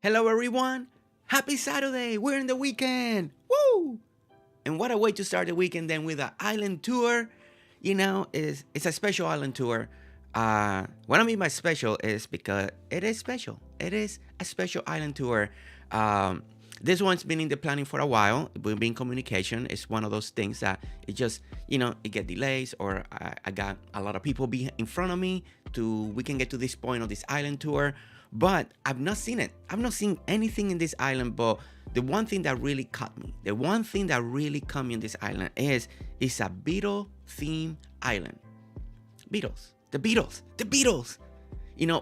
Hello everyone! Happy Saturday! We're in the weekend! Woo! And what a way to start the weekend than with an island tour. It's a special island tour. What I mean by special is because it is special. It is a special island tour. This one's been in the planning for a while. We've been in communication. It's one of those things that it just, it get delays or I got a lot of people be in front of me we can get to this point of this island tour. But I've not seen it. I've not seen anything in this island. But the one thing that really caught me, the one thing that really caught me in this island is it's a Beatle themed island. Beatles, the Beatles, the Beatles.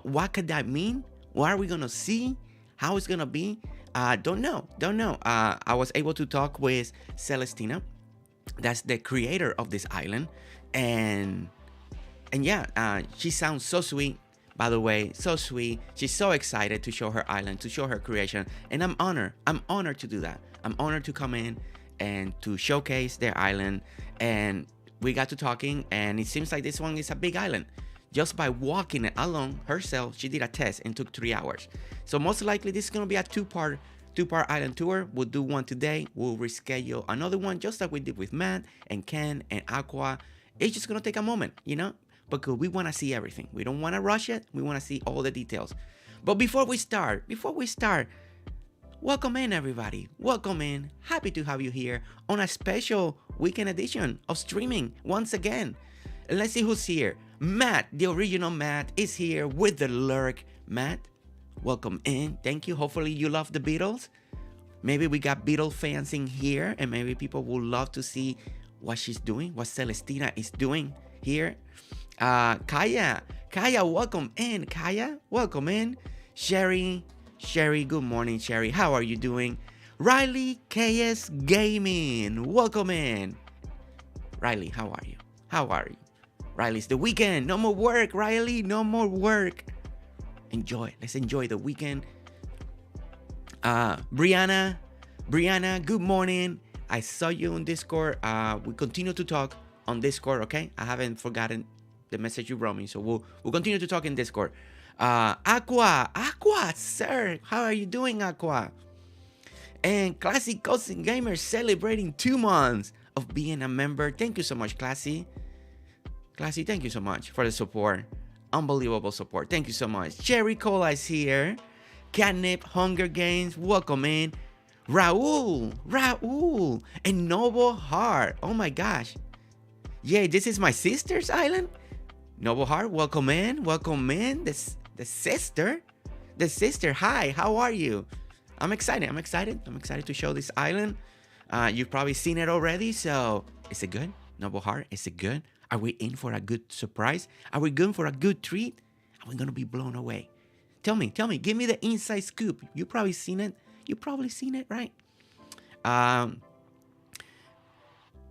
What could that mean? What are we gonna see? How it's gonna be? Don't know. I was able to talk with Celestina. That's the creator of this island, and yeah, she sounds so sweet. By the way, so sweet. She's so excited to show her island, to show her creation, and I'm honored. I'm honored to do that. I'm honored to come in and to showcase their island. And we got to talking, and it seems like this one is a big island. Just by walking it alone herself, she did a test and took 3 hours. So most likely this is gonna be a two-part island tour. We'll do one today. We'll reschedule another one, just like we did with Matt and Ken and Aqua. It's just gonna take a moment, because we want to see everything. We don't want to rush it. We want to see all the details. But before we start, welcome in everybody. Welcome in. Happy to have you here on a special weekend edition of streaming once again. And let's see who's here. Matt, the original Matt, is here with the lurk. Matt, welcome in. Thank you. Hopefully you love the Beatles. Maybe we got Beatles fans in here, and maybe people will love to see what she's doing, what Celestina is doing here. Kaya, welcome in. Kaya, welcome in. Sherry, good morning, Sherry. How are you doing? Riley, KS Gaming, welcome in. Riley, how are you? Riley, it's the weekend. No more work, Riley. No more work. Enjoy. Let's enjoy the weekend. Brianna, good morning. I saw you on Discord. We continue to talk on Discord, okay? I haven't forgotten the message you wrote me, so we'll continue to talk in Discord. Aqua, sir, how are you doing, Aqua? And Classy Cousin Gamer celebrating 2 months of being a member. Thank you so much, Classy, thank you so much for the support. Unbelievable support. Thank you so much. Cherry Cola is here. Catnip, Hunger Games, welcome in. Raul, and Noble Heart. Oh my gosh. Yeah, this is my sister's island. Noble Heart, welcome in. The sister. Hi, how are you? I'm excited to show this island. You've probably seen it already, so is it good? Noble Heart, is it good? Are we in for a good surprise? Are we going for a good treat? Are we gonna be blown away? Tell me, give me the inside scoop. You've probably seen it, right?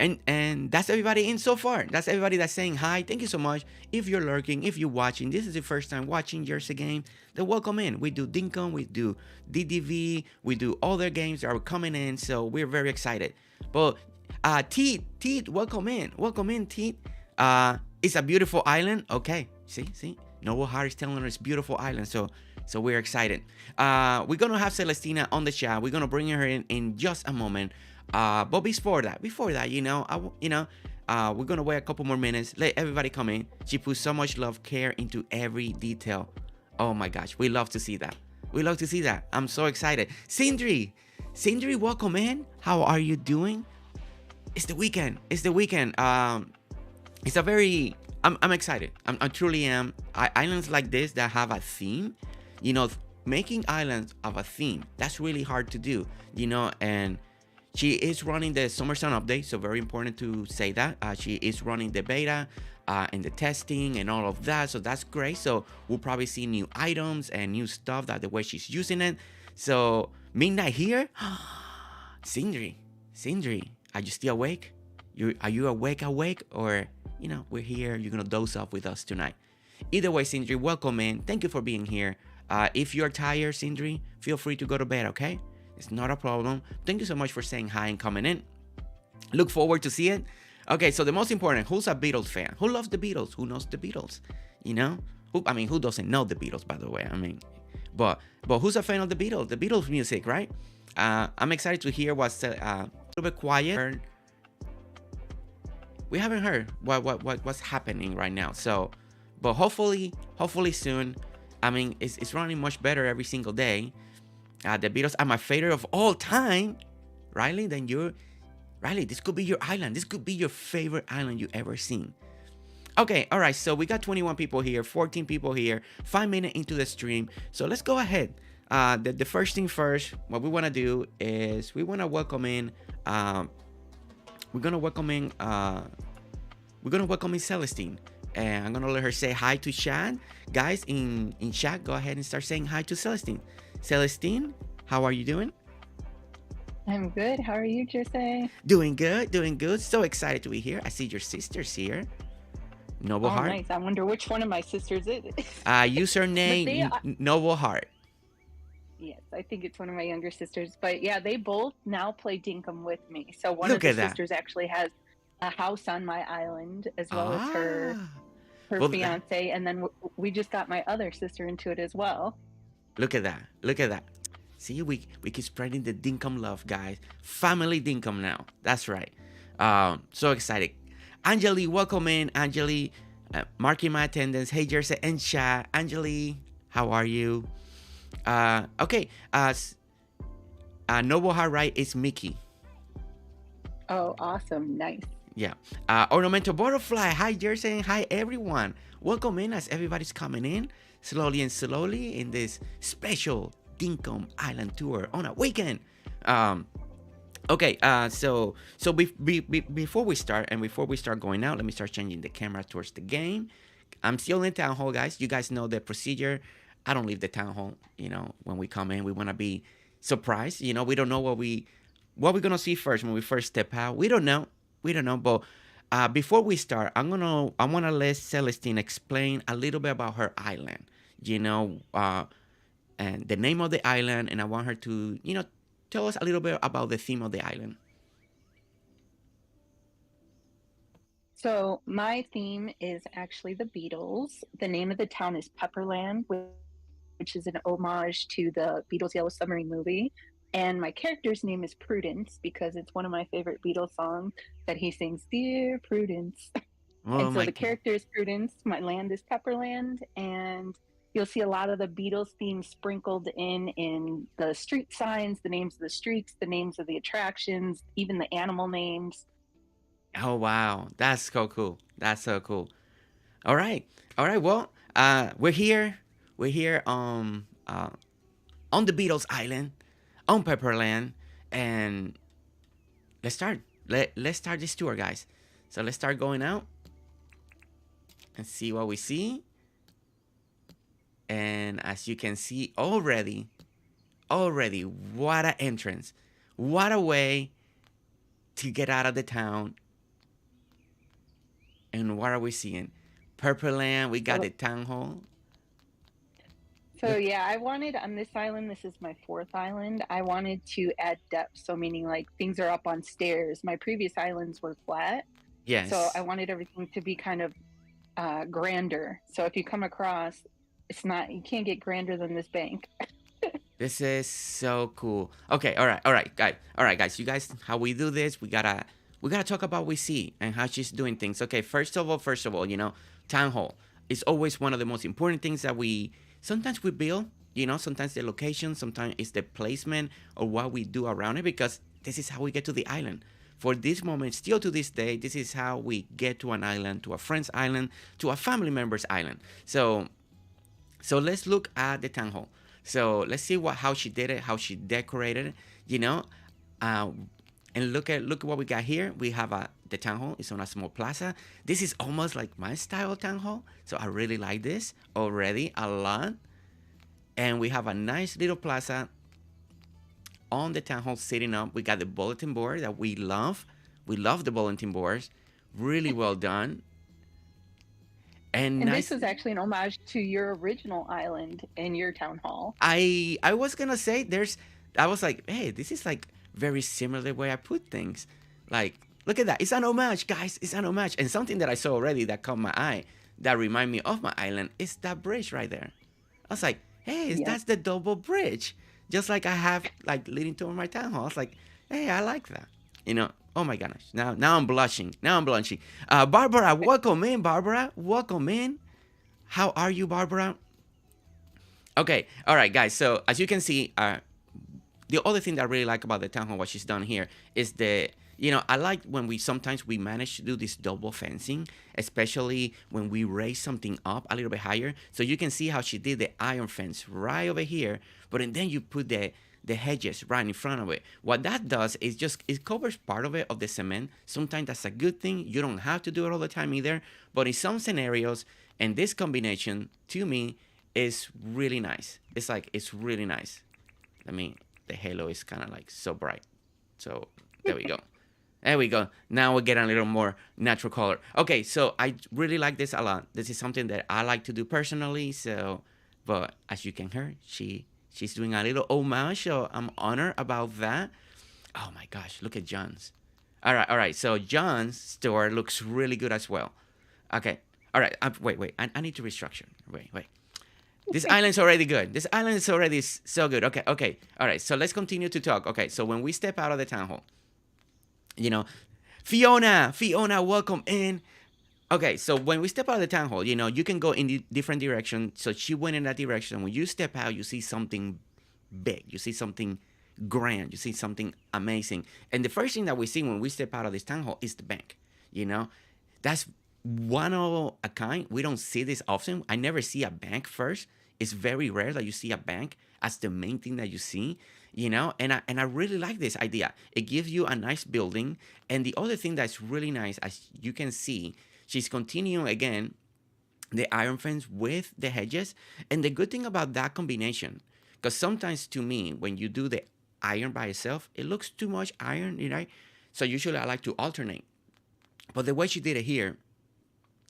And that's everybody in so far. That's everybody that's saying hi. Thank you so much. If you're lurking, if you're watching, this is the first time watching GerseGames, then welcome in. We do Dinkum, we do DDV, we do other games that are coming in, so we're very excited. But Teet, welcome in, Teet. It's a beautiful island. Okay, see, Noble Heart is telling us it's beautiful island, so we're excited. We're gonna have Celestina on the chat. We're gonna bring her in just a moment. But before that, we're gonna wait a couple more minutes. Let everybody come in. She puts so much love, care into every detail. Oh my gosh, we love to see that. I'm so excited. Sindri, welcome in. How are you doing? It's the weekend. It's a very. I'm excited. I truly am. Islands like this that have a theme, making islands of a theme. That's really hard to do, and. She is running the Summer Sun update, so very important to say that. She is running the beta and the testing and all of that, so that's great. So we'll probably see new items and new stuff that the way she's using it. So midnight here, Sindri, are you still awake? Are you awake, or we're here? You're gonna doze off with us tonight. Either way, Sindri, welcome in. Thank you for being here. If you're tired, Sindri, feel free to go to bed. Okay. It's not a problem. Thank you so much for saying hi and coming in. Look forward to see it. Okay, so the most important, who's a Beatles fan? Who loves the Beatles? Who knows the Beatles? Who doesn't know the Beatles, by the way? But who's a fan of the Beatles? The Beatles music, right? I'm excited to hear what's a little bit quiet. We haven't heard what's happening right now. So, but hopefully soon. I mean, it's running much better every single day. The Beatles are my favorite of all time. Riley, Riley, this could be your island. This could be your favorite island you ever seen. Okay, all right. So we got 21 people here, 14 people here, 5 minutes into the stream. So let's go ahead. The first thing first, what we want to do is we want to welcome in. We're gonna welcome in Celestine, and I'm gonna let her say hi to chat. Guys in chat, go ahead and start saying hi to Celestine. Celestine, how are you doing? I'm good. How are you, Jose? Doing good. So excited to be here. I see your sisters here. Noble Heart. Nice. I wonder which one of my sisters it is. Username Noble Heart. Yes, I think it's one of my younger sisters. But yeah, they both now play Dinkum with me. So one of the sisters actually has a house on my island, as well as her fiance. And then we just got my other sister into it as well. Look at that. See, we keep spreading the Dinkum love, guys. Family Dinkum now. That's right. So excited. Angeli, welcome in. Angeli, marking my attendance. Hey, Jersey and chat. Angeli, how are you? Okay. Noble Heart, right? It's Mickey. Oh, awesome. Nice. Yeah. Ornamental Butterfly. Hi, Jersey, and hi, everyone. Welcome in as everybody's coming in slowly in this special Dinkum Island tour on a weekend. Okay, so before we start going out, let me start changing the camera towards the game. I'm still in town hall, guys. You guys know the procedure. I don't leave the town hall. You know, when we come in, we want to be surprised. You know, we don't know what we're gonna see first when we first step out. We don't know. But before we start, I wanna let Celestine explain a little bit about her island. You know, and the name of the island, and I want her to, tell us a little bit about the theme of the island. So my theme is actually the Beatles. The name of the town is Pepperland, which is an homage to the Beatles' Yellow Submarine movie. And my character's name is Prudence because it's one of my favorite Beatles songs that he sings, "Dear Prudence." And so the character is Prudence. My land is Pepperland, and you'll see a lot of the Beatles themes sprinkled in the street signs, the names of the streets, the names of the attractions, even the animal names. Oh, wow. That's so cool. All right. Well, we're here on the Beatles Island, on Pepperland, and let's start. Let's start this tour, guys. So let's start going out and see what we see. And as you can see already, what an entrance. What a way to get out of the town. And what are we seeing? Pepperland, we got the town hall. So yeah, I wanted on this island, this is my 4th island, I wanted to add depth. So meaning like things are up on stairs. My previous islands were flat. Yes. So I wanted everything to be kind of grander. So if you come across, you can't get grander than this bank. This is so cool. Okay, all right, guys. You guys, how we do this? We gotta talk about what we see and how she's doing things. Okay, first of all, town hall is always one of the most important things that sometimes we build. Sometimes the location, sometimes it's the placement or what we do around it, because this is how we get to the island. For this moment, still to this day, this is how we get to an island, to a friend's island, to a family member's island. So let's look at the town hall. So let's see how she did it, how she decorated it, and look at what we got here. We have the town hall. It's on a small plaza. This is almost like my style town hall. So I really like this already a lot. And we have a nice little plaza on the town hall sitting up. We got the bulletin board that we love. We love the bulletin boards. Really well done. And nice. This is actually an homage to your original island and your town hall. I was gonna say I was like, hey, this is like very similar the way I put things. Like, look at that. It's an homage, guys. It's an homage. And something that I saw already that caught my eye, that remind me of my island, is that bridge right there. I was like, hey, Yep. that's the double bridge, just like I have like leading to my town hall. It's like, hey, I like that. You know, oh my goodness. Now I'm blushing. Now I'm blushing. Barbara, welcome in, Barbara. Welcome in. How are you, Barbara? Okay, all right, guys. So as you can see, the other thing that I really like about the town hall, what she's done here, is I like when we sometimes we manage to do this double fencing, especially when we raise something up a little bit higher. So you can see how she did the iron fence right over here, but and then you put the hedges right in front of it. What that does is just it covers part of it of the cement. Sometimes that's a good thing. You don't have to do it all the time either. But in some scenarios, and this combination to me is really nice. It's really nice. I mean, the halo is kind of like so bright. So there we go. There we go. Now we get a little more natural color. Okay, so I really like this a lot. This is something that I like to do personally. So, but as you can hear, she's doing a little homage. So I'm honored about that. Oh my gosh, look at John's. All right. So John's store looks really good as well. Okay. All right. Wait. I need to restructure. Wait. This island's already good. This island is already so good. Okay. All right. So let's continue to talk. Okay. So when we step out of the town hall, you know, Fiona, welcome in. Okay. So when we step out of the town hall, you can go in different directions. So she went in that direction. When you step out, you see something big. You see something grand. You see something amazing. And the first thing that we see when we step out of this town hall is the bank. That's one of a kind. We don't see this often. I never see a bank first. It's very rare that you see a bank as the main thing that you see, and I really like this idea. It gives you a nice building. And the other thing that's really nice, as you can see, she's continuing again the iron fence with the hedges. And the good thing about that combination, because sometimes to me, when you do the iron by itself, it looks too much iron, So usually I like to alternate. But the way she did it here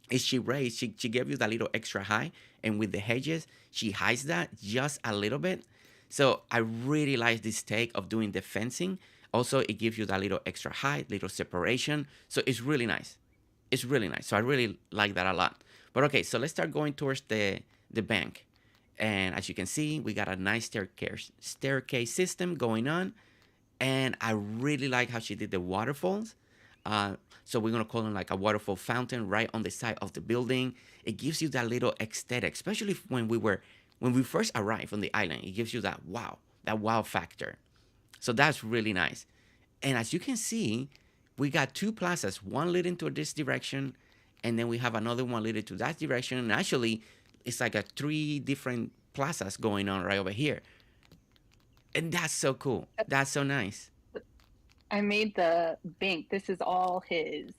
is she gave you that little extra high, and with the hedges, she hides that just a little bit. So I really like this take of doing the fencing. Also, it gives you that little extra height, little separation. So it's really nice. It's really nice. So I really like that a lot. But okay, so let's start going towards the bank. And as you can see, we got a nice staircase system going on. And I really like how she did the waterfalls. So we're gonna call them like a waterfall fountain right on the side of the building. It gives you that little aesthetic, especially when we first arrived on the island. It gives you that wow factor. So that's really nice. And as you can see, we got two plazas, one leading to this direction, and then we have another one leading to that direction. And actually, it's like a 3 different plazas going on right over here. And that's so cool. That's so nice. I made the bank. This is all his.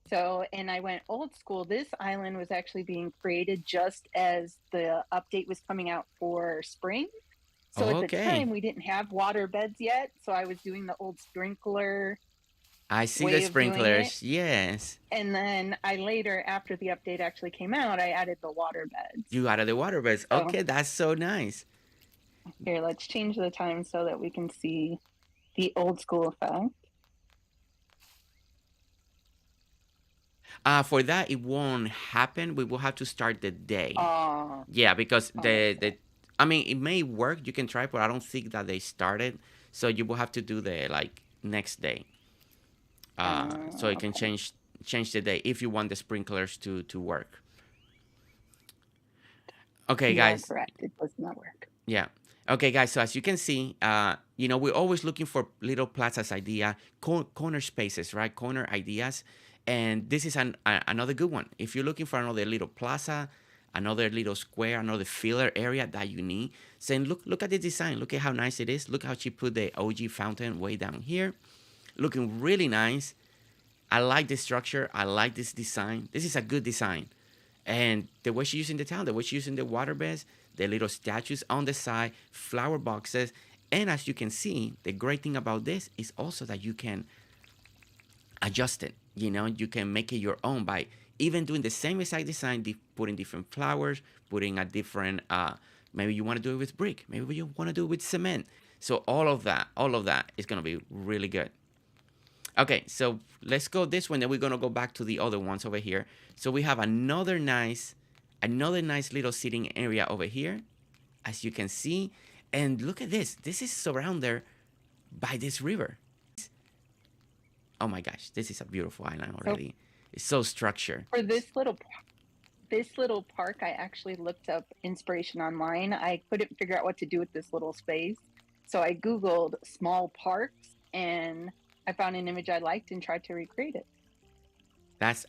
So, and I went old school. This island was actually being created just as the update was coming out for spring. So at the time, we didn't have water beds yet. So I was doing the old sprinkler. I see the sprinklers. Yes. And then I later, after the update actually came out, I added the water beds. You added the water beds. So, okay, that's so nice. Here, let's change the time so that we can see the old school effect. For that, it won't happen. We will have to start the day. Oh. Yeah, because I mean, it may work. You can try, but I don't think that they started. So you will have to do the next day. So you can change the day if you want the sprinklers to work. Okay, guys. Correct. It does not work. Yeah. Okay, guys. So as you can see, we're always looking for little plazas idea, corner spaces, right? Corner ideas. And this is another good one. If you're looking for another little plaza, another little square, another filler area that you need, saying, look at the design. Look at how nice it is. Look how she put the OG fountain way down here. Looking really nice. I like the structure. I like this design. This is a good design. And the way she's using the town, the way she's using the water beds, the little statues on the side, flower boxes. And as you can see, the great thing about this is also that you can adjust it. You can make it your own by even doing the same exact design, putting different flowers, putting a different, maybe you want to do it with brick. Maybe you want to do it with cement. So all of that is going to be really good. Okay, so let's go this one. Then we're going to go back to the other ones over here. So we have another nice little sitting area over here. as you can see. And look at this. This is surrounded by this river. Oh my gosh, this is a beautiful island So already. It's so structured. for this little park, I actually looked up inspiration online. I couldn't figure out what to do with this little space. So I Googled small parks and I found an image I liked and tried to recreate it.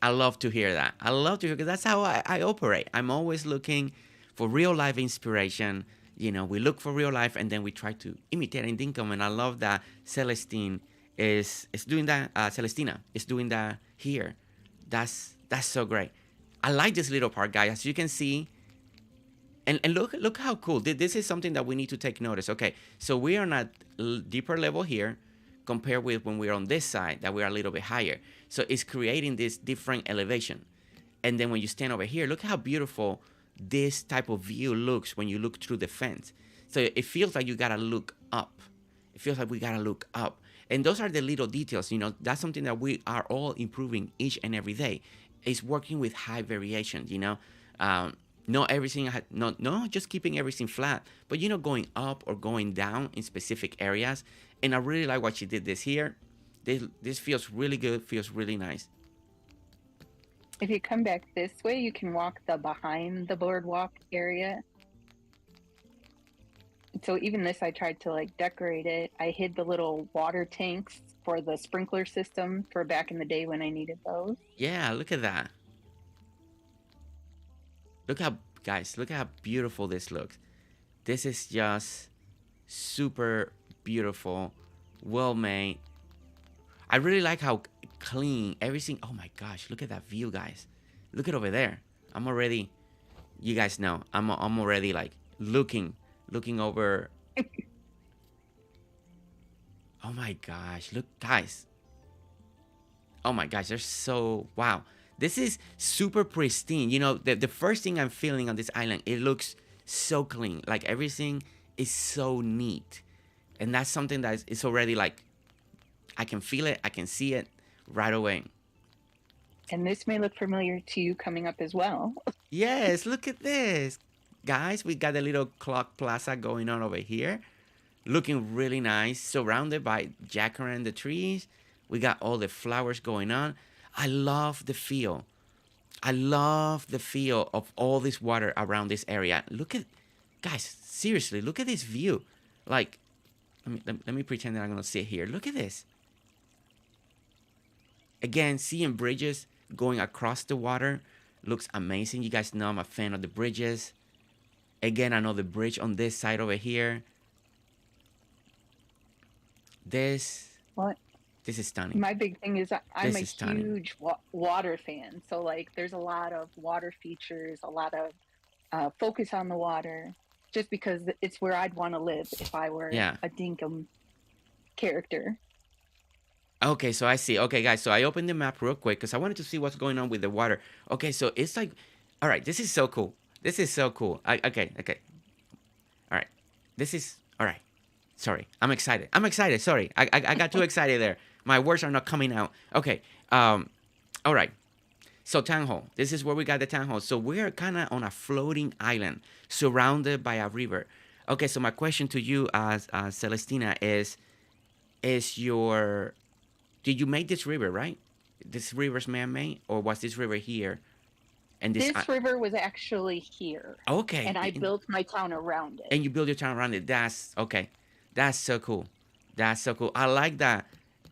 I love to hear that. I love to hear, because that's how I operate. I'm always looking for real life inspiration. We look for real life and then we try to imitate in Dinkum. And I love that Celestine is doing that. Celestina is doing that here. That's so great. I like this little part, guys. As you can see, and look how cool. This is something that we need to take notice. Okay, so we are at deeper level here compared with when we're on this side that we are a little bit higher. So it's creating this different elevation. And then when you stand over here, look how beautiful this type of view looks when you look through the fence. So it feels like you gotta look up. It feels like we gotta look up. And those are the little details. That's something that we are all improving each and every day. It's working with high variation. Not everything, not just keeping everything flat, but going up or going down in specific areas. And I really like what she did this here. This feels really good, feels really nice. If you come back this way, you can walk the behind the boardwalk area. So even this, I tried to decorate it. I hid the little water tanks for the sprinkler system for back in the day when I needed those. Yeah, look at that. Guys, look how beautiful this looks. This is just super beautiful, well made. I really like how clean everything. Oh my gosh, look at that view, guys. Look at over there. You guys know, I'm already looking over. Oh my gosh, look, guys. Oh my gosh, they're so, wow. This is super pristine. The first thing I'm feeling on this island, it looks so clean. Like everything is so neat. And that's something that is already I can feel it, I can see it right away. And this may look familiar to you coming up as well. Yes, look at this. Guys, we got a little clock plaza going on over here. Looking really nice, surrounded by jacaranda trees. We got all the flowers going on. I love the feel. I love the feel of all this water around this area. Guys, seriously, look at this view. Let me pretend that I'm gonna sit here. Look at this. Again, seeing bridges going across the water looks amazing. You guys know I'm a fan of the bridges. Again, another bridge on this side over here. This is stunning. My big thing is I'm a huge water fan. So there's a lot of water features, a lot of focus on the water, just because it's where I'd want to live if I were a Dinkum character. Okay, so I see. Okay, guys, so I opened the map real quick because I wanted to see what's going on with the water. Okay, so it's all right, this is so cool. This is so cool. Okay. All right. All right. Sorry, I'm excited. Sorry, I got too excited there. My words are not coming out. Okay. All right. So town hall. This is where we got the town hall. So we're kind of on a floating island surrounded by a river. Okay. So my question to you, as Celestina, did you make this river, right? This river's man-made, or was this river here? And this river was actually here. Okay. And I built my town around it. And you built your town around it. That's okay. That's so cool. That's so cool. I like that.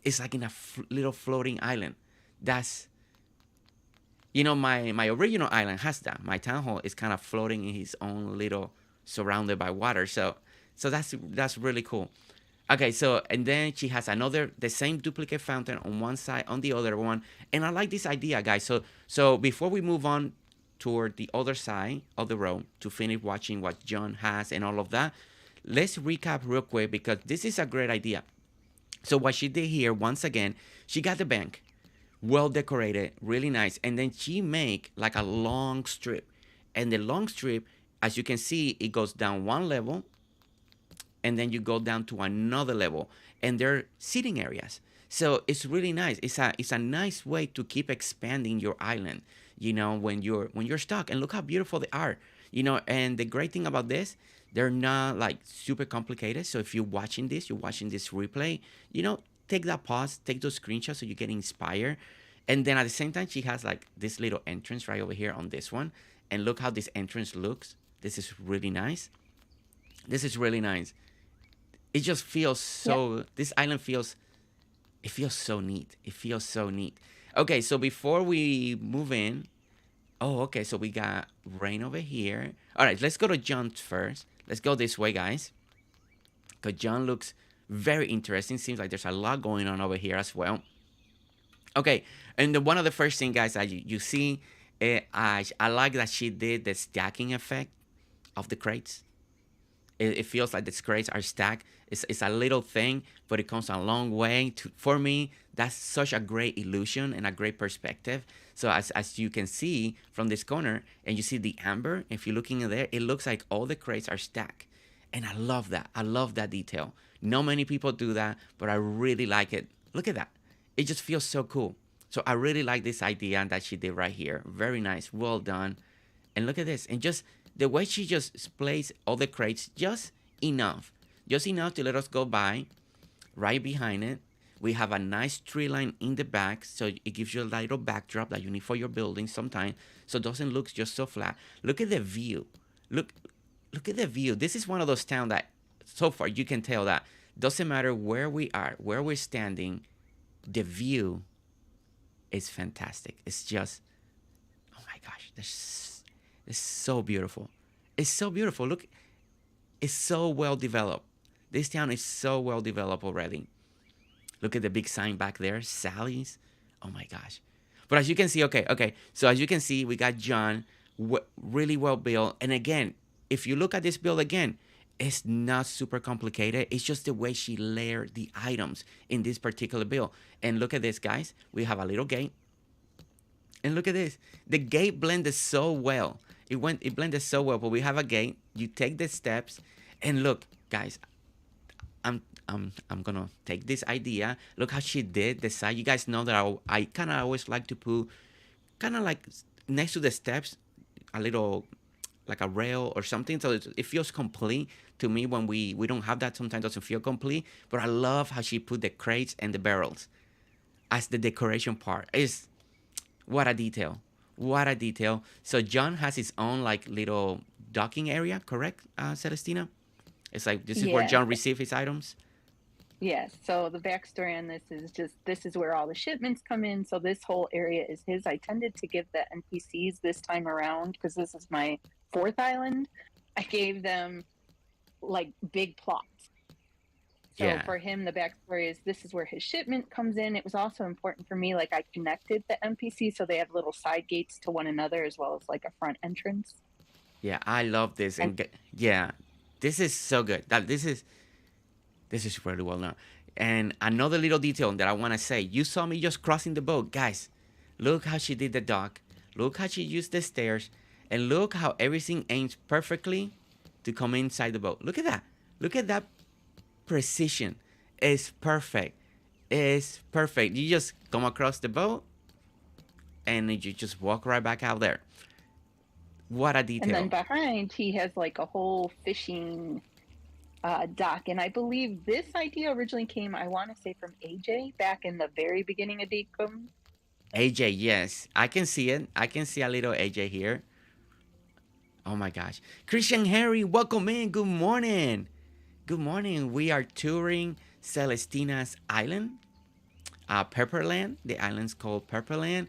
It's like in a little floating island. That's, my original island has that. My town hall is kind of floating in his own little, surrounded by water. So that's really cool. Okay, so, and then she has the same duplicate fountain on one side, on the other one. And I like this idea, guys. So before we move on toward the other side of the road to finish watching what John has and all of that, let's recap real quick because this is a great idea. So what she did here, once again, she got the bank, well decorated, really nice. And then she make a long strip. And the long strip, as you can see, it goes down one level, and then you go down to another level, and there are seating areas. So it's really nice. It's a nice way to keep expanding your island, when you're stuck. And look how beautiful they are. And the great thing about this, They're not like super complicated. So if you're watching this replay, you know, take that pause, take those screenshots so you get inspired. And then at the same time, she has like this little entrance right over here on this one. And look how this entrance looks. This is really nice. This is really nice. It just feels Yep. so, this island feels, it feels so neat. It feels so neat. Okay, so before we move in, oh, okay, so we got rain over here. All right, let's go to John first. Let's go this way, guys. Because John looks very interesting. Seems like there's a lot going on over here as well. Okay, and one of the first thing, guys, that you see, I like that she did the stacking effect of the crates. It feels like the crates are stacked. It's a little thing, but it comes a long way. For me, that's such a great illusion and a great perspective. So as you can see from this corner, and you see the amber, if you're looking in there, it looks like all the crates are stacked. And I love that. I love that detail. Not many people do that, but I really like it. Look at that. It just feels so cool. So I really like this idea that she did right here. Very nice. Well done. And look at this. And just the way she just plays all the crates just enough. Just enough to let us go by. Right behind it, we have a nice tree line in the back. So it gives you a little backdrop that you need for your building sometimes. So it doesn't look just so flat. Look at the view. Look at the view. This is one of those towns that so far you can tell that doesn't matter where we are, where we're standing, the view is fantastic. It's just, oh my gosh, it's so beautiful. It's so beautiful. Look, it's so well developed. This town is so well developed already. Look at the big sign back there, Sally's. Oh my gosh. But as you can see, okay. So as you can see, we got John, really well built. And again, if you look at this build again, it's not super complicated. It's just the way she layered the items in this particular build. And look at this, guys. We have a little gate. And look at this. The gate blended so well. It blended so well, but we have a gate. You take the steps, and look, guys, I'm gonna take this idea. Look how she did the side. You guys know that I kind of always like to put kind of like next to the steps a little like a rail or something, so it feels complete to me. When we don't have that, sometimes it doesn't feel complete. But I love how she put the crates and the barrels as the decoration part. Is what a detail. What a detail. So John has his own like little docking area, correct, Celestina? It's like this is where Yes. John received his items. Yes. So the backstory on this is just this is where all the shipments come in. So this whole area is his. I tended to give the NPCs this time around because this is my fourth island. I gave them like big plots. So Yeah. for him, the backstory is this is where his shipment comes in. It was also important for me, like I connected the NPCs so they have little side gates to one another as well as like a front entrance. Yeah, I love this, And yeah, this is so good. This is really well done. And another little detail that I want to say: you saw me just crossing the boat, guys. Look how she did the dock. Look how she used the stairs, and look how everything aims perfectly to come inside the boat. Look at that. Look at that precision. It's perfect. It's perfect. You just come across the boat, and you just walk right back out there. What a and then detail. behind he has like a whole fishing dock. And I believe this idea originally came, I want to say, from AJ back in the very beginning of Dinkum. AJ, yes, I can see it. I can see a little AJ here. Oh my gosh. Christian Harry, welcome in. Good morning. Good morning. We are touring Celestina's island, Pepperland. The island's called Pepperland,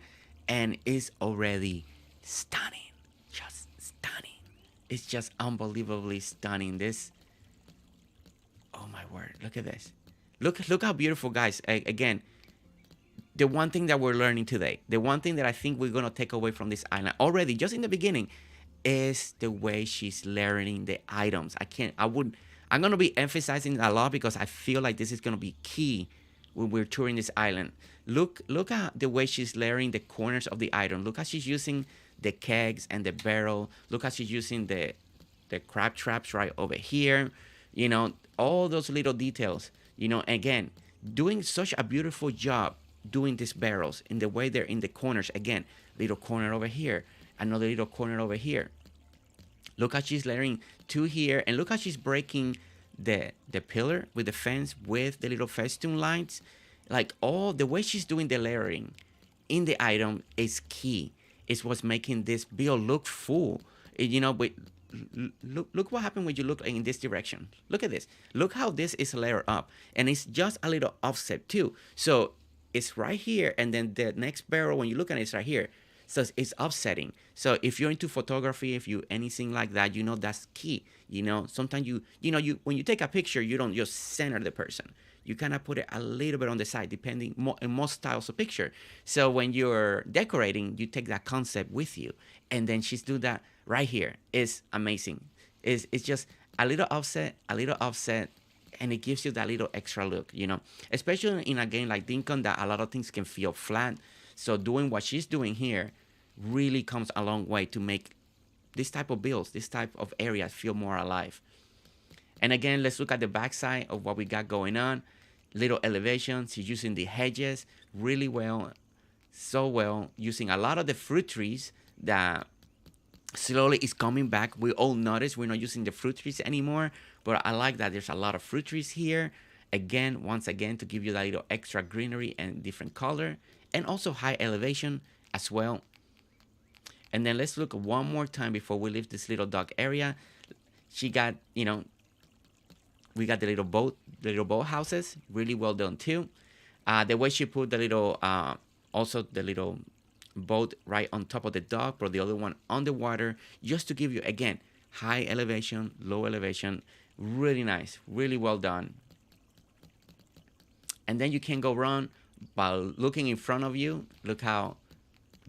and it's already stunning. Just stunning. It's just unbelievably stunning. This, oh my word, look at this. Look how beautiful, guys. Again, the one thing that we're learning today, the one thing that I think we're gonna take away from this island already, just in the beginning, is the way she's layering the items. I'm gonna be emphasizing a lot because I feel like this is gonna be key when we're touring this island. Look at the way she's layering the corners of the item. Look how she's using the kegs and the barrel. Look how she's using the crab traps right over here. You know, all those little details. You know, again, doing such a beautiful job doing these barrels in the way they're in the corners. Again, little corner over here, another little corner over here. Look how she's layering two here, and look how she's breaking the pillar with the fence with the little festoon lights. Like all the way she's doing the layering in the item is key. It's what's making this build look full. But look what happened when you look in this direction. Look at this. Look how this is layered up, and it's just a little offset too. So it's right here, and then the next barrel, when you look at it, it's right here. So it's offsetting. So if you're into photography, if you anything like that, that's key. Sometimes you when you take a picture, you don't just center the person. You kind of put it a little bit on the side, depending in most styles of picture. So when you're decorating, you take that concept with you, and then she's do that right here. It's amazing. It's just a little offset, and it gives you that little extra look. Especially in a game like Dinkum, that a lot of things can feel flat. So doing what she's doing here really comes a long way to make this type of builds, this type of areas feel more alive. And again, let's look at the backside of what we got going on. Little elevations. She's using the hedges really well, so well, using a lot of the fruit trees that slowly is coming back. We all notice we're not using the fruit trees anymore, but I like that there's a lot of fruit trees here. Again, once again, to give you that little extra greenery and different color, and also high elevation as well. And then let's look one more time before we leave this little dog area. She got, we got the little boat houses, really well done too. The way she put the little, also the little boat right on top of the dock, but the other one on the water, just to give you, again, high elevation, low elevation, really nice, really well done. And then you can go wrong by looking in front of you. Look how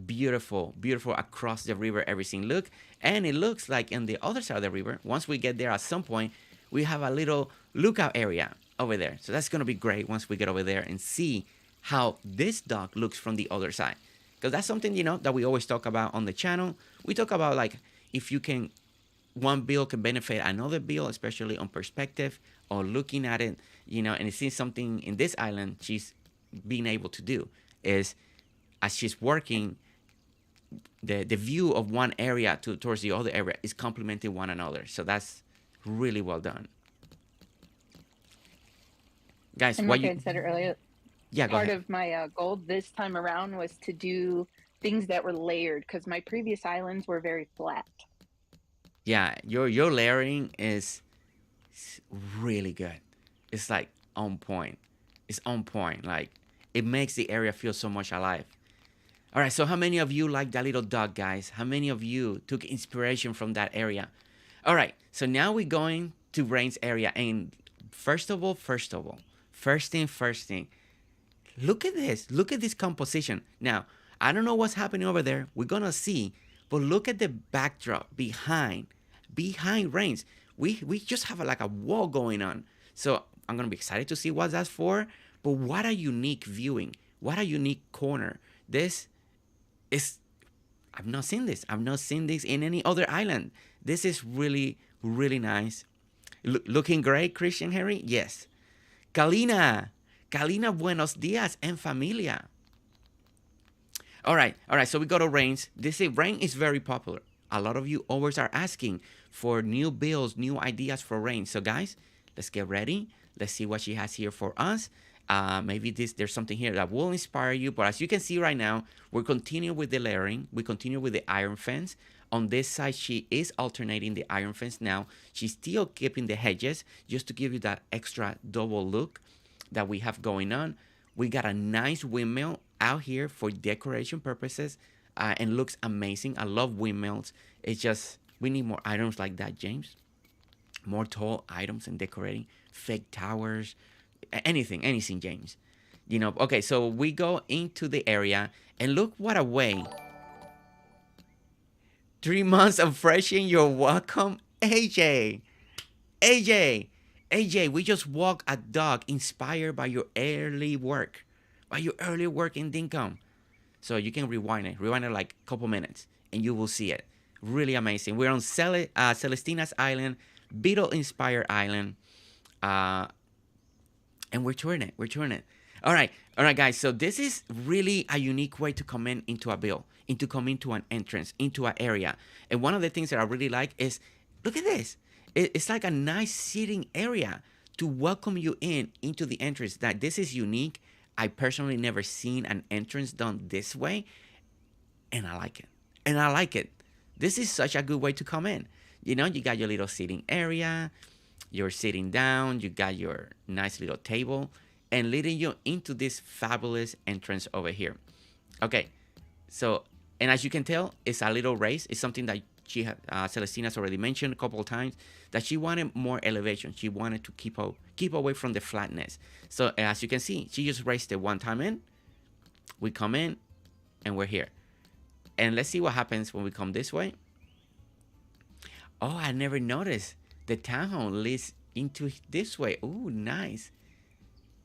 beautiful across the river everything look. And it looks like in the other side of the river, once we get there at some point, we have a little lookout area over there. So that's going to be great once we get over there and see how this dock looks from the other side. Because that's something, that we always talk about on the channel. We talk about, like, if you can, one build can benefit another build, especially on perspective or looking at it, and it seems something in this island she's being able to do is, as she's working, the view of one area towards the other area is complementing one another. So that's really well done. Guys, and like I said earlier, yeah, part of my goal this time around was to do things that were layered, because my previous islands were very flat. Yeah, your layering is really good. It's like on point. It's on point. Like, it makes the area feel so much alive. All right, so how many of you like that little dog, guys? How many of you took inspiration from that area? All right, so now we're going to Rain's area. And first thing, look at this. Look at this composition. Now, I don't know what's happening over there. We're going to see. But look at the backdrop behind Rain's. We just have like a wall going on. So I'm going to be excited to see what that's for. But what a unique viewing. What a unique corner. This is, I've not seen this. I've not seen this in any other island. This is really, really nice. Looking great, Christian Henry? Yes. Kalina, buenos días en familia. All right. So we go to Rain's. Rain is very popular. A lot of you always are asking for new builds, new ideas for Rain. So guys, let's get ready. Let's see what she has here for us. Maybe there's something here that will inspire you. But as you can see right now, we're continuing with the layering. We continue with the iron fence. On this side, she is alternating the iron fence now. She's still keeping the hedges just to give you that extra double look that we have going on. We got a nice windmill out here for decoration purposes, and looks amazing. I love windmills. It's just, we need more items like that, James. More tall items and decorating. Fake towers. Anything, James. Okay, so we go into the area, and look what a way. 3 months of freshing, you're welcome, AJ, we just walked a dog inspired by your early work in Dinkum. So you can rewind it like a couple minutes, and you will see it. Really amazing. We're on Celestina's Island, Beetle-inspired island, and we're touring it. All right, guys. So this is really a unique way to come into a build, to come into an entrance, into an area. And one of the things that I really like is Look at this. It's like a nice seating area to welcome you into the entrance. That this is unique. I personally never seen an entrance done this way, and I like it. And I like it. This is such a good way to come in. You know, you got your little seating area. You're sitting down. You got your nice little table, and leading you into this fabulous entrance over here. Okay, so, and as you can tell, it's a little raised. It's something that Celestina's already mentioned a couple of times, that she wanted more elevation. She wanted to keep away from the flatness. So as you can see, she just raised it one time in. We come in, and we're here. And let's see what happens when we come this way. Oh, I never noticed the townhome leads into this way. Oh, nice.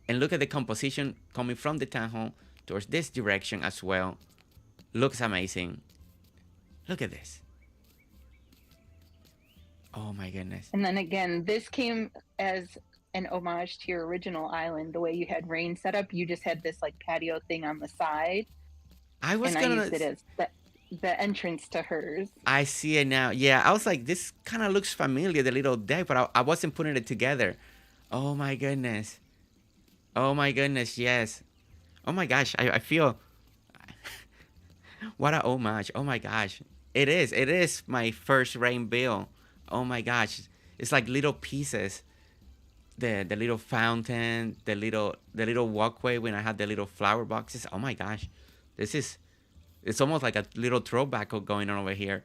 And look at the composition coming from the townhome towards this direction as well. Looks amazing. Look at this. Oh my goodness. And then again, this came as an homage to your original island. The way you had rain set up, you just had this like patio thing on the side. I used it as the entrance to hers. I see it now. Yeah, I was like, this kind of looks familiar, the little deck, but I wasn't putting it together. Oh my goodness. Oh my goodness, yes. Oh my gosh, I feel... What a homage. Oh my gosh. It is my first rain bill. Oh my gosh. It's like little pieces. The little fountain, the little walkway when I had the little flower boxes. Oh my gosh. It's almost like a little throwback going on over here.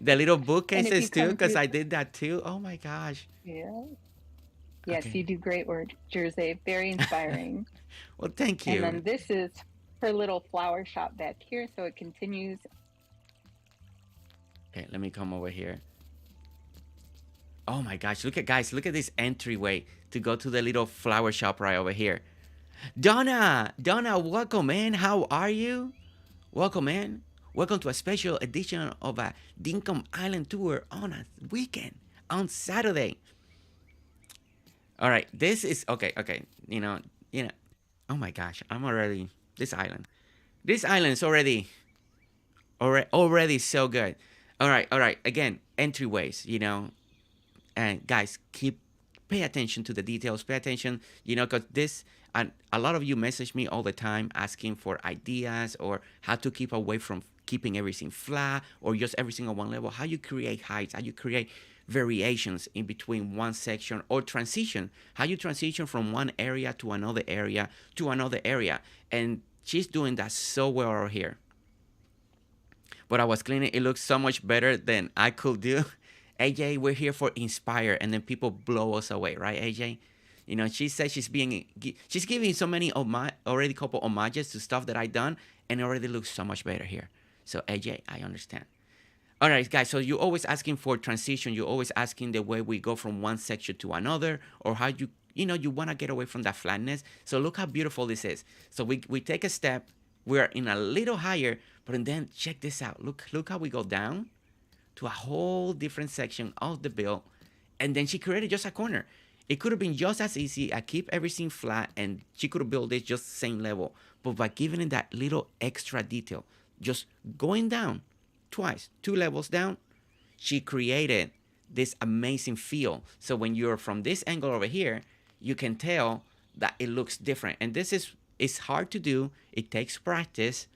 The little bookcases too, because I did that too. Oh my gosh. Yeah. Yes, okay. You do great work, Jersey. Very inspiring. Well, thank you. And then this is her little flower shop back here, so it continues. Okay, let me come over here. Oh my gosh, look at this entryway to go to the little flower shop right over here. Donna, welcome, man. How are you? Welcome, man. Welcome to a special edition of a Dinkum Island tour on a weekend, on Saturday. All right, this is okay. You know. Oh my gosh, I'm already this island. This island is already so good. All right. Again, entryways. You know, and guys, pay attention to the details. Pay attention. You know, because this. And a lot of you message me all the time asking for ideas or how to keep away from keeping everything flat or just everything on one level. How you create heights, how you create variations in between one section or transition. How you transition from one area to another area to another area. And she's doing that so well over here. But I was cleaning. It looks so much better than I could do. AJ, we're here for inspire, and then people blow us away, right, AJ? You know, she says she's giving so many already couple homages to stuff that I done, and it already looks so much better here. So AJ, I understand. All right, guys. So you're always asking for transition. You're always asking the way we go from one section to another, or how you want to get away from that flatness. So look how beautiful this is. So we take a step. We're in a little higher, but then check this out. Look how we go down to a whole different section of the build, and then she created just a corner. It could have been just as easy. I keep everything flat, and she could have built it just the same level. But by giving it that little extra detail, just going down twice, 2 levels down, she created this amazing feel. So when you're from this angle over here, you can tell that it looks different. And it's hard to do. It takes practice,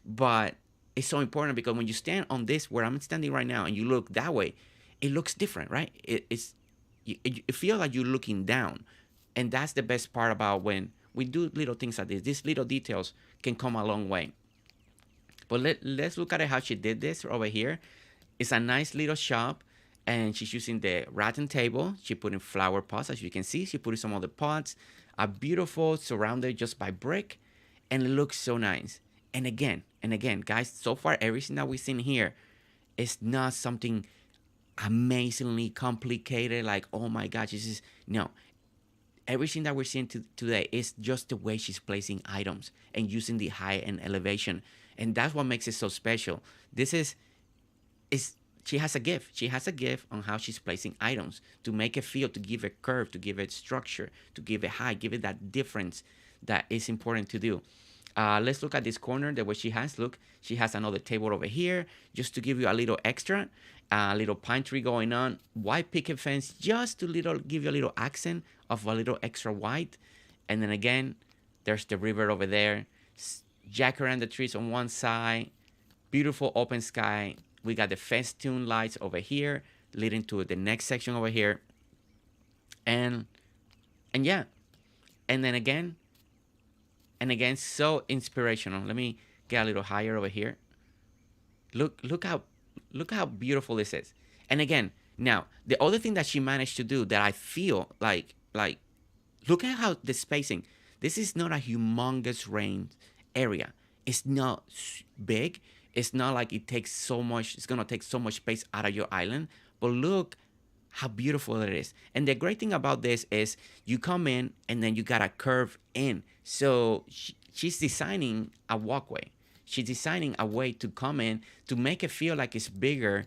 but it's so important because when you stand on this, where I'm standing right now, and you look that way, it looks different, right? You feel like you're looking down. And that's the best part about when we do little things like this. These little details can come a long way. But let's look at how she did this over here. It's a nice little shop, and she's using the rattan table. She put in flower pots, as you can see. She put in some of the pots, are beautiful, surrounded just by brick, and it looks so nice. And again, guys, so far everything that we've seen here is not something amazingly complicated, like, oh my gosh, no. Everything that we're seeing today is just the way she's placing items and using the height and elevation, and that's what makes it so special. She has a gift. She has a gift on how she's placing items to make it feel, to give it curve, to give it structure, to give it height, give it that difference that is important to do. Let's look at this corner, the way she has. Look, she has another table over here, just to give you a little extra, a little pine tree going on, white picket fence, just to give you a little accent of a little extra white. And then again, there's the river over there, jacaranda trees on one side, beautiful open sky. We got the festoon lights over here, leading to the next section over here. And yeah, and then again, so inspirational. Let me get a little higher over here. Look how beautiful this is. And again, now the other thing that she managed to do that I feel like look at how the spacing. This is not a humongous range area. It's not big. It's not like it takes so much. It's gonna take so much space out of your island. But look how beautiful it is. And the great thing about this is you come in and then you got a curve in. So she's designing a walkway. She's designing a way to come in to make it feel like it's bigger.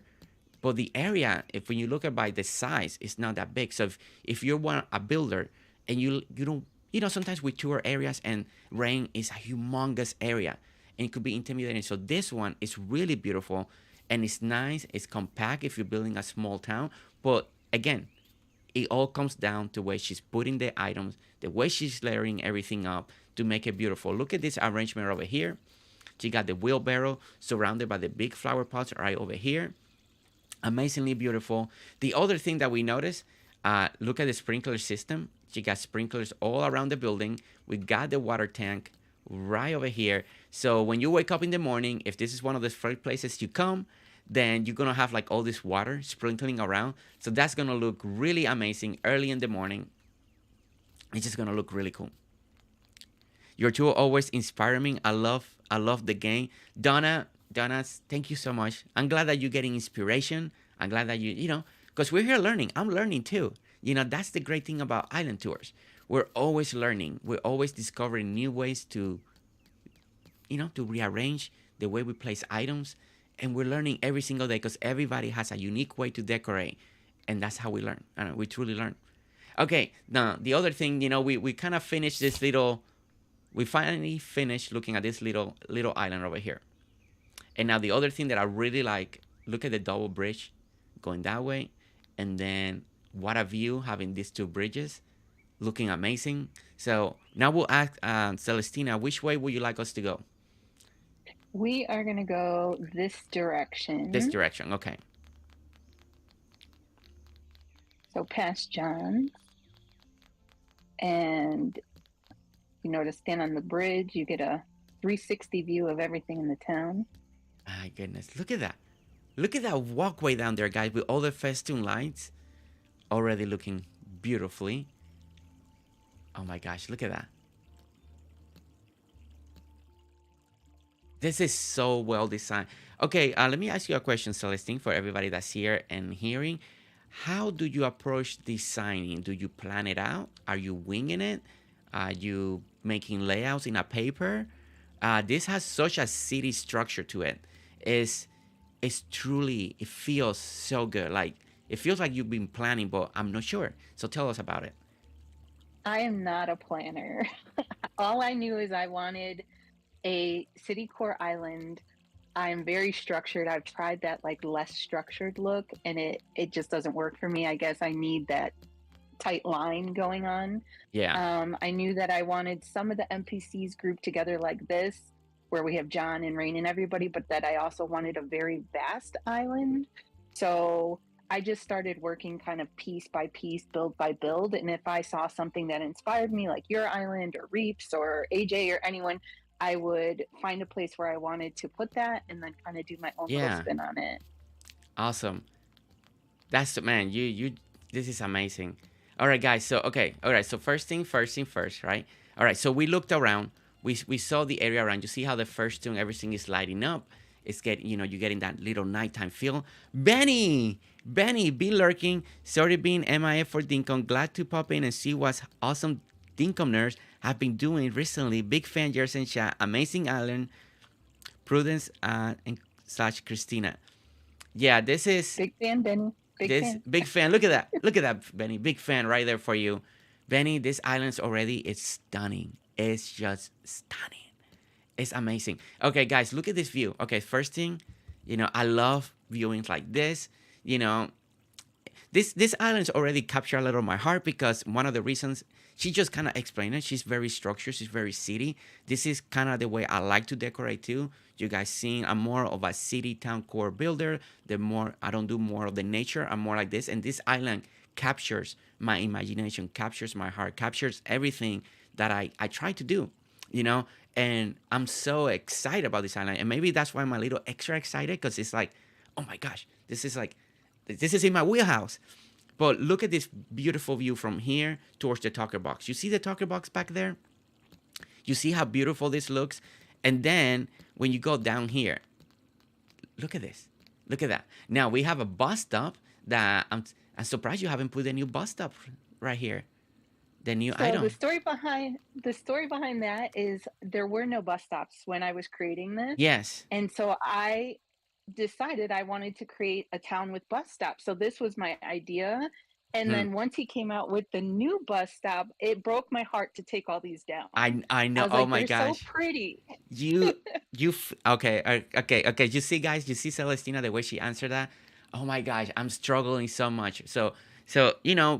But the area, if when you look at by the size, it's not that big. So if you're a builder and you don't, sometimes we tour areas and rain is a humongous area and it could be intimidating. So this one is really beautiful and it's nice. It's compact if you're building a small town. But again, it all comes down to the way she's putting the items, the way she's layering everything up to make it beautiful. Look at this arrangement over here. She got the wheelbarrow surrounded by the big flower pots right over here. Amazingly beautiful. The other thing that we noticed, look at the sprinkler system. She got sprinklers all around the building. We got the water tank right over here. So when you wake up in the morning, if this is one of the first places you come, then you're going to have like all this water sprinkling around. So that's going to look really amazing early in the morning. It's just going to look really cool. Your tour always inspire me. I love the game. Donna, thank you so much. I'm glad that you're getting inspiration. I'm glad that because we're here learning. I'm learning too. That's the great thing about island tours. We're always learning. We're always discovering new ways to rearrange the way we place items. And we're learning every single day because everybody has a unique way to decorate. And that's how we learn. We truly learn. Okay, now the other thing, we kind of finished this we finally finished looking at this little island over here. And now the other thing that I really like, look at the double bridge going that way. And then what a view having these two bridges looking amazing. So now we'll ask Celestina, which way would you like us to go? We are going to go this direction. This direction, okay. So past John. And, to stand on the bridge, you get a 360 view of everything in the town. My goodness, look at that. Look at that walkway down there, guys, with all the festoon lights. Already looking beautifully. Oh my gosh, look at that. This is so well designed. Okay, let me ask you a question, Celestine, for everybody that's here and hearing. How do you approach designing? Do you plan it out? Are you winging it? Are you making layouts in a paper? This has such a city structure to it. It's truly, it feels so good. Like, it feels like you've been planning, but I'm not sure. So tell us about it. I am not a planner. All I knew is I wanted a city core island. I'm very structured. I've tried that like less structured look and it just doesn't work for me. I guess I need that tight line going on. Yeah. I knew that I wanted some of the NPCs grouped together like this, where we have John and Rain and everybody, but that I also wanted a very vast island. So I just started working kind of piece by piece, build by build. And if I saw something that inspired me, like your island or Reeps or AJ or anyone, I would find a place where I wanted to put that and then kind of do my own little spin on it. Awesome. That's, man, you this is amazing. All right, guys. So, okay. All right. So first thing first, right? All right. So we looked around. We saw the area around. You see how the first thing, everything is lighting up. It's getting, you're getting that little nighttime feel. Benny, be lurking. Sorry being MIA for Dinkum. Glad to pop in and see what's awesome Dinkumers have been doing recently. Big fan, Jersey and chat. Amazing island. Prudence and / Christina. Yeah, this is big fan, Benny. Big fan. Look at that, Benny. Big fan right there for you. Benny, this island's already, it's stunning. It's just stunning. It's amazing. Okay, guys, look at this view. Okay, first thing, I love viewings like this. You know, this island's already captured a little of my heart because one of the reasons she just kind of explained it. She's very structured. She's very city. This is kind of the way I like to decorate too. You guys seeing I'm more of a city town core builder. The more I don't do more of the nature. I'm more like this. And this island captures my imagination, captures my heart, captures everything that I try to do. You know, and I'm so excited about this island. And maybe that's why I'm a little extra excited because it's like, oh my gosh, this is in my wheelhouse. But look at this beautiful view from here towards the talker box. You see the talker box back there? You see how beautiful this looks? And then when you go down here, look at this. Look at that. Now we have a bus stop that I'm surprised you haven't put a new bus stop right here. The new So item. the story behind that is there were no bus stops when I was creating this. Yes. And so I decided I wanted to create a town with bus stops. So this was my idea. And Hmm. then once he came out with the new bus stop, it broke my heart to take all these down. I I know. was Oh like, my they're so gosh. pretty. You okay, okay. You see, guys, you see Celestina the way she answered that. Oh my gosh, I'm struggling so much. So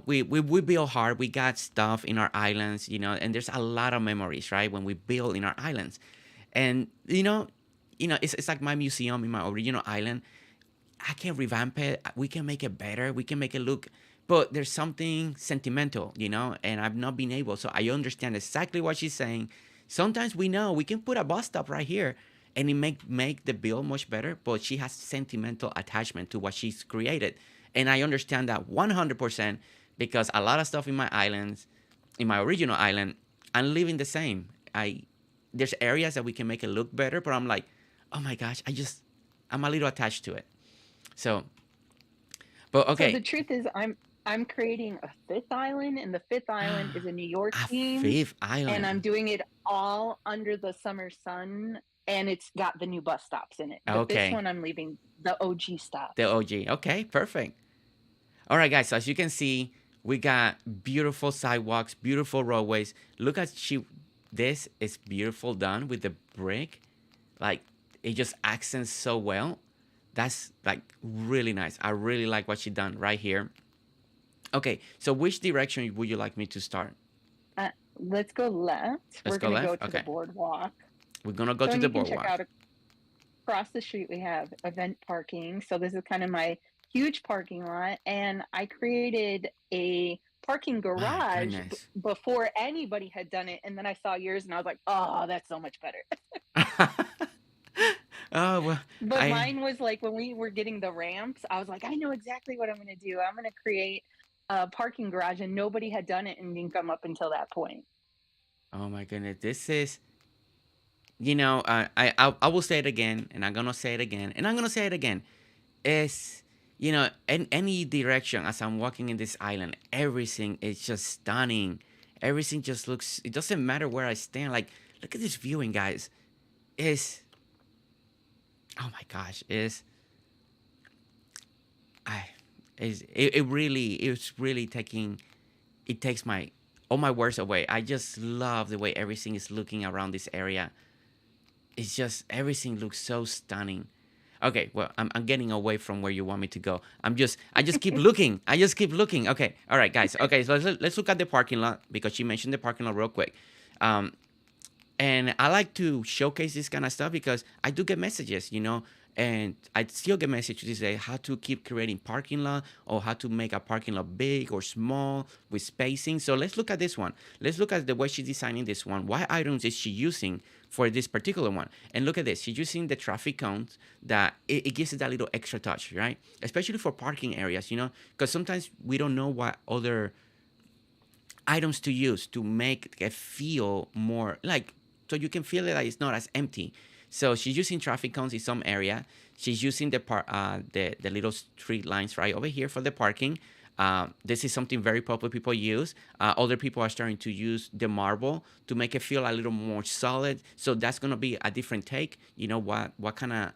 we build hard. We got stuff in our islands, and there's a lot of memories, right? When we build in our islands, and it's like my museum in my original island. I can revamp it. We can make it better. We can make it look. But there's something sentimental, and I've not been able. So I understand exactly what she's saying. Sometimes we know we can put a bus stop right here, and it make the build much better. But she has sentimental attachment to what she's created, and I understand that 100% because a lot of stuff in my islands, in my original island, I'm living the same. There's areas that we can make it look better, but I'm like, oh my gosh, I'm a little attached to it. So, but So the okay, truth is I'm creating a fifth island, and the fifth island is a New York a theme, fifth and I'm island. doing it all under the summer sun, and it's got the new bus stops in it. But this Okay, one I'm leaving the OG the stops. OG. Okay, perfect. All right, guys. So as you can see, we got beautiful sidewalks, beautiful roadways. Look at she. This is beautiful done with the brick. Like it just accents so well. That's like really nice. I really like what she done right here. Okay, so which direction would you like me to start? Let's go left. Let's We're go going to go left. to the Okay, boardwalk. we're gonna go So, to and the you can check boardwalk. out across the street, we have event parking. So, this is kind of my huge parking lot. And I created a parking My garage goodness. before anybody had done it. And then I saw yours and I was like, oh, that's so much better. Oh well, But I mine was like when we were getting the ramps, I was like, I know exactly what I'm going to do. I'm going to create a parking garage, and nobody had done it in Dinkum up until that point. oh my goodness, this is I will say it again, and I'm gonna say it again, and I'm gonna say it again. Is in any direction as I'm walking in this island, everything is just stunning. Everything just looks. It doesn't matter where I stand. Like look at this viewing, guys. Is oh my gosh, is I is it really it's really taking it takes my all my words away. I just love the way everything is looking around this area. It's just everything looks so stunning. Okay, well, I'm getting away from where you want me to go. I just keep looking. I just keep looking. Okay, all right, guys. Okay, so let's look at the parking lot because she mentioned the parking lot real quick. Um, and I like to showcase this kind of stuff because I do get messages, and I still get messages to say how to keep creating parking lot or how to make a parking lot big or small with spacing. So let's look at this one. Let's look at the way she's designing this one. What items is she using for this particular one? And look at this. She's using the traffic cones that it gives it that little extra touch, right? Especially for parking areas, because sometimes we don't know what other items to use to make it feel more like so you can feel it like it's not as empty. So she's using traffic cones in some area. She's using the little street lines right over here for the parking. This is something very popular people use. Other people are starting to use the marble to make it feel a little more solid. So that's gonna be a different take. What kind of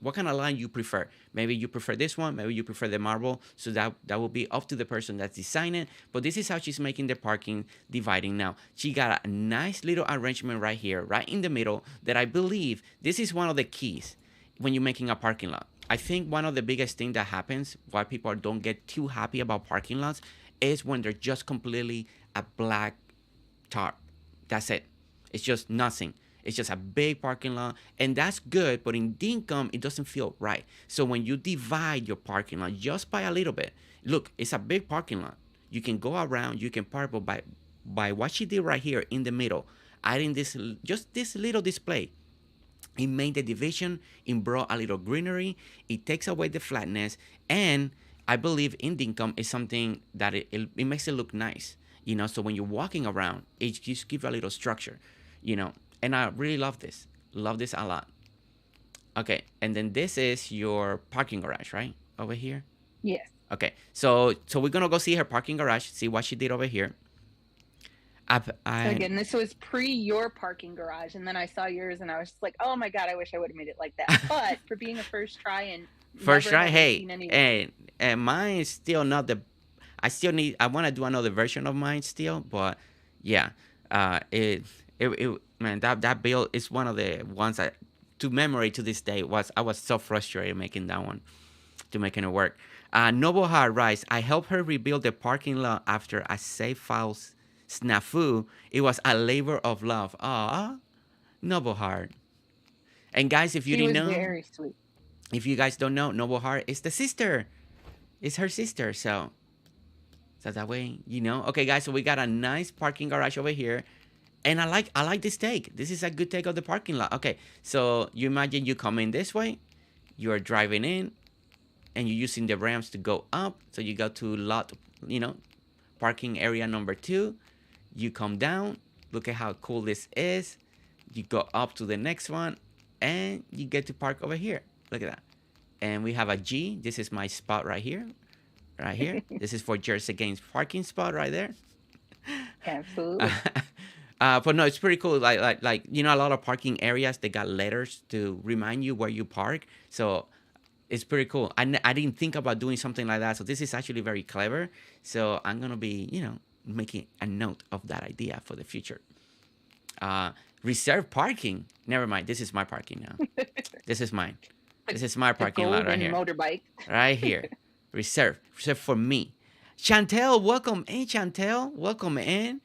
what kind of line you prefer. Maybe you prefer this one, maybe you prefer the marble. So that will be up to the person that's designing it. But this is how she's making the parking dividing now. She got a nice little arrangement right here, right in the middle, that I believe this is one of the keys when you're making a parking lot. I think one of the biggest things that happens why people don't get too happy about parking lots is when they're just completely a black tarp. That's it. It's just nothing. It's just a big parking lot, and that's good. But in Dinkum, it doesn't feel right. So when you divide your parking lot just by a little bit, look, it's a big parking lot. You can go around, you can park, but by what she did right here in the middle, adding this little display, it made the division. It brought a little greenery. It takes away the flatness, and I believe in Dinkum is something that it makes it look nice. So when you're walking around, it just gives you a little structure. And I really love this. Love this a lot. Okay, and then this is your parking garage, right? Over here? Yes. Okay, so we're gonna go see her parking garage, see what she did over here. So again, this was your parking garage, and then I saw yours, and I was just like, oh my God, I wish I would have made it like that. But for being a first try and hey, and mine is still not the. I want to do another version of mine still, but yeah, man, that build is one of the ones that to memory to this day I was so frustrated making that one, to making it work. Noble Heart writes, I helped her rebuild the parking lot after a safe file snafu. It was a labor of love. Ah, Noble Heart. And guys, if you didn't know, very sweet. If you guys don't know, Noble Heart is the sister. It's her sister, so that way, Okay, guys, so we got a nice parking garage over here. And I like this take. This is a good take of the parking lot. Okay, so you imagine you come in this way. You are driving in. And you're using the ramps to go up. So you go to lot, parking area number 2. You come down. Look at how cool this is. You go up to the next one. And you get to park over here. Look at that. And we have a G. This is my spot right here. Right here. This is for GerseGames parking spot right there. Absolutely. But no, it's pretty cool. Like a lot of parking areas, they got letters to remind you where you park. So it's pretty cool. I didn't think about doing something like that. So this is actually very clever. So I'm going to be, making a note of that idea for the future. Reserve parking. Never mind. This is my parking now. This is mine. This is my parking lot right here. Motorbike. Right here. Reserve for me. Chantel, welcome in, Chantel. Welcome in.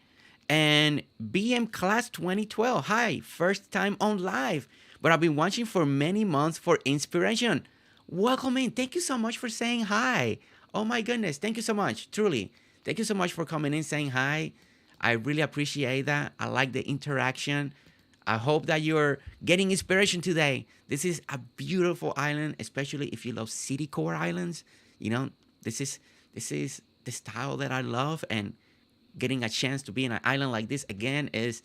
And BM Class 2012. Hi, first time on live. But I've been watching for many months for inspiration. Welcome in. Thank you so much for saying hi. Oh my goodness. Thank you so much. Truly. Thank you so much for coming in saying hi. I really appreciate that. I like the interaction. I hope that you're getting inspiration today. This is a beautiful island, especially if you love city core islands. This is the style that I love, and getting a chance to be in an island like this again is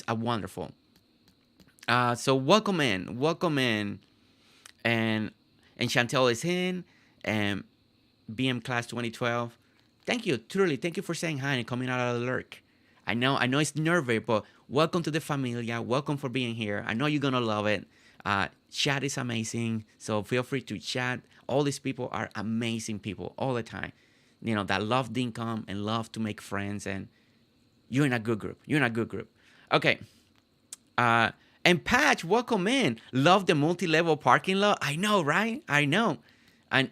a wonderful. So welcome in, and Chantel is in, and BM Class 2012. Thank you, truly, thank you for saying hi and coming out of the lurk. I know it's nervous, but welcome to the familia. Welcome for being here. I know you're gonna love it. Chat is amazing, so feel free to chat. All these people are amazing people all the time. That love Dinkum and love to make friends, and you're in a good group. Okay. And Patch, welcome in. Love the multi-level parking lot. I know, right? I know. And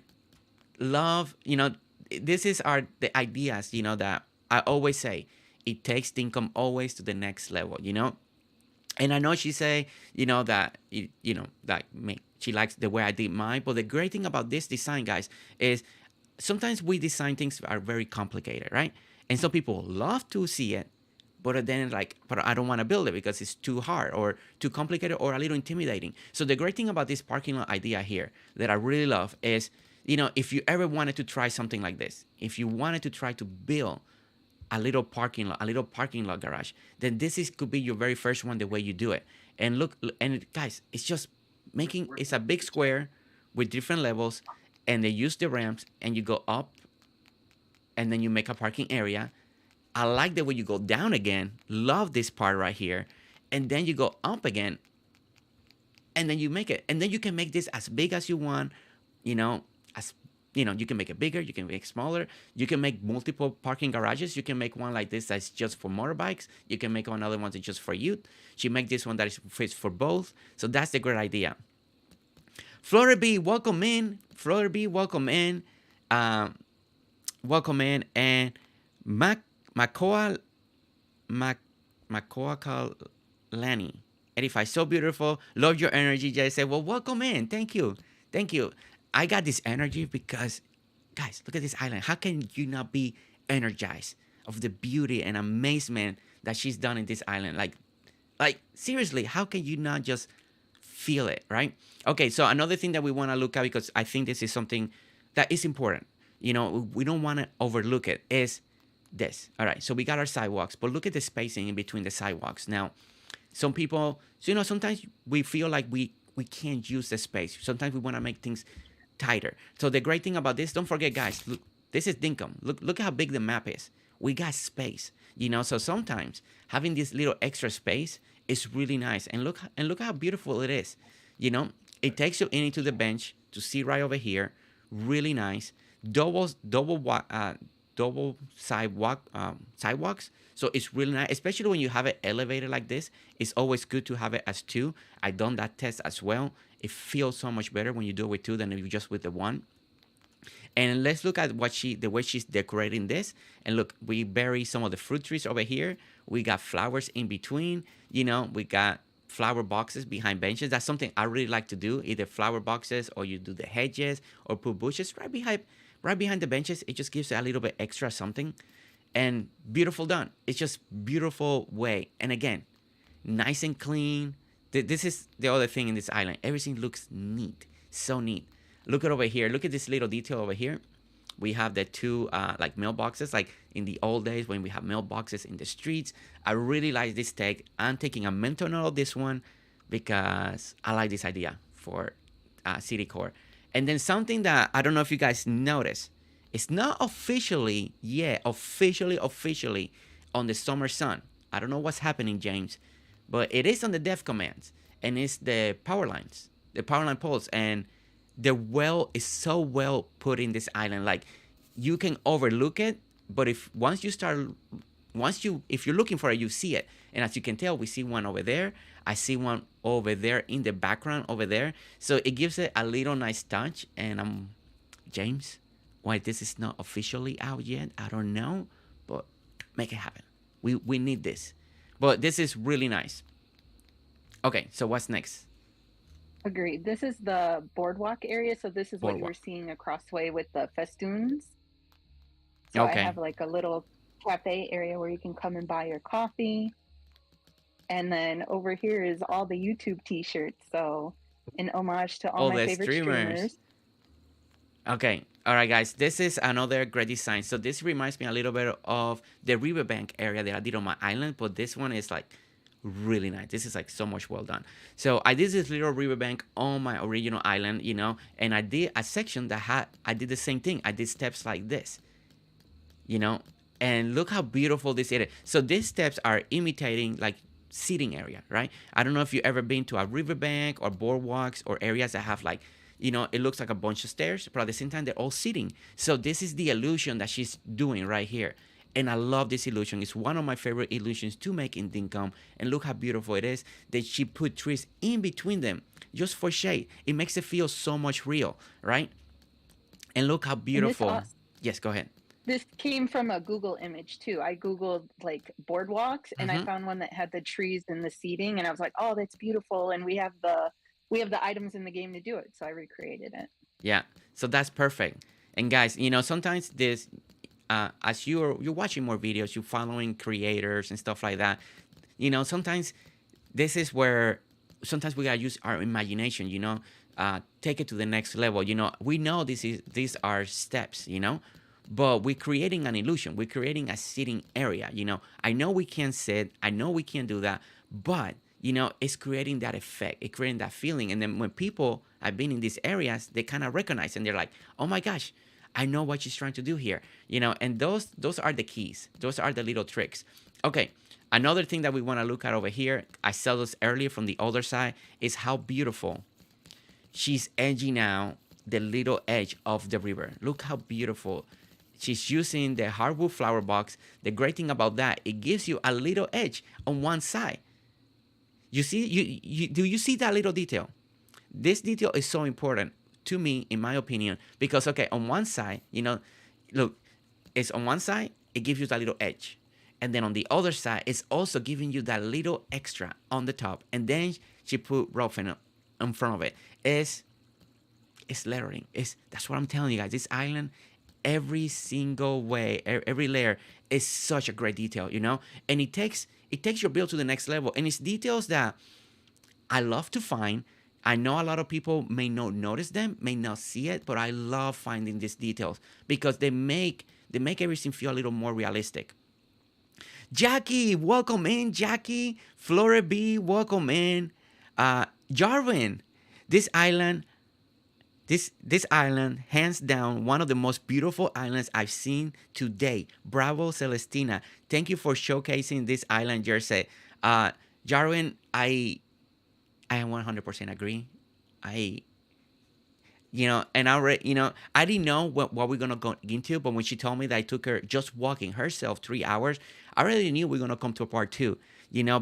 love, this is the ideas, that I always say. It takes Dinkum always to the next level, And I know she say, that, she likes the way I did mine. But the great thing about this design, guys, is sometimes we design things that are very complicated, right? And some people love to see it, but then but I don't want to build it because it's too hard or too complicated or a little intimidating. So the great thing about this parking lot idea here that I really love is, if you ever wanted to try something like this, if you wanted to try to build a little parking lot garage, then could be your very first one, the way you do it. And look, and guys, it's just it's a big square with different levels, and they use the ramps, and you go up, and then you make a parking area. I like the way you go down again. Love this part right here. And then you go up again. and then you make it, and then you can make this as big as you want, you know, as you can make it bigger, you can make it smaller, you can make multiple parking garages, you can make one like this that's just for motorbikes, you can make another one that's just for youth, she make this one that is fits for both. So that's the great idea. Florida B, welcome in. Florida B, welcome in. Welcome in. And Makoa Mac Makoa Kalani 85, so beautiful. Love your energy. Jay said, well, welcome in. Thank you. Thank you. I got this energy because, guys, look at this island. How can you not be energized of the beauty and amazement that she's done in this island? Like seriously, how can you not just feel it, right? Okay, so another thing that we want to look at, because I think this is something that is important, we don't want to overlook it, is this. All right, so we got our sidewalks, but look at the spacing in between the sidewalks. Now, some people, so sometimes we feel like we can't use the space. Sometimes we want to make things tighter. So the great thing about this, don't forget, guys, look, this is Dinkum. Look how big the map is. We got space, so sometimes having this little extra space is really nice. And look how beautiful it is. It takes you into the bench to see right over here. Really nice. Double sidewalks. So it's really nice, especially when you have it elevated like this. It's always good to have it as two. I done that test as well. It feels so much better when you do it with two than if you just with the one. And let's look at the way she's decorating this. And look, we bury some of the fruit trees over here. We got flowers in between. We got flower boxes behind benches. That's something I really like to do. Either flower boxes, or you do the hedges, or put bushes right behind the benches. It just gives it a little bit extra something. And beautiful done. It's just beautiful way. And again, nice and clean. This is the other thing in this island. Everything looks neat. So neat. Look at over here. Look at this little detail over here. We have the two like mailboxes, like in the old days when we have mailboxes in the streets. I really like this tag. I'm taking a mental note of this one because I like this idea for city core. And then something that I don't know if you guys noticed. It's not officially yet, officially on the summer sun. I don't know what's happening, James, but it is on the dev commands, and it's the power lines, the power line poles, and the well is so well put in this island. Like, you can overlook it, but if you're looking for it, you see it. And as you can tell, we see one over there. I see one over there in the background over there. So it gives it a little nice touch. And James, why this is not officially out yet, I don't know, but make it happen. We need this. But this is really nice. Okay, so what's next? Agreed. This is the boardwalk area. So this is what you Boardwalk. were seeing across way with the festoons. So I Okay. have like a little cafe area where you can come and buy your coffee. And then over here is all the YouTube t-shirts. So in homage to all my favorite streamers. Okay. All right, guys. This is another great design. So this reminds me a little bit of the riverbank area that I did on my island, but this one is like really nice. This is like so much well done. So I did this little riverbank on my original island, and I did a section that I did the same thing. I did steps like this, and look how beautiful this area. So these steps are imitating like seating area, right? I don't know if you've ever been to a riverbank or boardwalks or areas that have like, it looks like a bunch of stairs, but at the same time, they're all sitting. So this is the illusion that she's doing right here. And I love this illusion. It's one of my favorite illusions to make in Dinkum. And look how beautiful it is that she put trees in between them just for shade. It makes it feel so much real, right? And look how beautiful. Yes, go ahead. This came from a Google image too. I Googled like boardwalks and I found one that had the trees and the seating, and I was like, oh, that's beautiful. And we have the items in the game to do it. So I recreated it. Yeah. So that's perfect. And guys, sometimes this, as you're watching more videos, you're following creators and stuff like that, sometimes this is where sometimes we gotta use our imagination, take it to the next level. We know these are steps, but we're creating an illusion. We're creating a sitting area. I know we can't sit. I know we can't do that, but it's creating that effect. It's creating that feeling. And then when people have been in these areas, they kind of recognize and they're like, oh my gosh, I know what she's trying to do here, and those are the keys. Those are the little tricks. Okay, another thing that we want to look at over here, I saw this earlier from the other side, is how beautiful she's edging out the little edge of the river. Look how beautiful. She's using the hardwood flower box. The great thing about that, it gives you a little edge on one side. You see, do you see that little detail? This detail is so important to me, in my opinion, because, okay, on one side, look, it's on one side, it gives you that little edge. And then on the other side, it's also giving you that little extra on the top. And then she put rough in front of it. It's layering. That's what I'm telling you guys. This island, every single way, every layer is such a great detail, and it takes your build to the next level. And it's details that I love to find. I know a lot of people may not notice them, may not see it, but I love finding these details because they make everything feel a little more realistic. Jackie, welcome in, Jackie. Flora B, welcome in. Jarvin, this island, hands down, one of the most beautiful islands I've seen today. Bravo, Celestina. Thank you for showcasing this island, Jersey. Jarwin, I 100% agree. And I already, I didn't know what we're going to go into, but when she told me that I took her just walking herself 3 hours, I already knew we are going to come to a part 2,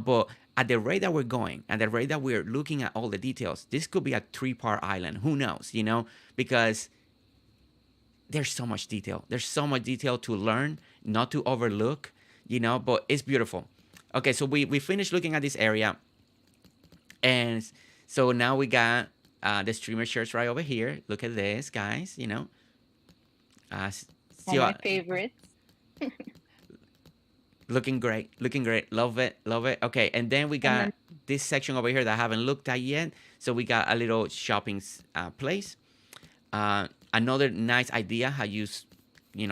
but at the rate that we're going, at the rate that we're looking at all the details, this could be a 3-part island. Who knows, because there's so much detail. There's so much detail to learn, not to overlook, but it's beautiful. Okay, so we finished looking at this area. And so now we got the streamer shirts right over here. Look at this, guys, Still, my favorites. Looking great. Love it. Okay, and then we got this section over here that I haven't looked at yet. So we got a little shopping place. Another nice idea how you,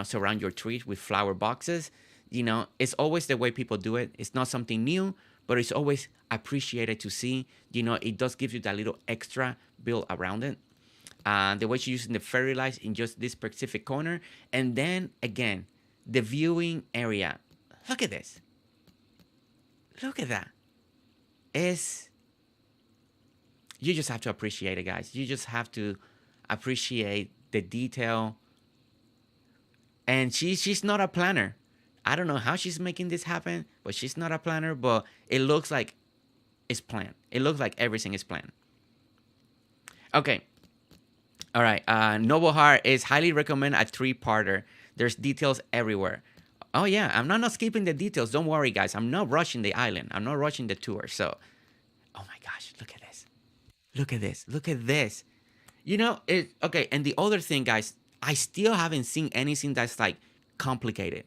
surround your trees with flower boxes. It's always the way people do it. It's not something new, but it's always appreciated to see. It does give you that little extra build around it. The way she's using the fairy lights in just this specific corner. And then, again, the viewing area. Look at this. Look at that. You just have to appreciate it, guys. You just have to appreciate the detail. And she's not a planner. I don't know how she's making this happen, but she's not a planner, but it looks like it's planned. It looks like everything is planned. Okay. All right. Noble Heart is highly recommend a 3-parter. There's details everywhere. Oh, yeah. I'm not skipping the details. Don't worry, guys. I'm not rushing the island. I'm not rushing the tour. So, oh my gosh. Look at this. Look at this. Look at this. Okay. And the other thing, guys, I still haven't seen anything that's like complicated.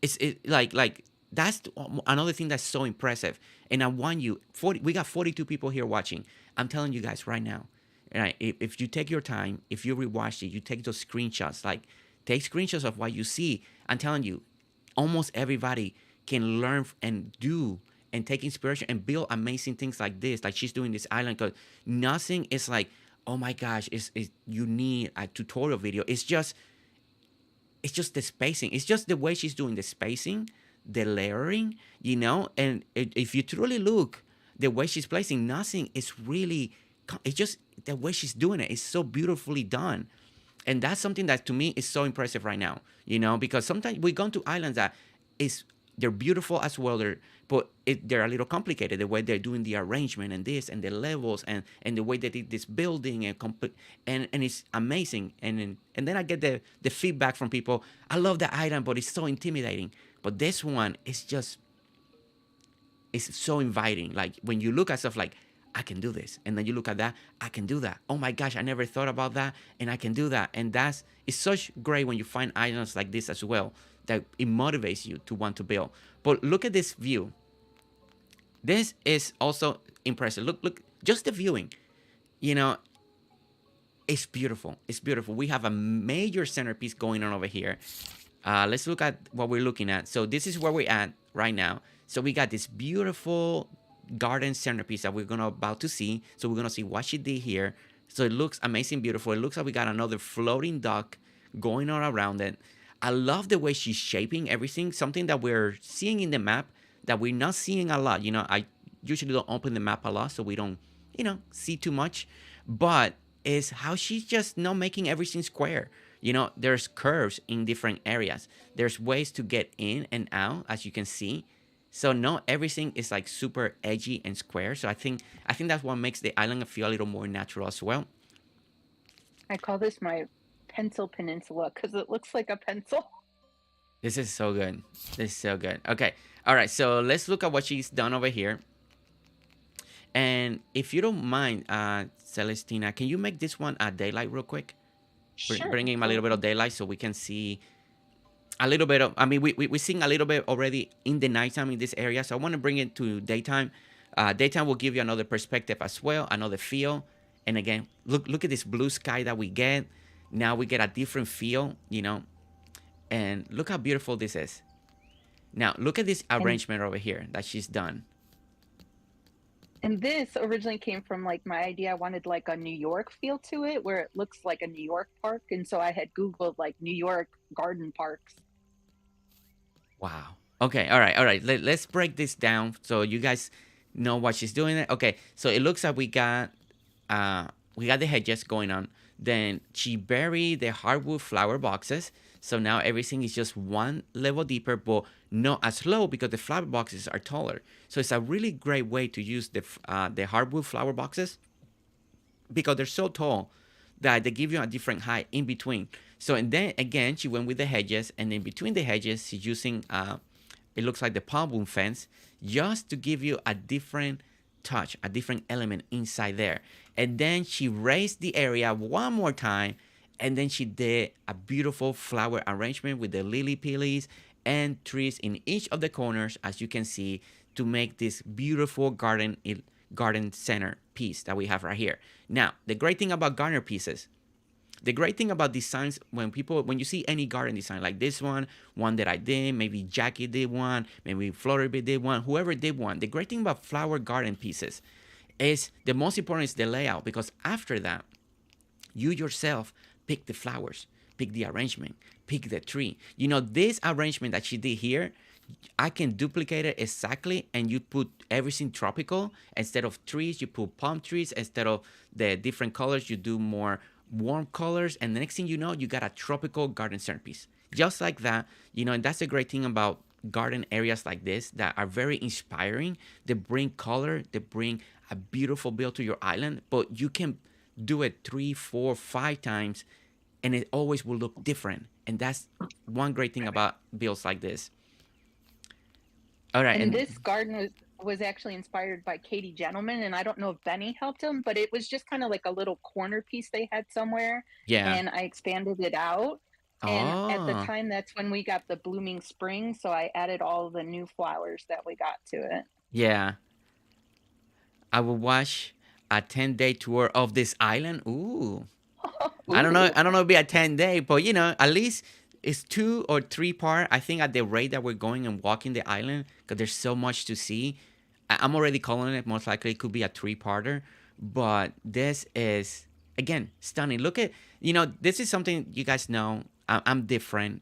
It's like that's another thing that's so impressive. And I want you, we got 42 people here watching. I'm telling you guys right now, right? If you take your time, if you rewatch it, you take those screenshots, take screenshots of what you see. I'm telling you, almost everybody can learn and do and take inspiration and build amazing things like this, like she's doing this island. Because nothing is like, oh my gosh, you need a tutorial video. It's just the spacing. It's just the way she's doing the spacing, the layering, and if you truly look, the way she's placing, nothing is really, it's just the way she's doing it is so beautifully done. And that's something that to me is so impressive right now, because sometimes we go to islands that they're beautiful as well, but they're a little complicated, the way they're doing the arrangement and this and the levels and the way they did this building and it's amazing. And then I get the feedback from people, I love the island, but it's so intimidating. But this one is just, it's so inviting. Like when you look at stuff like, I can do this. And then you look at that, I can do that. Oh my gosh, I never thought about that. And I can do that. And it's such great when you find islands like this as well, that it motivates you to want to build. But look at this view. This is also impressive. Look, just the viewing, it's beautiful. It's beautiful. We have a major centerpiece going on over here. Let's look at what we're looking at. So this is where we're at right now. So we got this beautiful garden centerpiece that we're about to see. So we're gonna see what she did here. So it looks amazing, beautiful. It looks like we got another floating dock going all around it. I love the way she's shaping everything, something that we're seeing in the map that we're not seeing a lot. I usually don't open the map a lot, so we don't, see too much. But is how she's just not making everything square. There's curves in different areas. There's ways to get in and out, as you can see. So not everything is like super edgy and square. So I think that's what makes the island feel a little more natural as well. I call this my pencil peninsula because it looks like a pencil. This is so good. This is so good. Okay. All right. So let's look at what she's done over here. And if you don't mind, Celestina, can you make this one a daylight real quick? Sure. Bringing a little bit of daylight so we can see a little bit of, I mean, we're seeing a little bit already in the nighttime in this area. So I want to bring it to daytime. Daytime will give you another perspective as well, another feel. And again, look at this blue sky that we get. Now we get a different feel, and look how beautiful this is. Now, look at this arrangement over here that she's done. And this originally came from like my idea. I wanted like a New York feel to it where it looks like a New York park. And so I had Googled like New York garden parks. Wow. Okay. All right. All right. Let's break this down so you guys know what she's doing. Okay. So it looks like we got the hedges going on. Then she buried the hardwood flower boxes. So now everything is just one level deeper, but not as low because the flower boxes are taller. So it's a really great way to use the hardwood flower boxes because they're so tall that they give you a different height in between. So, and then again, she went with the hedges, and in between the hedges, she's using, it looks like the palm boom fence, just to give you a different touch, a different element inside there. And then she raised the area one more time, and then she did a beautiful flower arrangement with the lily pillies and trees in each of the corners, as you can see, to make this beautiful garden center piece that we have right here. Now, the great thing about garden pieces, the great thing about designs, when you see any garden design like this one that I did, maybe Jackie did one, maybe Floribee did one, whoever did one, the great thing about flower garden pieces is the most important is the layout, because after that, you yourself pick the flowers, pick the arrangement, pick the tree. This arrangement that she did here, I can duplicate it exactly, and you put everything tropical. Instead of trees, you put palm trees. Instead of the different colors, you do more warm colors, and the next thing you know, you got a tropical garden centerpiece. Just like that, and that's the great thing about garden areas like this that are very inspiring. They bring color, they bring a beautiful build to your island, but you can do it 3, 4, 5 times, and it always will look different. And that's one great thing about builds like this. All right. And this garden was actually inspired by Katie Gentleman, and I don't know if Benny helped him, but it was just kind of like a little corner piece they had somewhere. Yeah. And I expanded it out. And at the time, that's when we got the blooming spring. So I added all the new flowers that we got to it. Yeah. I will watch a 10-day tour of this island. Ooh. I don't know. I don't know if it'll be a 10-day, but at least it's 2 or 3 part. I think at the rate that we're going and walking the island, because there's so much to see. I'm already calling it, most likely it could be a 3-parter. But this is, again, stunning. Look at, this is something you guys know. I'm different,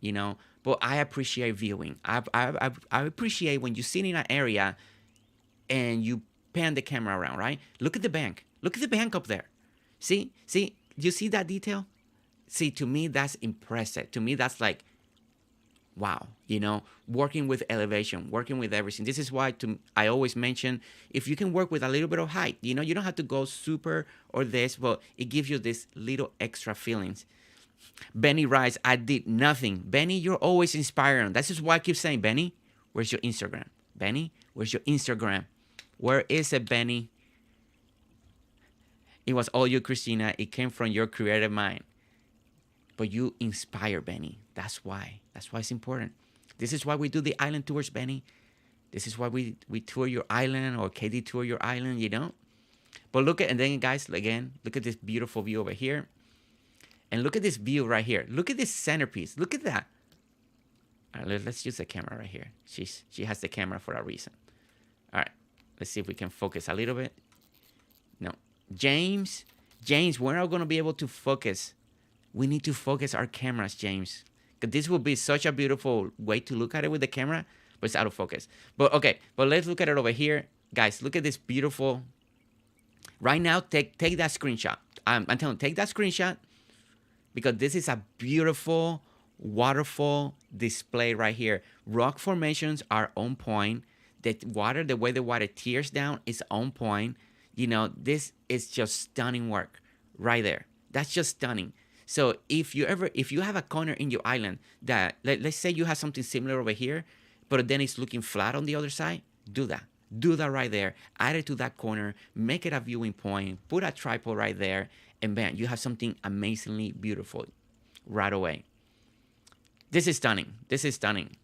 but I appreciate viewing. I appreciate when you sit in an area and you pan the camera around, right? Look at the bank. Look at the bank up there. See, you see that detail? See, to me, that's impressive. To me, that's like, wow, working with elevation, working with everything. This is why I always mention, if you can work with a little bit of height, you don't have to go super or this, but it gives you this little extra feelings. Benny writes, I did nothing. Benny, you're always inspiring. That's just why I keep saying, Benny, where's your Instagram? Benny, where's your Instagram? Where is it, Benny? It was all you, Christina. It came from your creative mind. But you inspire, Benny. That's why. That's why it's important. This is why we do the island tours, Benny. This is why we tour your island, or Katie tour your island, But look at, and then guys, again, look at this beautiful view over here. And look at this view right here. Look at this centerpiece. Look at that. All right, let's use the camera right here. She has the camera for a reason. All right, let's see if we can focus a little bit. No. James, we're not going to be able to focus We need to focus our cameras, James. Because this would be such a beautiful way to look at it with the camera, but it's out of focus. But okay, but let's look at it over here. Guys, look at this beautiful. Right now, take that screenshot. I'm telling you, take that screenshot because this is a beautiful waterfall display right here. Rock formations are on point. The way the water tears down is on point. You know, this is just stunning work right there. That's just stunning. So if you have a corner in your island that let's say you have something similar over here, but then it's looking flat on the other side, do that. Do that right there. Add it to that corner. Make it a viewing point. Put a tripod right there, and bam, you have something amazingly beautiful right away. This is stunning. This is stunning.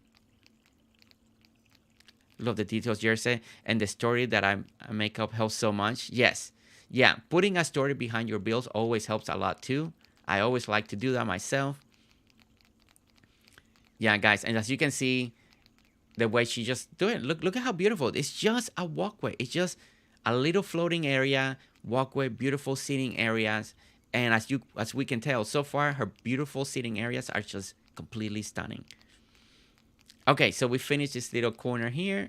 Love the details, Jersey, and the story that I make up helps so much. Yes, yeah, putting a story behind your builds always helps a lot too. I always like to do that myself. Yeah, guys, and as you can see, the way she just do it, look at how beautiful. It's just a walkway. It's just a little floating area, walkway, beautiful seating areas, and as we can tell so far, her beautiful seating areas are just completely stunning. Okay, so we finished this little corner here.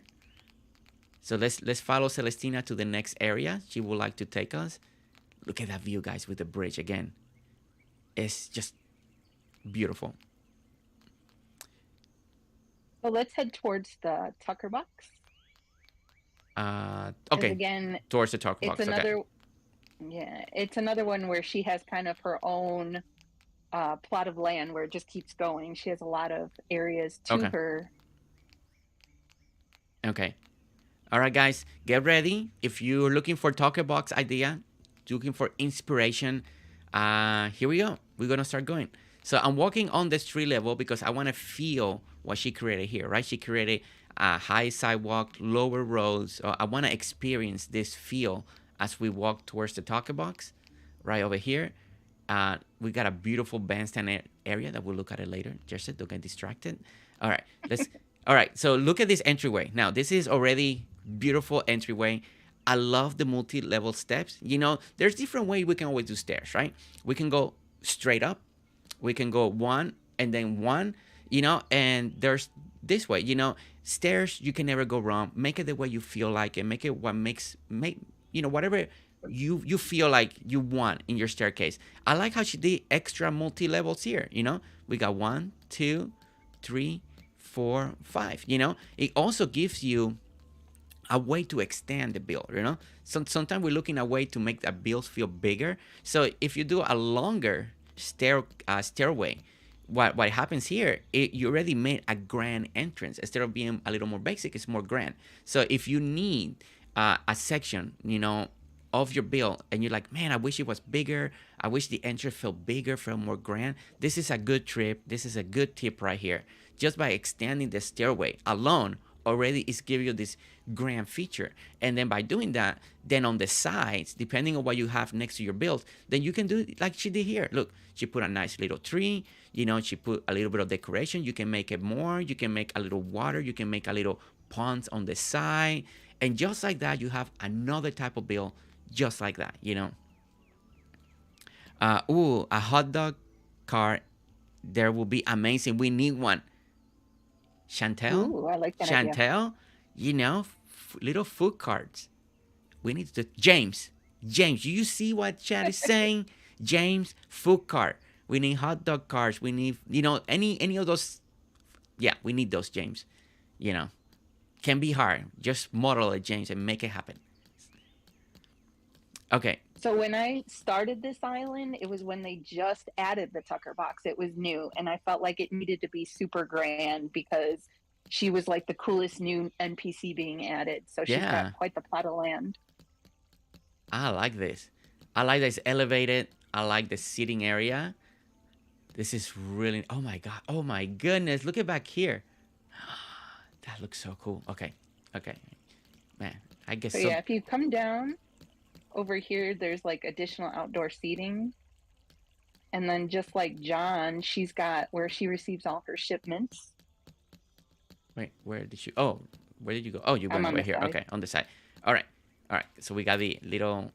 So let's follow Celestina to the next area she would like to take us. Look at that view, guys, with the bridge again. It's just beautiful. So let's head towards the Tucker box. Okay. Again, towards the Tucker box. Okay. Yeah, it's another one where she has kind of her own plot of land where it just keeps going. She has a lot of areas to her. Okay. All right, guys, get ready. If you're looking for Tucker box idea, looking for inspiration, here we go. We're gonna start going. So I'm walking on the street level because I want to feel what she created here, right? She created a high sidewalk, lower roads. I want to experience this feel as we walk towards the Tucker box, right over here. We got a beautiful bandstand area that we'll look at it later. Jersey, don't get distracted. All right, let's. All right, so look at this entryway. Now, this is already beautiful entryway. I love the multi-level steps. You know, there's different ways we can always do stairs, right? We can go straight up. We can go one and then one, you know, and there's this way, you know, stairs, you can never go wrong. Make it the way you feel like it. Make it what you know, whatever you feel like you want in your staircase. I like how she did extra multi-levels here, you know. We got 1, 2, 3, 4, 5, you know. It also gives you a way to extend the build, you know. Sometimes we're looking at a way to make that build feel bigger. So if you do a longer stairway, what happens here, you already made a grand entrance. Instead of being a little more basic, it's more grand. So if you need a section, you know, of your build and you're like, man, I wish it was bigger, I wish the entrance felt bigger, felt more grand, this is a good trip. This is a good tip right here. Just by extending the stairway alone already is giving you this grand feature. And then by doing that, then on the sides, depending on what you have next to your build, then you can do like she did here. Look, she put a nice little tree, you know, she put a little bit of decoration. You can make it more, you can make a little water, you can make a little ponds on the side, and just like that you have another type of build just like that, you know. A hot dog cart, there will be amazing. We need one. Chantel? Ooh, I like that Chantel, idea. you know, little food carts. We need to, James, do you see what chat is saying? James, food cart. We need hot dog carts. We need, you know, any of those. Yeah, we need those, James. You know, can be hard. Just model it, James, and make it happen. Okay. So when I started this island, it was when they just added the Tucker box. It was new, and I felt like it needed to be super grand because she was like the coolest new NPC being added. So she's got quite the plot of land. I like this. I like that it's elevated. I like the seating area. This is really, oh my God. Oh my goodness. Look at back here. That looks so cool. Okay. Man, I guess so. Yeah, if you come down over here, there's like additional outdoor seating. And then just like John, she's got where she receives all her shipments. Wait, where did you, where did you go? Oh, you're going over here. Side. Okay, on the side. All right. So we got the little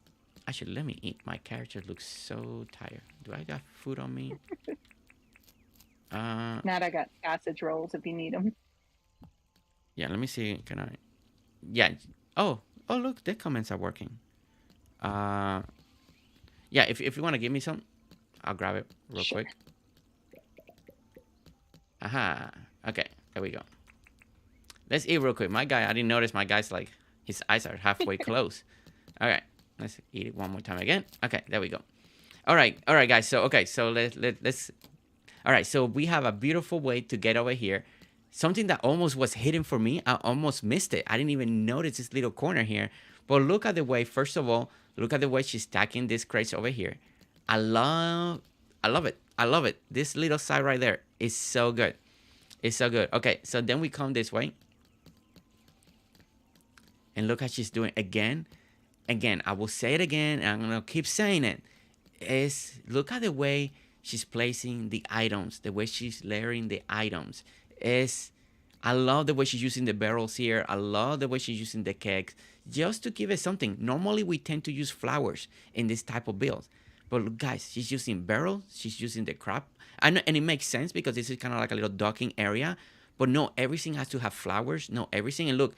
Actually, let me eat. My character looks so tired. Do I got food on me? Not I got sausage rolls if you need them. Yeah, let me see. Can I? Yeah. Oh, oh, look, the comments are working. Uh, yeah, if you want to give me some, I'll grab it real Sure. quick. Aha. Okay, there we go. Let's eat real quick. My guy, I didn't notice my guy's like, his eyes are halfway closed. All right, let's eat it one more time again. Okay, there we go. All right, guys. So, okay, so let's. All right, so we have a beautiful way to get over here. Something that almost was hidden for me. I almost missed it. I didn't even notice this little corner here. But look at the way, first of all, look at the way she's stacking these crates over here. I love it. I love it. This little side right there is so good. It's so good. Okay, so then we come this way. And look how she's doing again. Again, I will say it again, and I'm going to keep saying it. Look at the way she's placing the items, the way she's layering the items. I love the way she's using the barrels here. I love the way she's using the kegs, just to give it something. Normally, we tend to use flowers in this type of build. But look, guys, she's using barrels. She's using the crop. And it makes sense because this is kind of like a little docking area. But no, everything has to have flowers. No, everything. And look,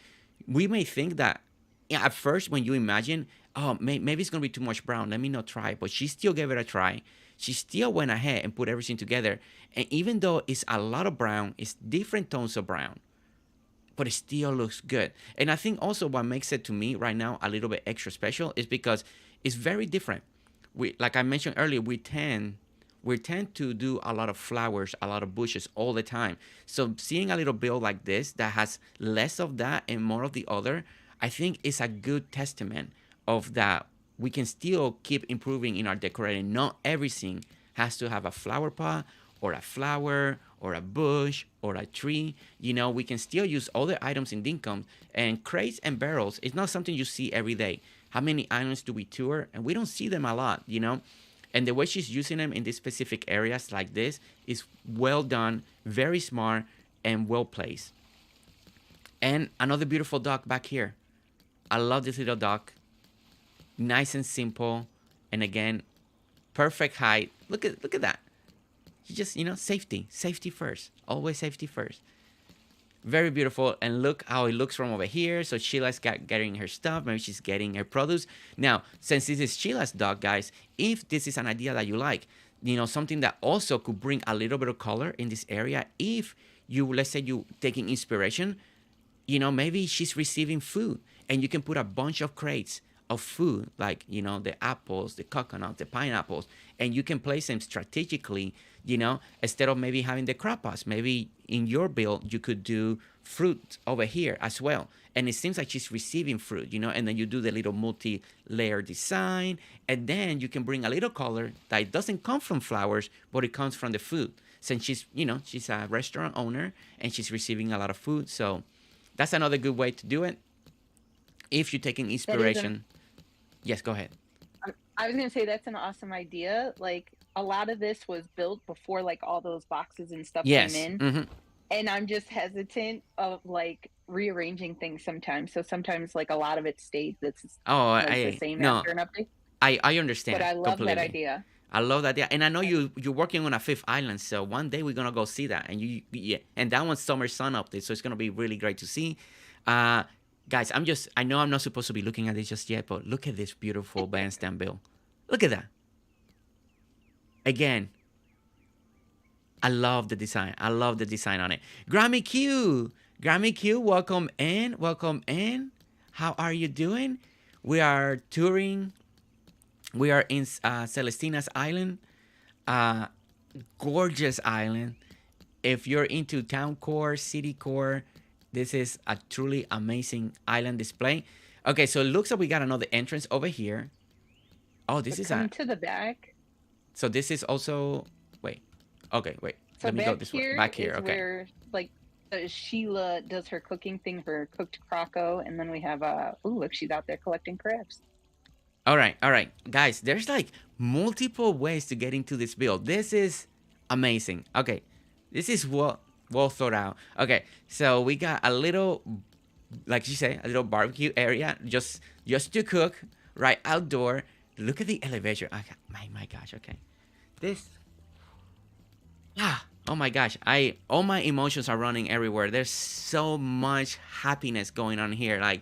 we may think that, yeah, at first when you imagine, oh, maybe it's going to be too much brown. Let me not try. But she still gave it a try. She still went ahead and put everything together. And even though it's a lot of brown, it's different tones of brown, but it still looks good. And I think also what makes it to me right now a little bit extra special is because it's very different. Like I mentioned earlier, we tend to do a lot of flowers, a lot of bushes all the time. So seeing a little build like this that has less of that and more of the other, I think is a good testament of that we can still keep improving in our decorating. Not everything has to have a flower pot or a flower or a bush or a tree. You know, we can still use other items in Dinkum, and crates and barrels. It's not something you see every day. How many islands do we tour? And we don't see them a lot, you know? And the way she's using them in these specific areas like this is well done, very smart, and well placed. And another beautiful dock back here. I love this little dock. Nice and simple. And again, perfect height. Look at that. You just, you know, safety first. Always safety first. Very beautiful. And look how it looks from over here. So Sheila's getting her stuff. Maybe she's getting her produce. Now, since this is Sheila's dog, guys, if this is an idea that you like, you know, something that also could bring a little bit of color in this area, if you, let's say you taking inspiration, you know, maybe she's receiving food and you can put a bunch of crates of food, like, you know, the apples, the coconuts, the pineapples, and you can place them strategically, you know, instead of maybe having the crop pots. Maybe in your build, you could do fruit over here as well. And it seems like she's receiving fruit, you know, and then you do the little multi-layer design, and then you can bring a little color that doesn't come from flowers, but it comes from the food. Since she's, you know, she's a restaurant owner and she's receiving a lot of food. So that's another good way to do it. If you're taking inspiration. Yes, go ahead. I was going to say that's an awesome idea. Like, a lot of this was built before like all those boxes and stuff Yes. came in. Mm-hmm. And I'm just hesitant of like rearranging things sometimes. So sometimes like a lot of it stays that's the same after an update. I understand. But I love completely. that idea. I love that idea. And I know you're working on a fifth island, so one day we're gonna go see that. And and that one's summer sun update, so it's gonna be really great to see. Guys, I know I'm not supposed to be looking at this just yet, but look at this beautiful bandstand build. Look at that. Again, I love the design. I love the design on it. Grammy Q, welcome in. How are you doing? We are touring. We are in Celestina's Island. Gorgeous island. If you're into town core, city core, this is a truly amazing island display. Okay, so it looks like we got another entrance over here. Oh, this is to the back. So this is also, wait. Okay, wait. So let me go this way. Back here, okay. Where like Sheila does her cooking thing, her cooked croco, and then we have look, she's out there collecting crabs. All right, guys. There's like multiple ways to get into this build. This is amazing. Okay, this is well thought out. Okay, so we got a little, like you say, a little barbecue area just to cook, right outdoor. Look at the elevator. My gosh. Okay. This. Oh my gosh. All my emotions are running everywhere. There's so much happiness going on here. Like,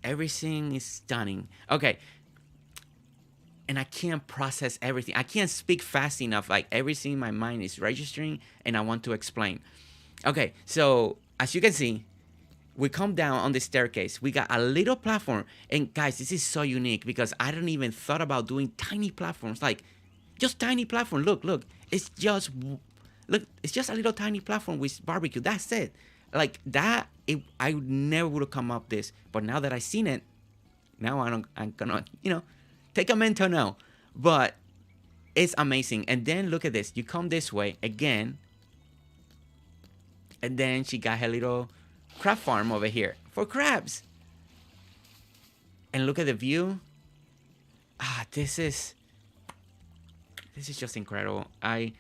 everything is stunning. Okay. And I can't process everything. I can't speak fast enough. Like, everything in my mind is registering, and I want to explain. Okay, so as you can see, we come down on the staircase. We got a little platform, and guys, this is so unique because I don't even thought about doing tiny platforms, like just tiny platform. Look, it's just it's just a little tiny platform with barbecue. That's it. Like that, I never would have come up this, but now that I seen it, now I'm gonna take a mental note. But it's amazing. And then look at this. You come this way again, and then she got her little crab farm over here for crabs. And look at the view. This is just incredible. I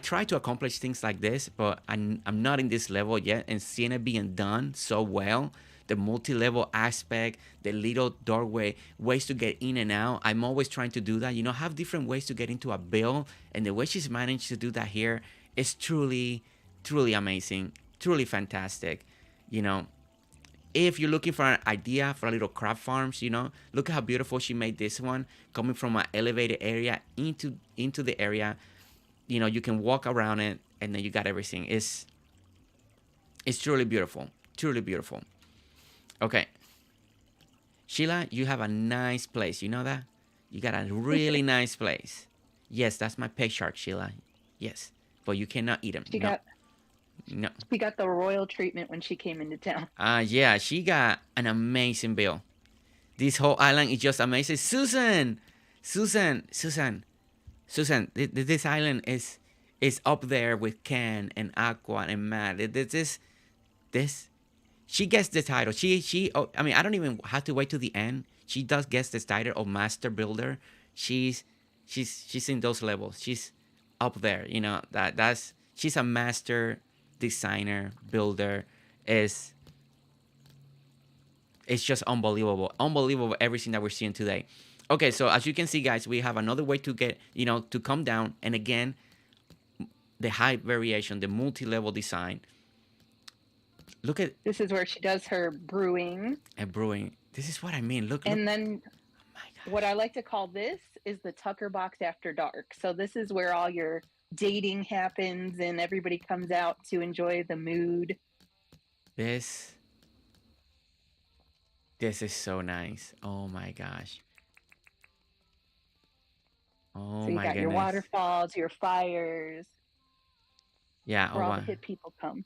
try to accomplish things like this, but I'm not in this level yet. And seeing it being done so well, the multi-level aspect, the little doorway, ways to get in and out. I'm always trying to do that. Have different ways to get into a build, and the way she's managed to do that here is truly, truly amazing, truly fantastic. If you're looking for an idea for a little crab farms, look at how beautiful she made this one, coming from an elevated area into the area. You can walk around it, and then you got everything. It's truly beautiful, truly beautiful. Okay, Sheila, you have a nice place. You know that? You got a really nice place. Yes, that's my pet shark, Sheila. Yes, but you cannot eat him. No. She got the royal treatment when she came into town. Yeah, she got an amazing bill. This whole island is just amazing. Susan, this island is up there with Ken and Aqua and Matt. This she gets the title. I don't even have to wait to the end. She does get the title of Master Builder. She's in those levels. She's up there. She's a master designer, builder. It's just unbelievable everything that we're seeing today. Okay, so as you can see, guys, we have another way to get to come down, and again, the height variation, the multi-level design. Look at this is where she does her brewing. This is what I mean. Look. And then what I like to call this is the Tucker box after dark. So this is where all your dating happens and everybody comes out to enjoy the mood. This is so nice. Oh my gosh. Oh, so you my got goodness. Your waterfalls, your fires. Yeah. Where all the hip people come.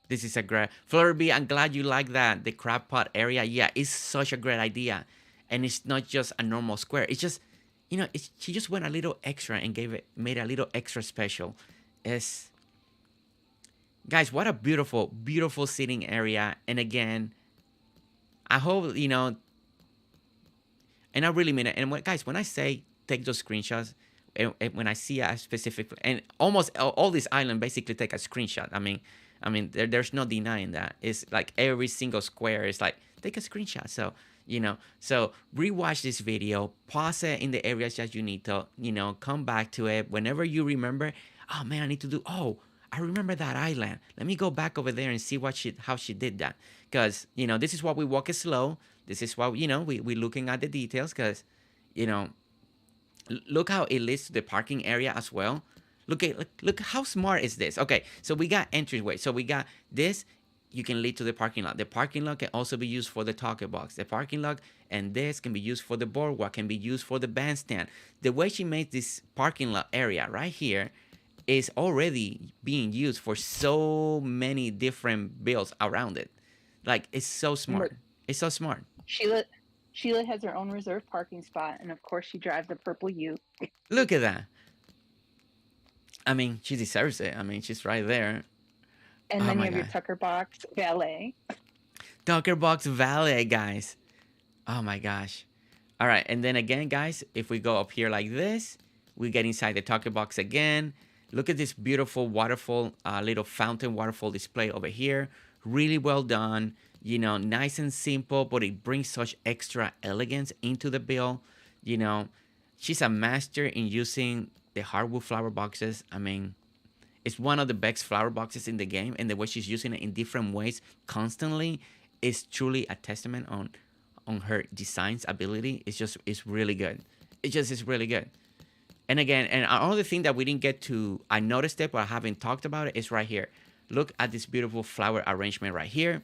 This is a great... Fleur B, I'm glad you like that. The crab pot area. Yeah, it's such a great idea. And it's not just a normal square. It's just, she just went a little extra and made a little extra special. Guys, what a beautiful, beautiful sitting area. And again, I hope, and I really mean it. And guys, when I say take those screenshots, and when I see a specific... And almost all this island basically take a screenshot. I mean, there's no denying that. It's like every single square is like, take a screenshot. So, so rewatch this video, pause it in the areas that you need to, come back to it. Whenever you remember, oh man, I remember that island. Let me go back over there and see how she did that. Because, this is why we walk it slow. This is why, we're looking at the details. Because, look how it leads to the parking area as well. Look how smart is this. Okay, so we got entryway. So we got this. You can lead to the parking lot. The parking lot can also be used for the talkie box. The parking lot and this can be used for the boardwalk, can be used for the bandstand. The way she made this parking lot area right here is already being used for so many different builds around it. Like, it's so smart. It's so smart. Sheila has her own reserved parking spot, and of course she drives a purple Ute. Look at that. I mean, she deserves it. I mean, she's right there. And then you have your Tucker Box Valet. Tucker Box Valet, guys. Oh my gosh. All right, and then again, guys, if we go up here like this, we get inside the Tucker Box again. Look at this beautiful waterfall, little fountain waterfall display over here. Really well done. You know, nice and simple, but it brings such extra elegance into the build. You know, she's a master in using the hardwood flower boxes. I mean, it's one of the best flower boxes in the game, and the way she's using it in different ways constantly is truly a testament on her design's ability. It's really good. It just is really good. And again, and another thing that we didn't get to, I noticed it, but I haven't talked about it, is right here. Look at this beautiful flower arrangement right here,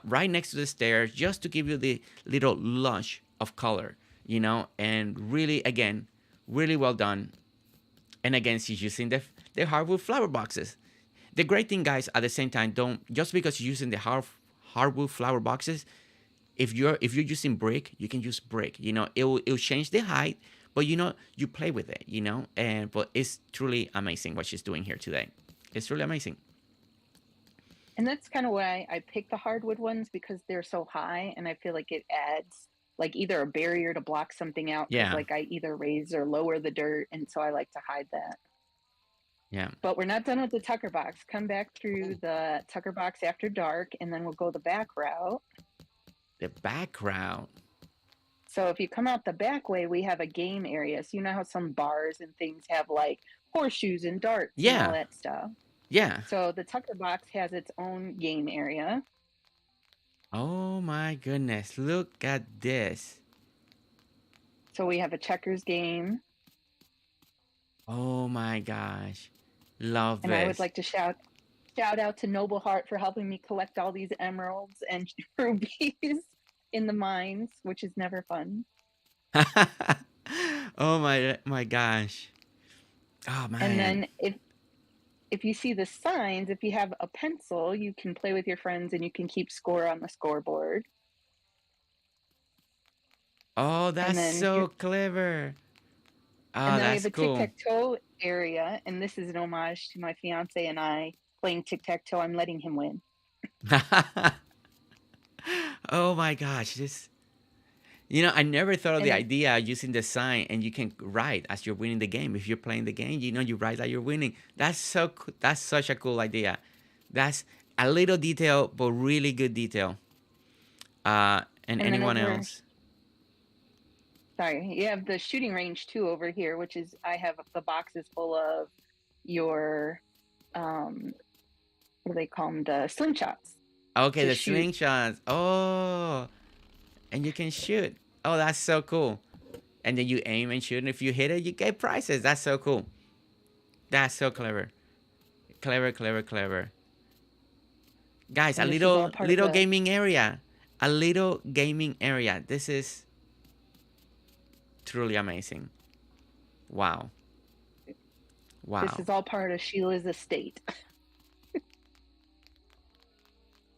right next to the stairs, just to give you the little lush of color, you know, and really, again, really well done. And again, she's using the hardwood flower boxes. The great thing, guys, at the same time, don't, just because you're using the hardwood flower boxes, if you're using brick, you can use brick. You know, it'll change the height, but you know, you play with it, you know, and but it's truly amazing what she's doing here today. It's really amazing. And that's kind of why I pick the hardwood ones, because they're so high, and I feel like it adds like either a barrier to block something out, because Yeah, like I either raise or lower the dirt, and so I like to hide that. yeah. But we're not done with the Tucker box. Come back through the Tucker box after dark, and then we'll go the back route. The background. So if you come out the back way, we have a game area. So you know how some bars and things have like horseshoes and darts and all Yeah, that stuff. yeah. So the Tucker box has its own game area. Oh my goodness, look at this. So we have a checkers game. Oh my gosh, love And I would this. like to shout out to Noble Heart for helping me collect all these emeralds and rubies in the mines, which is never fun. Oh my gosh. Oh And man. then if you see the signs, if you have a pencil, you can play with your friends and you can keep score on the scoreboard. Oh, And that's then so clever. and Oh, then we have that's a cool. tic-tac-toe area, and this is an homage to my fiance and I playing tic-tac-toe. I'm letting him win. Oh my gosh, this. You know, I never thought of the And idea using the sign and you can write as you're winning the game. If you're playing the game, you know, you write that you're winning. That's that's such a cool idea. That's a little detail, but really good detail. And and then anyone over, else? sorry, you have the shooting range too over here, which is I have the boxes full of your what do they call them? The slingshots Okay, to the shoot. slingshots. Oh, and you can shoot. Oh, that's so cool. And then you aim and shoot, and if you hit it, you get prizes. That's so cool. That's so clever. Clever, clever, clever. Guys, a And this is all part of little the gaming area. A little gaming area. This is truly amazing. Wow. this Wow. is all part of Sheila's estate.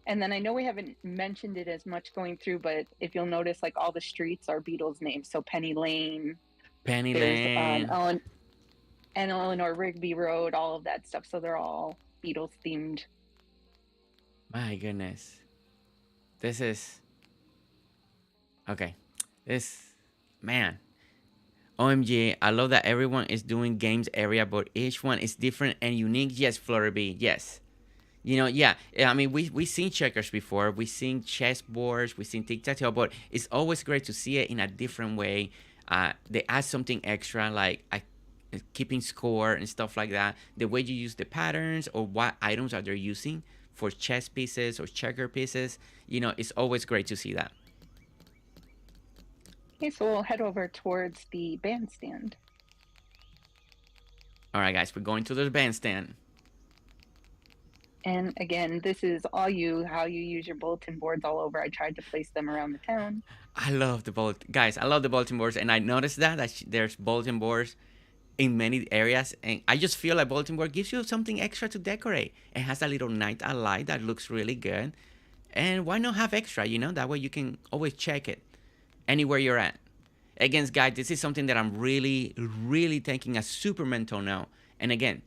And then I know we haven't mentioned it as much going through, but if you'll notice, like all the streets are Beatles names. So Penny Lane, Penny there's Lane. Eleanor Rigby Road, all of that stuff. So they're all Beatles themed. My goodness. This is okay. This man. OMG, I love that everyone is doing games area, but each one is different and unique. Yes, Florby, yes. You know, yeah. I mean, we seen checkers before. We seen chessboards. We seen tic-tac-toe, but it's always great to see it in a different way. They add something extra, like keeping score and stuff like that. The way you use the patterns or what items are they using for chess pieces or checker pieces. You know, it's always great to see that. Okay, so we'll head over towards the bandstand. All right, guys, we're going to the bandstand. And again, this is all how you use your bulletin boards all over. I tried to place them around the town. I love the guys. I love the bulletin boards, and I noticed that there's bulletin boards in many areas, and I just feel like bulletin board gives you something extra to decorate. It has a little night light that looks really good, and why not have extra? You know, that way you can always check it anywhere you're at. Again, guys, this is something that I'm really, really taking a super mental now. And again,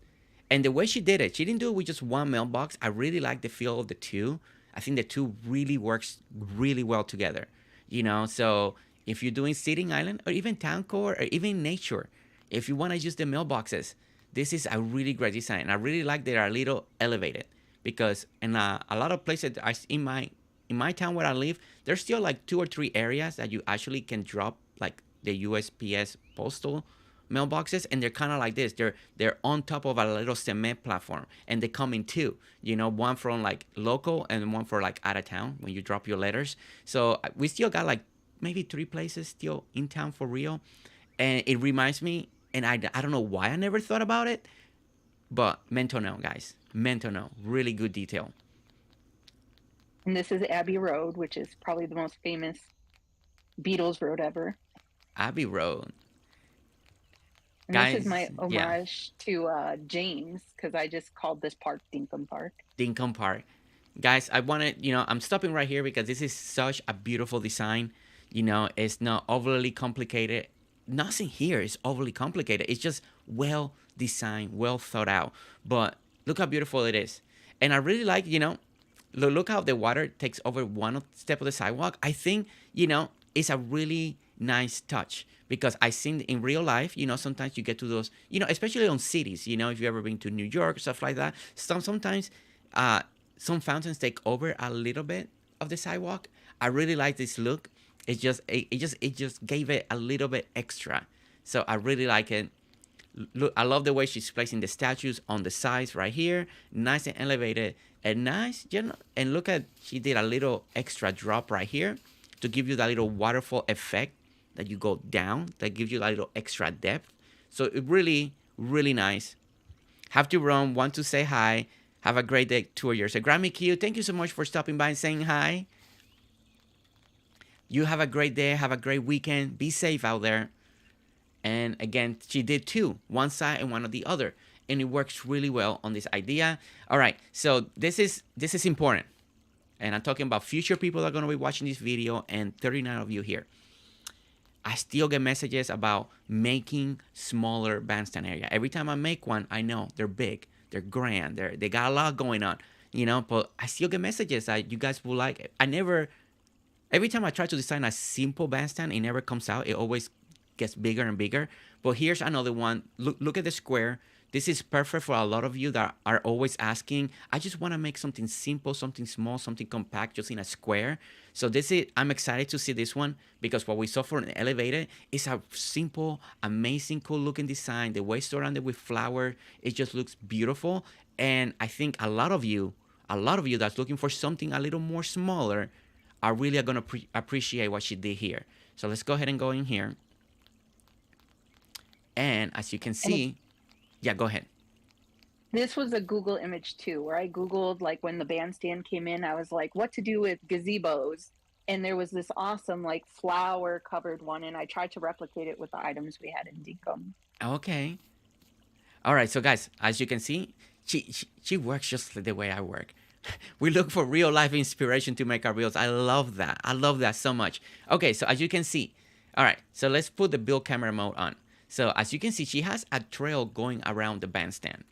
and the way she did it, she didn't do it with just one mailbox. I really like the feel of the two. I think the two really works really well together. You know, so if you're doing sitting island or even town core or even nature, if you want to use the mailboxes, this is a really great design. And I really like they are a little elevated because in a lot of places in my in my town where I live, there's still like 2 or 3 areas that you actually can drop like the USPS postal mailboxes, and they're kind of like this. They're on top of a little cement platform, and they come in two. One from like local and one for like out of town when you drop your letters. So we still got like maybe 3 places still in town for real, and it reminds me. And I don't know why I never thought about it, but mental note, guys. Mental note. Really good detail. And this is Abbey Road, which is probably the most famous Beatles road ever. Abbey Road. And this is my Guys, yeah. homage to James, because I just called this park Dinkum Park. Dinkum Park. Guys, I'm stopping right here because this is such a beautiful design. It's not overly complicated. Nothing here is overly complicated. It's just well designed, well thought out. But look how beautiful it is. And I really like, look how the water takes over one step of the sidewalk. I think, it's a really nice touch because I seen in real life, sometimes you get to those, especially on cities, if you've ever been to New York, stuff like that. Sometimes some fountains take over a little bit of the sidewalk. I really like this look. It just gave it a little bit extra. So I really like it. Look, I love the way she's placing the statues on the sides right here, nice and elevated and nice. And look at, she did a little extra drop right here to give you that little waterfall effect that you go down, that gives you that little extra depth. So it really, really nice. Have to run, want to say hi. Have a great day, tour yours. So Grammy Q, thank you so much for stopping by and saying hi. You have a great day, have a great weekend. Be safe out there. And again, she did two, one side and one on the other. And it works really well on this idea. All right, so this is important. And I'm talking about future people that are going to be watching this video, and 39 of you here. I still get messages about making smaller bandstand area. Every time I make one, I know they're big, they're grand, they got a lot going on, but I still get messages that you guys will like it. Every time I try to design a simple bandstand, it never comes out. It always gets bigger and bigger. But here's another one. Look at the square. This is perfect for a lot of you that are always asking, I just want to make something simple, something small, something compact, just in a square. So I'm excited to see this one because what we saw for an elevator is a simple, amazing, cool looking design. The way it's surrounded with flowers, it just looks beautiful. And I think a lot of you that's looking for something a little more smaller are really going to appreciate what she did here. So let's go ahead and go in here. And as you can see, yeah, go ahead. This was a Google image too, where I Googled like when the bandstand came in, I was like, what to do with gazebos? And there was this awesome like flower covered one, and I tried to replicate it with the items we had in Dinkum. Okay. All right, so guys, as you can see, she works just the way I work. We look for real life inspiration to make our reels. I love that. I love that so much. Okay, so as you can see, all right, so let's put the build camera mode on. So as you can see, she has a trail going around the bandstand.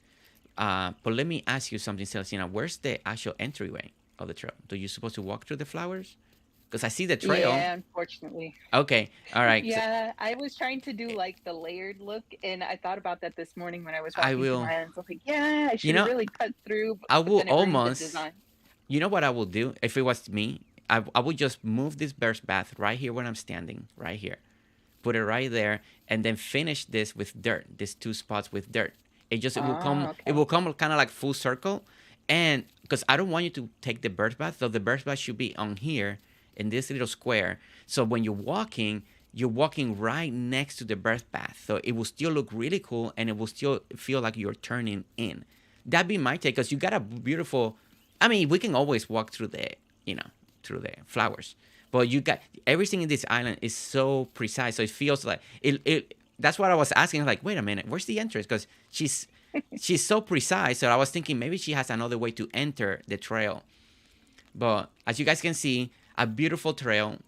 But let me ask you something, Celestina. Where's the actual entryway of the trail? Do you supposed to walk through the flowers? Because I see the trail. Yeah, unfortunately. Okay, all right. Yeah, so I was trying to do like the layered look, and I thought about that this morning when I was walking through my ends. I was like, yeah, I should have really cut through. I will almost. You know what I will do if it was me? I would just move this bird's bath right here when I'm standing, right here. Put it right there, and then finish this with dirt. These 2 spots with dirt. It will come. Okay. It will come kind of like full circle, and because I don't want you to take the bird's bath, so the bird's bath should be on here in this little square. So when you're walking right next to the birth bath. So it will still look really cool, and it will still feel like you're turning in. That'd be my take, because you got a beautiful. I mean, we can always walk through through the flowers. But you got everything in this island is so precise, so it feels like it. That's what I was asking. Like, wait a minute, where's the entrance? Because she's so precise. So I was thinking maybe she has another way to enter the trail. But as you guys can see, a beautiful trail.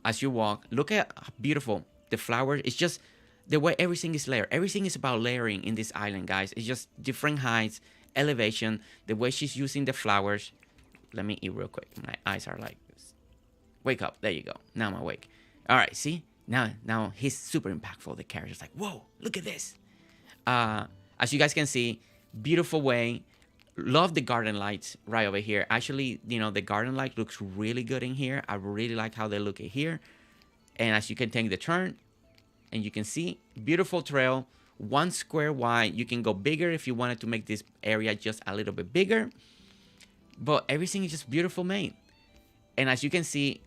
As you walk, look at how beautiful the flowers. It's just the way everything is layered. Everything is about layering in this island, guys. It's just different heights, elevation. The way she's using the flowers. Let me eat real quick. My eyes are like this. Wake up. There you go. Now I'm awake. All right. See? Now he's super impactful. The character's like, whoa, look at this. As you guys can see, beautiful way. Love the garden lights right over here. Actually, the garden light looks really good in here. I really like how they look at here. And as you can take the turn, and you can see, beautiful trail, 1 square wide. You can go bigger if you wanted to make this area just a little bit bigger. But everything is just beautiful made. And as you can see,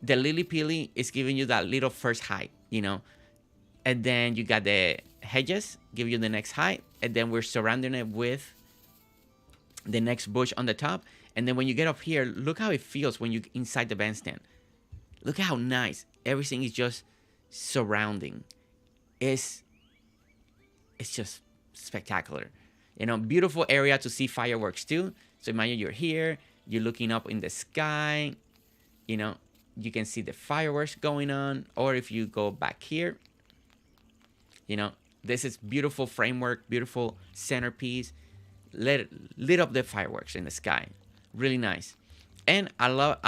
the lily pili is giving you that little first height, And then you got the hedges, give you the next height. And then we're surrounding it with the next bush on the top. And then when you get up here, look how it feels when you're inside the bandstand. Look at how nice everything is just surrounding. It's just spectacular. Beautiful area to see fireworks too. So imagine you're here, you're looking up in the sky, you can see the fireworks going on. Or if you go back here, this is beautiful framework, beautiful centerpiece, lit up the fireworks in the sky. Really nice. And the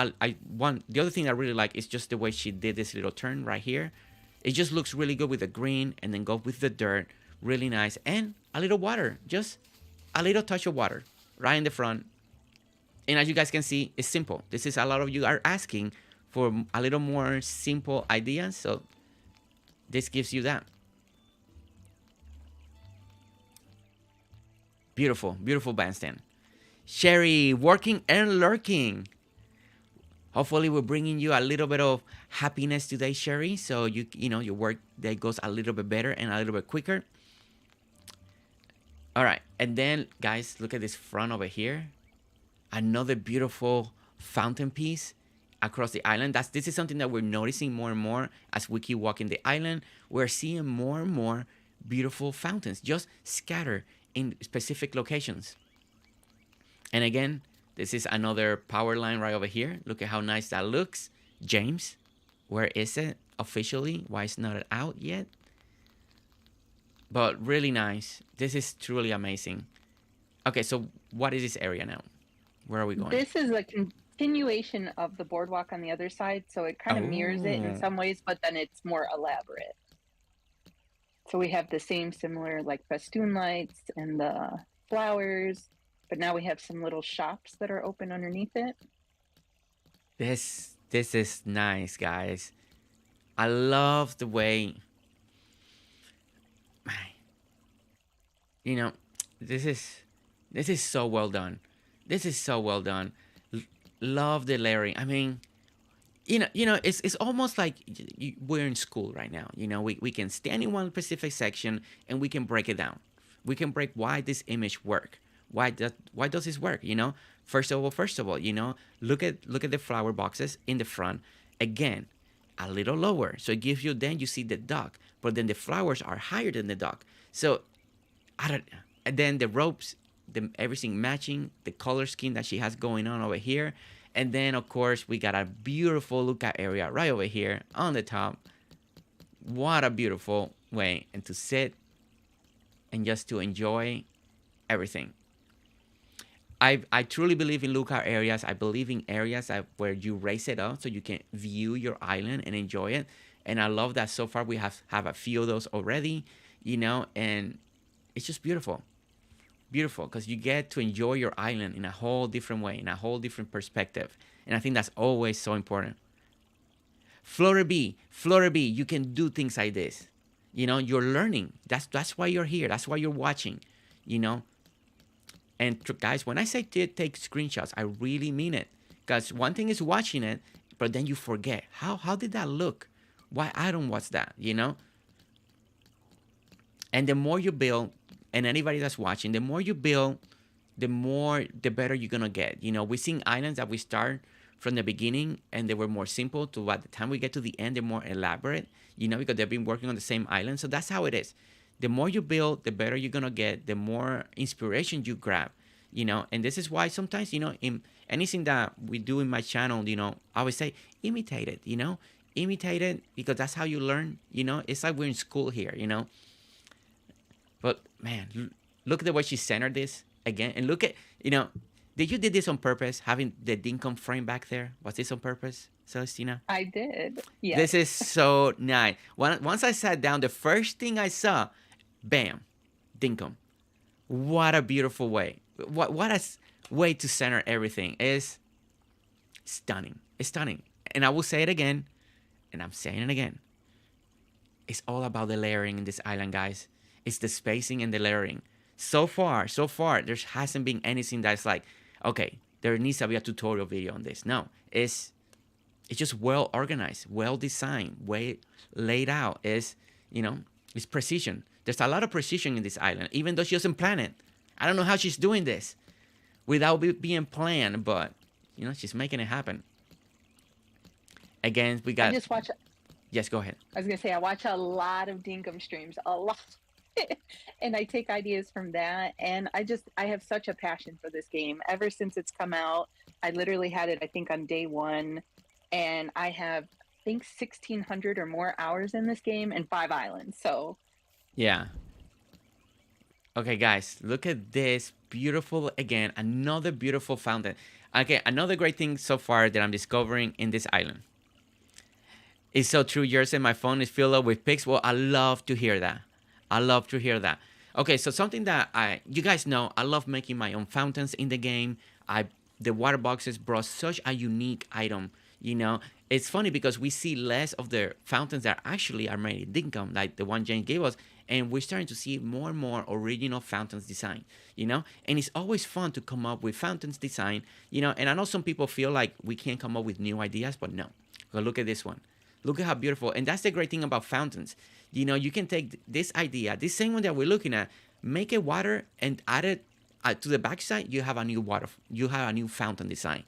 other thing I really like is just the way she did this little turn right here. It just looks really good with the green and then go with the dirt. Really nice. And a little water, just a little touch of water right in the front. And as you guys can see, it's simple. This is a lot of you are asking for a little more simple ideas. So this gives you that. Beautiful, beautiful bandstand. Sherry, working and lurking. Hopefully we're bringing you a little bit of happiness today, Sherry. So your work day goes a little bit better and a little bit quicker. All right, and then guys, look at this front over here. Another beautiful fountain piece across the island. This is something that we're noticing more and more as we keep walking the island. We're seeing more and more beautiful fountains just scattered in specific locations. And again, this is another power line right over here. Look at how nice that looks. James, where is it officially? Why it's not out yet? But really nice. This is truly amazing. Okay, so what is this area now? Where are we going? This is a continuation of the boardwalk on the other side, so it kind of mirrors it in some ways, but then it's more elaborate. So we have the same similar like festoon lights and the flowers, but now we have some little shops that are open underneath it. This is nice, guys. I love the way, this is so well done. This is so well done. Love the layering. I mean, it's almost like we're in school right now. We can stand in one specific section and we can break it down. We can break why this image work. Why does this work? First of all, look at the flower boxes in the front. Again, a little lower, so it gives you, then you see the duck, but then the flowers are higher than the duck. So, and then the ropes, everything matching the color scheme that she has going on over here. And then, of course, we got a beautiful lookout area right over here on the top. What a beautiful way and to sit and just to enjoy everything. I truly believe in lookout areas. I believe in areas where you raise it up so you can view your island and enjoy it. And I love that so far we have a few of those already, and it's just beautiful. Beautiful, because you get to enjoy your island in a whole different way, in a whole different perspective. And I think that's always so important. Flora B, you can do things like this. You're learning. That's why you're here. That's why you're watching, And guys, when I say take screenshots, I really mean it. Because one thing is watching it, but then you forget. How did that look? Why I don't watch that, And the more you build, and anybody that's watching, the more you build, the better you're going to get. We've seen islands that we start from the beginning and they were more simple to by the time we get to the end, they're more elaborate, because they've been working on the same island. So that's how it is. The more you build, the better you're going to get, the more inspiration you grab, And this is why sometimes, in anything that we do in my channel, I always say, imitate it, Imitate it because that's how you learn, It's like we're in school here, But man, look at the way she centered this again. And look at, did you did this on purpose, having the Dinkum frame back there? Was this on purpose, Celestina? I did. Yeah. This is so nice. Once I sat down, the first thing I saw, bam, Dinkum. What a beautiful way. what a way to center everything. Is stunning. It's stunning. And I will say it again, and I'm saying it again. It's all about the layering in this island, guys. It's the spacing and the layering. So far, there hasn't been anything that's like, okay, there needs to be a tutorial video on this. No, it's just well organized, well designed, way laid out. It's precision. There's a lot of precision in this island, even though she doesn't plan it. I don't know how she's doing this without being planned, but she's making it happen. Again, we got. I just watch. Yes, go ahead. I was gonna say I watch a lot of Dinkum streams, a lot, and I take ideas from that. And I have such a passion for this game. Ever since it's come out, I literally had it, I think, on day one, and I have, I think, 1,600 or more hours in this game and 5 islands. So. Yeah. Okay, guys, look at this beautiful, again, another beautiful fountain. Okay, another great thing so far that I'm discovering in this island. It's so true, Jersey. My phone is filled up with pics. Well, I love to hear that. Okay, so something that you guys know, I love making my own fountains in the game. The water boxes brought such a unique item. It's funny because we see less of the fountains that actually are made in Dinkum, like the one James gave us, and we're starting to see more and more original fountains design. And it's always fun to come up with fountains design. And I know some people feel like we can't come up with new ideas, but no. Well, look at this one. Look at how beautiful. And that's the great thing about fountains. You can take this idea, this same one that we're looking at, make it water and add it to the backside. You have a new fountain design.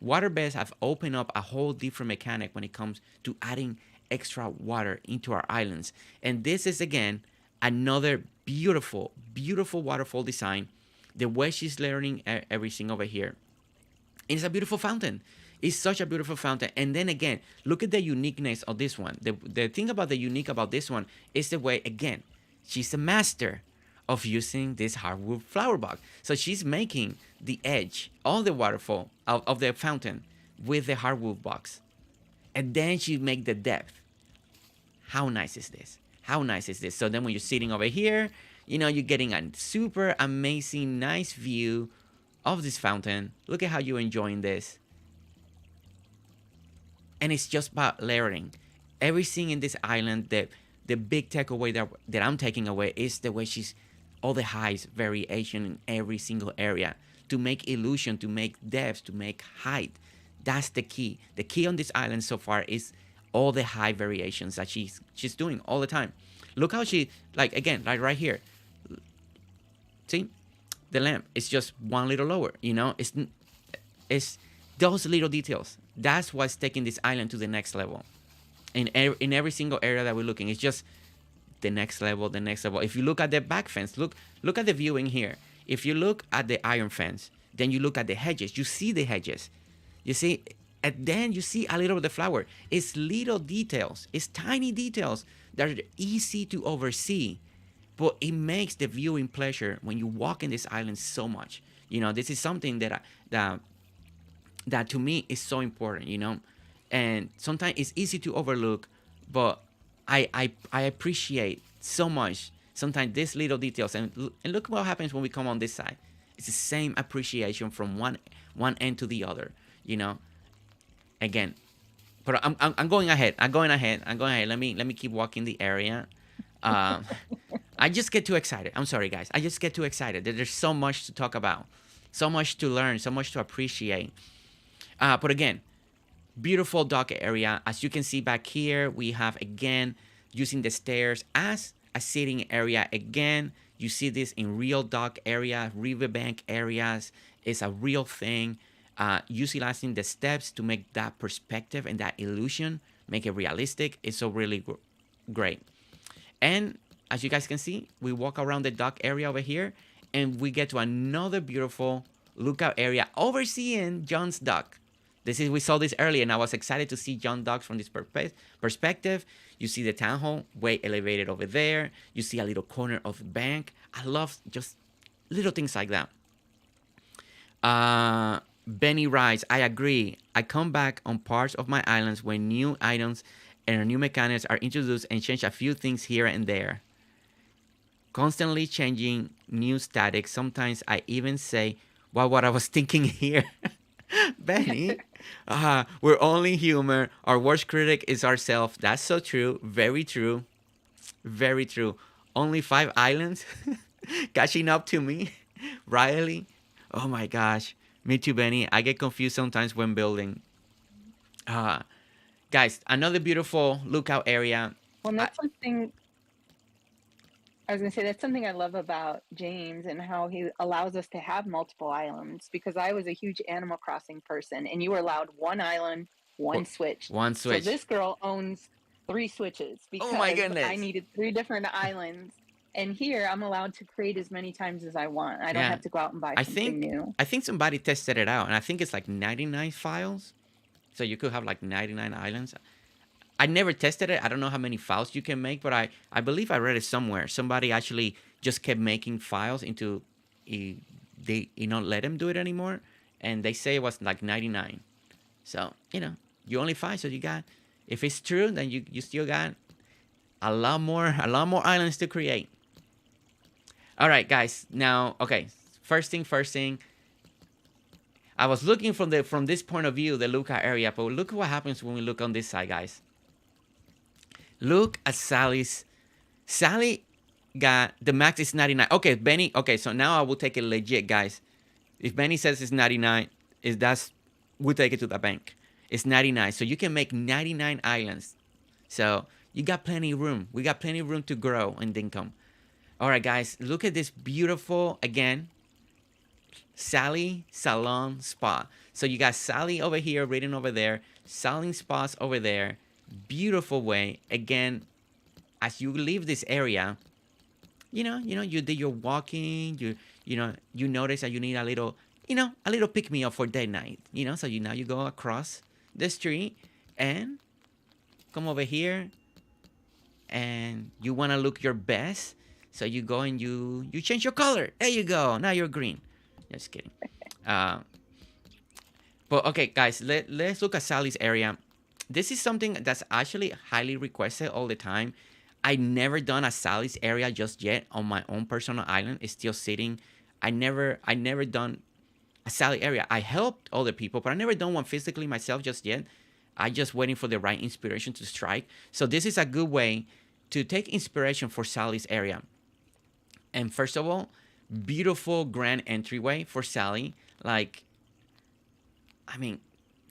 Water beds have opened up a whole different mechanic when it comes to adding extra water into our islands. And this is, again, another beautiful, beautiful waterfall design. The way she's layering everything over here. And it's a beautiful fountain. It's such a beautiful fountain. And then again, look at the uniqueness of this one. The thing about the unique about this one is the way, again, she's a master of using this hardwood flower box. So she's making the edge of the waterfall, of the fountain, with the hardwood box. And then she make the depth. How nice is this? How nice is this? So then when you're sitting over here, you're getting a super amazing, nice view of this fountain. Look at how you're enjoying this. And it's just about layering. Everything in this island, the big takeaway that I'm taking away is the way she's, all the highs variation in every single area. To make illusion, to make depth, to make height. That's the key. The key on this island so far is all the high variations that she's doing all the time. Look how she, like right here. See? The lamp is just one little lower, It's those little details. That's what's taking this island to the next level. In every single area that we're looking, it's just the next level, the next level. If you look at the back fence, look at the view in here. If you look at the iron fence, then you look at the hedges. You see the hedges. You see, and then you see a little of the flower. It's little details. It's tiny details that are easy to oversee, but it makes the viewing pleasure when you walk in this island so much. This is something that to me is so important, and sometimes it's easy to overlook, but I appreciate so much sometimes these little details, and look what happens when we come on this side. It's the same appreciation from one end to the other, again. But I'm going ahead. Let me keep walking the area. I just get too excited. I'm sorry, guys. I just get too excited. There's so much to talk about, so much to learn, so much to appreciate. But again, beautiful dock area. As you can see back here, we have, again, using the stairs as a sitting area. Again, you see this in real dock area, riverbank areas. It's a real thing. Utilizing the steps to make that perspective and that illusion, make it realistic. It's so really great. And as you guys can see, we walk around the dock area over here, and we get to another beautiful lookout area overseeing John's dock. We saw this earlier, and I was excited to see John Docks from this perspective. You see the town hall way elevated over there. You see a little corner of the bank. I love just little things like that. Benny writes, I agree. I come back on parts of my islands when new items and new mechanics are introduced and change a few things here and there. constantly changing new static. Sometimes I even say, what I was thinking here. Benny, we're only human. Our worst critic is ourselves. That's so true. Very true. Very true. Only 5 islands catching up to me. Riley. Oh my gosh. Me too, Benny. I get confused sometimes when building. Uh, Guys, another beautiful lookout area. Well, and I, that's something I was gonna say that's something I love about James and how he allows us to have multiple islands because I was a huge Animal Crossing person and you were allowed one island, one switch. one So switch. this girl owns 3 switches Oh my because I goodness. needed 3 different islands. And here I'm allowed to create as many times as I want. I don't Yeah. have to go out and buy I something think new. I think somebody tested it out and I think it's like 99 files. So you could have like 99 islands. I never tested it. I don't know how many files you can make, but I believe I read it somewhere. Somebody actually just kept making files into they let them do it anymore, and they say it was like 99. So you only 5, so you got. If it's true, then you still got a lot more islands to create. All right, guys. Now, okay. First thing. I was looking from this point of view, the lookout area, but look what happens when we look on this side, guys. Look at Sally's. Sally got the max is 99. Okay, Benny. Okay, so now I will take it legit, guys. If Benny says it's 99, we'll take it to the bank. It's 99, so you can make 99 islands. So you got plenty of room. We got plenty of room to grow in Dinkum. All right, guys, look at this beautiful again. Sally Salon Spa. So you got Sally over here, reading over there. Sally Spas over there. Beautiful way. Again, as you leave this area, you did your walking. You notice that you need a little pick me up for day night. So now you go across the street and come over here, and you want to look your best. So you go and you change your color. There you go. Now you're green. Just kidding. Uh, but okay, guys, let's look at Sally's area. This is something that's actually highly requested all the time. I never done a Sally's area just yet on my own personal island. It's still sitting. I never done a Sally area. I helped other people, but I never done one physically myself just yet. I just waiting for the right inspiration to strike. So this is a good way to take inspiration for Sally's area. And first of all, beautiful grand entryway for Sally. Like, I mean,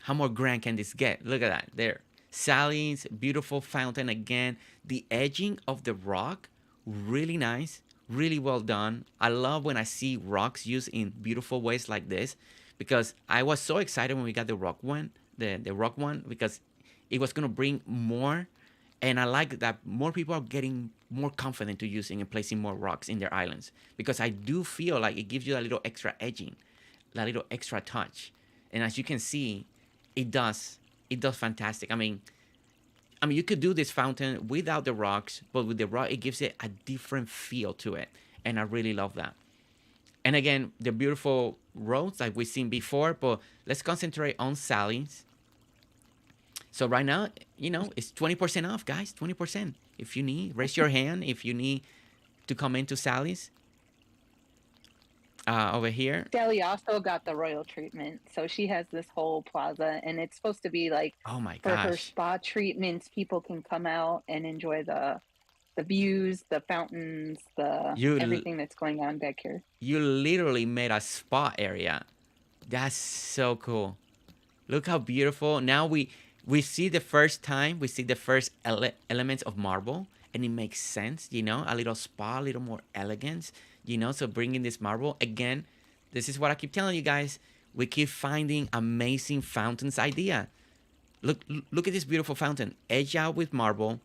how more grand can this get? Look at that. There. Sally's beautiful fountain again. The edging of the rock, really nice. Really well done. I love when I see rocks used in beautiful ways like this, because I was so excited when we got the rock one, the rock one, because it was gonna bring more, and I like that more people are getting more confident to using and placing more rocks in their islands, because I do feel like it gives you a little extra edging, a little extra touch, and as you can see, it does fantastic. I mean, you could do this fountain without the rocks, but with the rock, it gives it a different feel to it. And I really love that. And again, the beautiful roads like we've seen before, but let's concentrate on Sally's. So right now, it's 20% off, guys, 20%. If you need, raise your hand if you need to come into Sally's. Over here. Sally also got the royal treatment. So she has this whole plaza, and it's supposed to be like Oh my for her gosh. spa treatments. People can come out and enjoy the views, the fountains, the You everything that's going on back here. you literally made a spa area. That's so cool. Look how beautiful. Now we see the first time, we see the first elements of marble, and it makes sense, a little spa, a little more elegance, so bringing this marble. Again, this is what I keep telling you guys. We keep finding amazing fountains idea. Look at this beautiful fountain. Edge out with marble.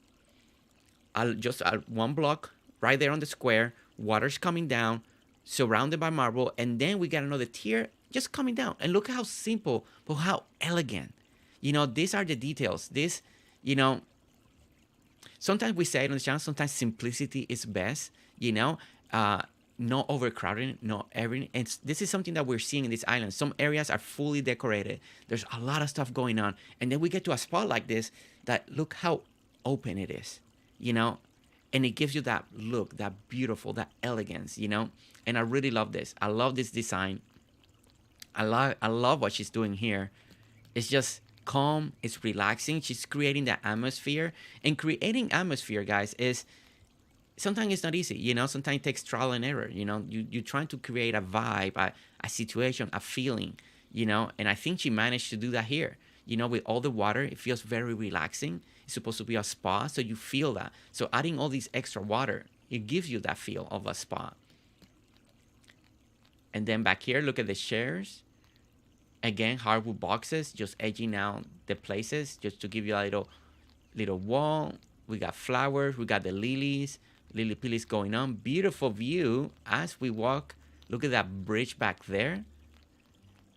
Just one block right there on the square. Water's coming down, surrounded by marble. And then we got another tier just coming down. And look how simple, but how elegant. These are the details. Sometimes we say it on the channel, sometimes simplicity is best, not overcrowding, not everything. And this is something that we're seeing in this island. Some areas are fully decorated. There's a lot of stuff going on. And then we get to a spot like this that look how open it is, and it gives you that look, that beautiful, that elegance, you know. And I really love this. I love this design. I love what she's doing here. It's just calm, it's relaxing. She's creating that atmosphere. And creating atmosphere, guys, is sometimes it's not easy, you know. Sometimes it takes trial and error, you know. You're trying to create a vibe, a situation, a feeling, you know. And I think she managed to do that here, you know. With all the water, it feels very relaxing. It's supposed to be a spa, so you feel that. So adding all this extra water, it gives you that feel of a spa. And then back here, look at the chairs. Again, hardwood boxes, just edging out the places, just to give you a little wall. We got flowers, we got the lilies, lily pillies going on. Beautiful view as we walk. Look at that bridge back there.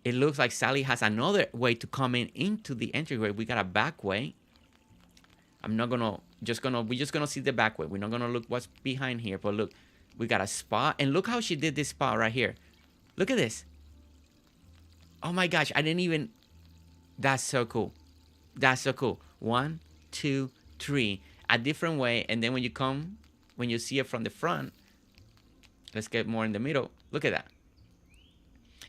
It looks like Sally has another way to come into the entryway. We got a back way. I'm not gonna we're just gonna see the back way. We're not gonna look what's behind here, but look, we got a spa, and look how she did this spa right here. Look at this. Oh my gosh, I didn't even. That's so cool. That's so cool. 1, 2, 3, a different way, and then when you see it from the front, let's get more in the middle. Look at that.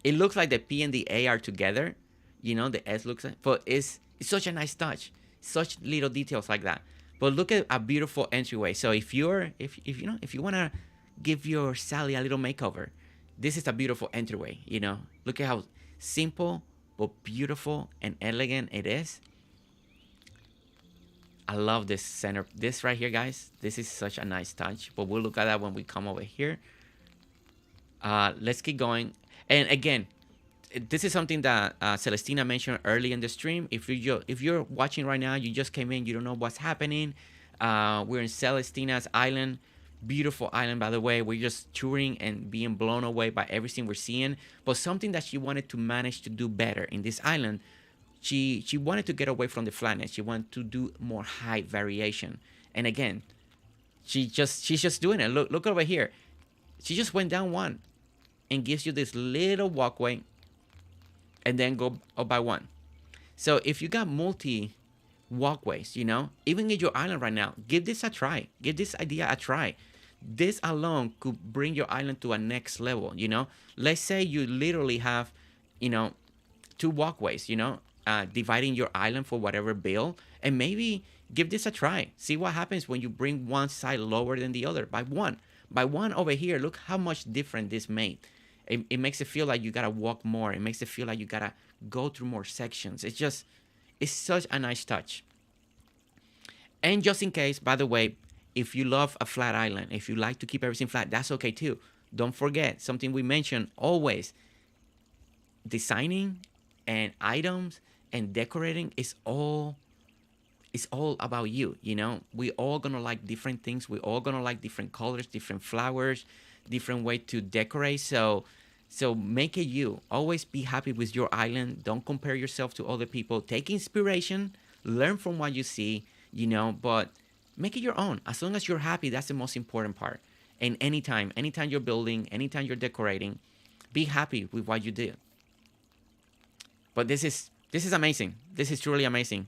It looks like the P and the A are together. You know, the S looks like, but it's such a nice touch. Such little details like that. But look at a beautiful entryway. So if you wanna give your Sally a little makeover, this is a beautiful entryway. You know, look at how simple but beautiful and elegant it is. I love this center. This right here, guys. This is such a nice touch. But we'll look at that when we come over here. Let's keep going. And again, this is something that Celestina mentioned early in the stream. If you're watching right now, you just came in, you don't know what's happening. We're in Celestina's island. Beautiful island, by the way. We're just touring and being blown away by everything we're seeing. But something that she wanted to manage to do better in this island, she wanted to get away from the flatness. She wanted to do more height variation. And again, she's just doing it. Look over here. She just went down one and gives you this little walkway and then go up by one. So if you got multi walkways, you know, even in your island right now, give this a try. Give this idea a try. This alone could bring your island to a next level, you know. Let's say you literally have, you know, 2 walkways, you know, dividing your island for whatever build, and maybe give this a try. See what happens when you bring one side lower than the other by one. By one over here, look how much different this made. It makes it feel like you gotta walk more. It makes it feel like you gotta go through more sections. It's such a nice touch. And just in case, by the way, if you love a flat island, if you like to keep everything flat, that's okay too. Don't forget something we mention always. Designing and items and decorating is all about you, you know. We all gonna like different things. We all gonna like different colors, different flowers, different way to decorate. So make it you. Always be happy with your island. Don't compare yourself to other people. Take inspiration, learn from what you see, you know, but make it your own. As long as you're happy, that's the most important part. And anytime you're building, anytime you're decorating, be happy with what you do. But this is amazing. This is truly amazing.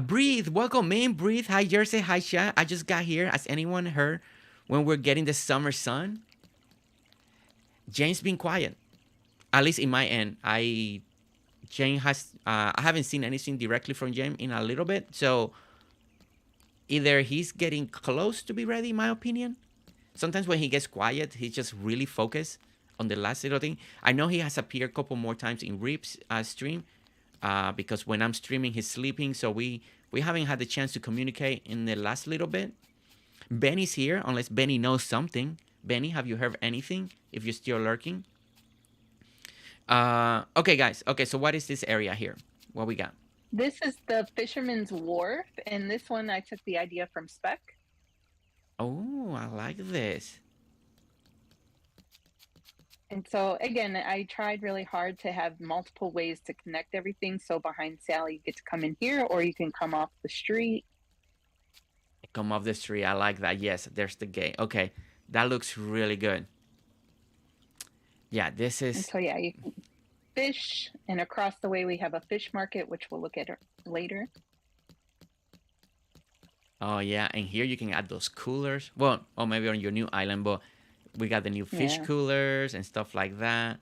Breathe, welcome in, Breathe. Hi, Jersey. Hi, chat. I just got here. Has anyone heard when we're getting the summer sun? Jane's been quiet, at least in my end. I haven't seen anything directly from Jane in a little bit. So either he's getting close to be ready, in my opinion. Sometimes when he gets quiet, he's just really focused on the last little thing. I know he has appeared a couple more times in Rip's stream. Because when I'm streaming, he's sleeping. So we haven't had the chance to communicate in the last little bit. Benny's here, unless Benny knows something. Benny, have you heard anything? If you're still lurking. Okay, guys. Okay, so what is this area here? What we got? This is the Fisherman's Wharf, and this one I took the idea from Spec. Oh, I like this. And so again, I tried really hard to have multiple ways to connect everything. So behind Sally, you get to come in here, or you can come off the street. Come off the street. I like that. Yes, there's the gate. Okay, that looks really good. Yeah, this is. And so yeah, you can fish, and across the way we have a fish market, which we'll look at later. Oh yeah, and here you can add those coolers. Well, or maybe on your new island, but we got the new fish Yeah. coolers and stuff like that.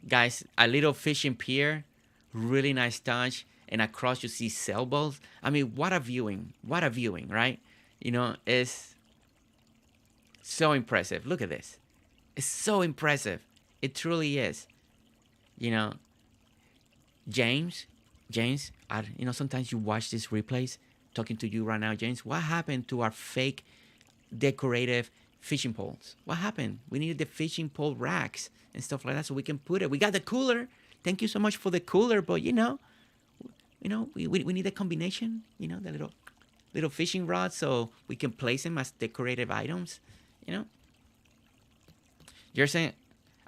Guys, a little fishing pier, really nice touch. And across you see sailboats. I mean, what a viewing! What a viewing, right? It's so impressive. Look at this. It's so impressive. It truly is. You know, James, sometimes you watch these replays. Talking to you right now, James. What happened to our fake decorative fishing poles? What happened? We needed the fishing pole racks and stuff like that so we can put it. We got the cooler. Thank you so much for the cooler, but we need a combination. The little fishing rods so we can place them as decorative items. You're saying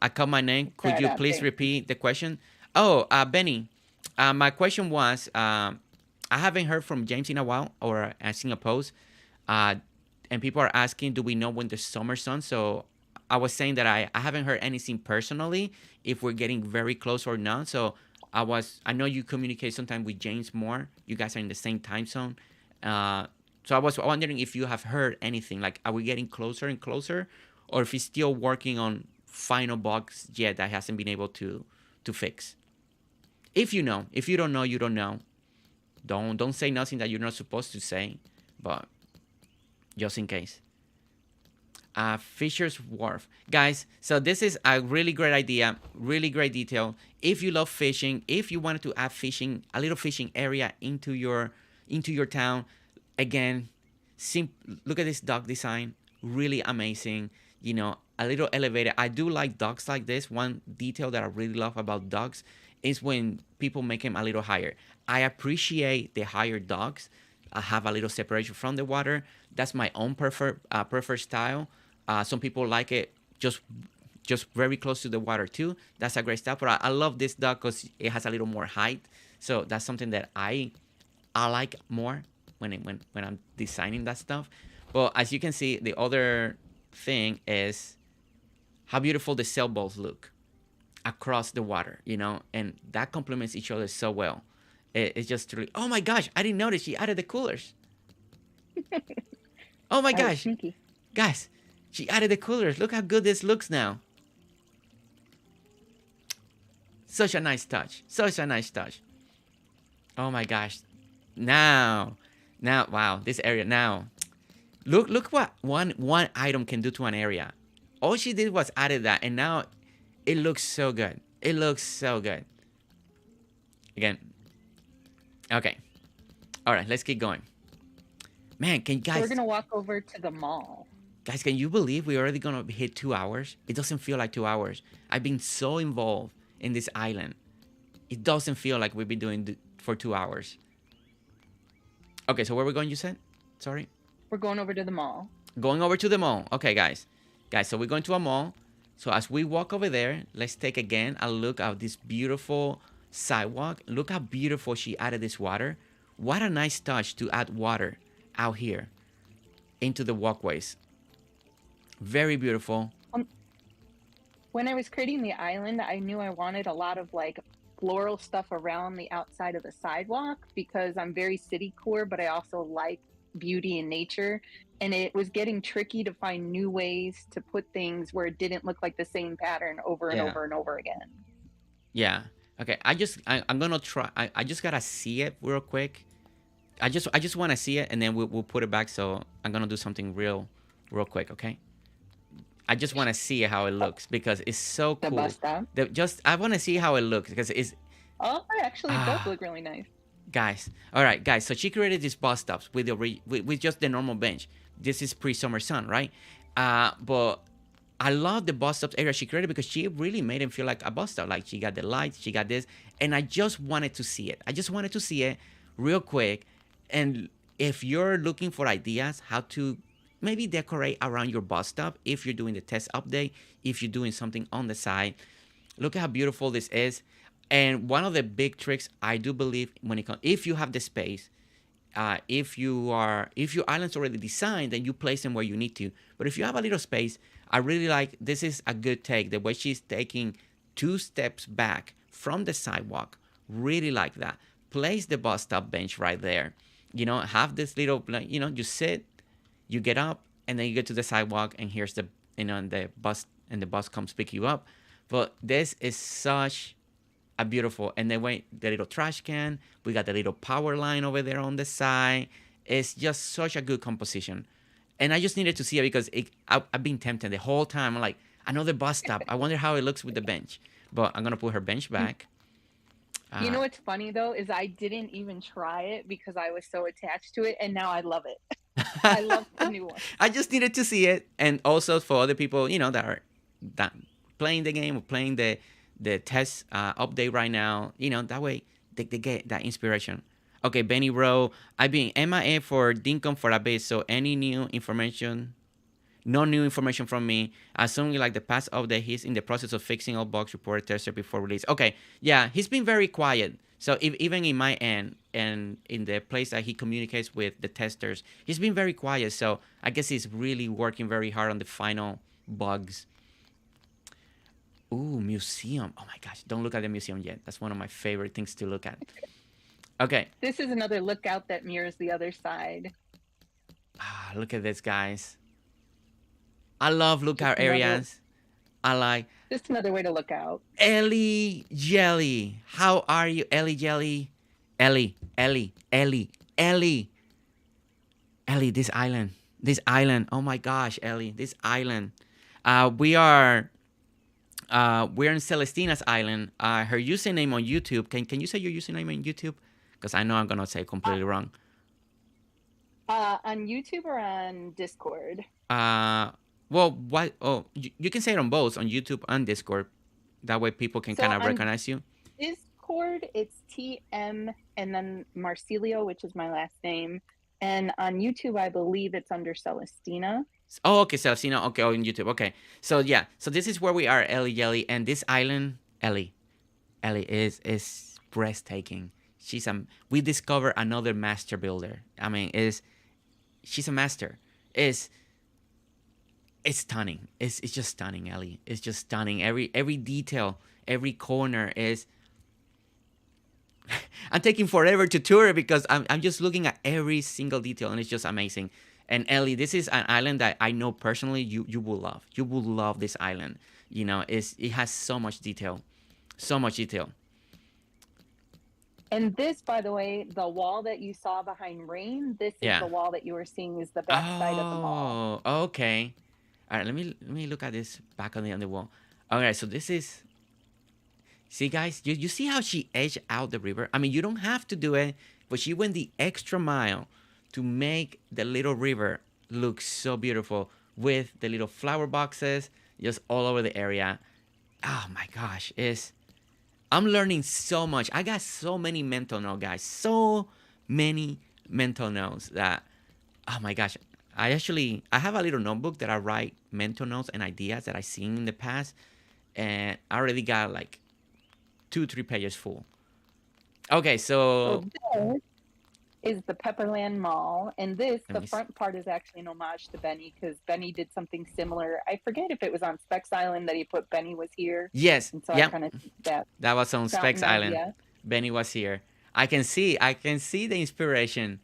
I called my name. Could you please repeat the question? Oh, Benny, my question was, I haven't heard from James in a while or asking a post, and people are asking, do we know when the summer's on? So I was saying that I haven't heard anything personally, if we're getting very close or not. So I know you communicate sometimes with James more. You guys are in the same time zone. So I was wondering if you have heard anything, like, are we getting closer and closer, or if he's still working on final bugs yet that hasn't been able to fix. If you know, if you don't know, you don't know. Don't say nothing that you're not supposed to say, but just in case. Fisher's Wharf. Guys, so this is a really great idea, really great detail. If you love fishing, if you wanted to add fishing, a little fishing area into your town, again, look at this dock design, really amazing. A little elevated. I do like docks like this. One detail that I really love about docks is when people make them a little higher. I appreciate the higher docks. I have a little separation from the water. That's my own preferred style. Some people like it just very close to the water too. That's a great style. But I love this dock because it has a little more height. So that's something that I like more when I'm designing that stuff. But as you can see, the other thing is how beautiful the sailboats look across the water, and that complements each other so well. It's just really, oh my gosh, I didn't notice she added the coolers. Oh my gosh, sneaky. Guys, she added the coolers. Look how good this looks now. Such a nice touch. Oh my gosh. Now, wow, this area now. Look what one item can do to an area. All she did was added that, and now it looks so good. Again. Okay. All right, let's keep going. Man, can you guys... So we're going to walk over to the mall. Guys, can you believe we're already going to hit 2 hours? It doesn't feel like 2 hours. I've been so involved in this island. It doesn't feel like we've been doing for 2 hours. Okay, so where are we going, you said? Sorry? We're going over to the mall. Going over to the mall. Okay, guys. So we're going to a mall. So as we walk over there, let's take again a look at this beautiful sidewalk. Look how beautiful she added this water. What a nice touch to add water out here into the walkways. Very beautiful. When I was creating the island, I knew I wanted a lot of like floral stuff around the outside of the sidewalk because I'm very city core, but I also like beauty in nature. And it was getting tricky to find new ways to put things where it didn't look like the same pattern over and over and over again. Yeah. Okay. I'm gonna try. I just gotta see it real quick. I just want to see it, and then we'll put it back. So I'm gonna do something real quick. Okay. I just want to see how it looks because it's so cool. The bust down? I want to see how it looks because it's... Oh, it actually does look really nice. Guys, all right, guys. So she created these bus stops with just the normal bench. This is pre-summer sun, right? But I love the bus stops area she created because she really made him feel like a bus stop. Like she got the lights, she got this, and I just wanted to see it. I just wanted to see it real quick. And if you're looking for ideas how to maybe decorate around your bus stop, if you're doing the test update, if you're doing something on the side, look at how beautiful this is. And one of the big tricks I do believe when it comes, if you have the space, if your island's already designed, then you place them where you need to. But if you have a little space, I really like, this is a good take, the way she's taking 2 steps back from the sidewalk. Really like that. Place the bus stop bench right there. have this little, like, you sit, you get up, and then you get to the sidewalk, and here's the, and the bus, comes pick you up. But this is such a beautiful, and then wait, the little trash can, we got the little power line over there on the side. It's just such a good composition. And I just needed to see it because I've been tempted the whole time. I'm like, another bus stop. I wonder how it looks with the bench. But I'm going to put her bench back. You know what's funny though is I didn't even try it because I was so attached to it, and now I love it. I love the new one. I just needed to see it, and also for other people, that are that playing the game or playing the test update right now. That way they get that inspiration. Okay, Benny Rowe, I've been MIA for Dinkum for a bit, so any new information? No new information from me. Assuming like the past update, he's in the process of fixing all bugs reported tested before release. Okay, yeah, he's been very quiet. So even in my end and in the place that he communicates with the testers, he's been very quiet. So I guess he's really working very hard on the final bugs. Ooh, museum. Oh my gosh, don't look at the museum yet. That's one of my favorite things to look at. Okay. This is another lookout that mirrors the other side. Look at this, guys. I love lookout areas. I like. This is another way to look out. Ellie Jelly. How are you, Ellie Jelly? Ellie, this island. Oh my gosh, Ellie, this island. We're in Celestina's island. Her username on YouTube. Can you say your username on YouTube? Because I know I'm gonna say completely wrong. On YouTube or on Discord? Well, what? Oh, you can say it on both, on YouTube and Discord. That way people can kind of recognize you. Discord, it's TM and then Marcelio, which is my last name. And on YouTube, I believe it's under Celestina. Oh, okay, Celestina. Okay, on YouTube. Okay. So, yeah. So, this is where we are, Ellie Jelly. And this island, Ellie is breathtaking. We discover another master builder. I mean, she's a master. It's stunning. It's just stunning, Ellie. It's just stunning. Every detail, every corner is. I'm taking forever to tour it because I'm just looking at every single detail, and it's just amazing. And Ellie, this is an island that I know personally you will love. You will love this island. It has so much detail, so much detail. And this, by the way, the wall that you saw behind Rain, this is the wall that you were seeing is the back side of the mall. Oh, okay. All right, let me look at this back on the wall. All right, so this is. See, guys, you see how she edged out the river? I mean, you don't have to do it, but she went the extra mile to make the little river look so beautiful with the little flower boxes just all over the area. Oh my gosh, I'm learning so much. I got so many mental notes, guys. So many mental notes that, oh my gosh. I have a little notebook that I write mental notes and ideas that I've seen in the past. And I already got like 2-3 pages full. Okay, so this is the Pepperland Mall. And the front part is actually an homage to Benny because Benny did something similar. I forget if it was on Specs Island that he put Benny was here. Yes. And so I kind of that was on Specs Island. Yeah. Benny was here. I can see the inspiration.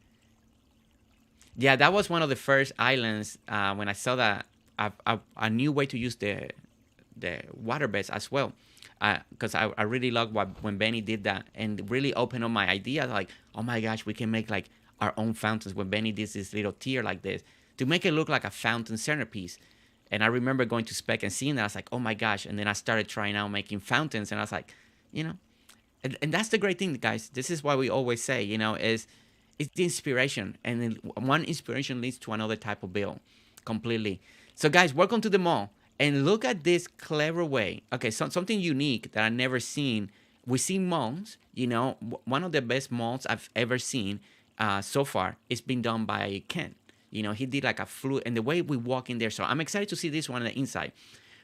Yeah, that was one of the first islands when I saw that a new way to use the waterbeds as well. Because I really love when Benny did that and really opened up my idea. Like, oh my gosh, we can make like our own fountains. When Benny did this little tier like this to make it look like a fountain centerpiece. And I remember going to Spec and seeing that. I was like, oh my gosh. And then I started trying out making fountains. And I was like, and that's the great thing, guys. This is why we always say, it's the inspiration. And then one inspiration leads to another type of build completely. So, guys, welcome to the mall. And look at this clever way. Okay, something unique that I've never seen. We see malls, one of the best malls I've ever seen so far. It's been done by Ken. He did like a fluid, and the way we walk in there. So I'm excited to see this one on the inside.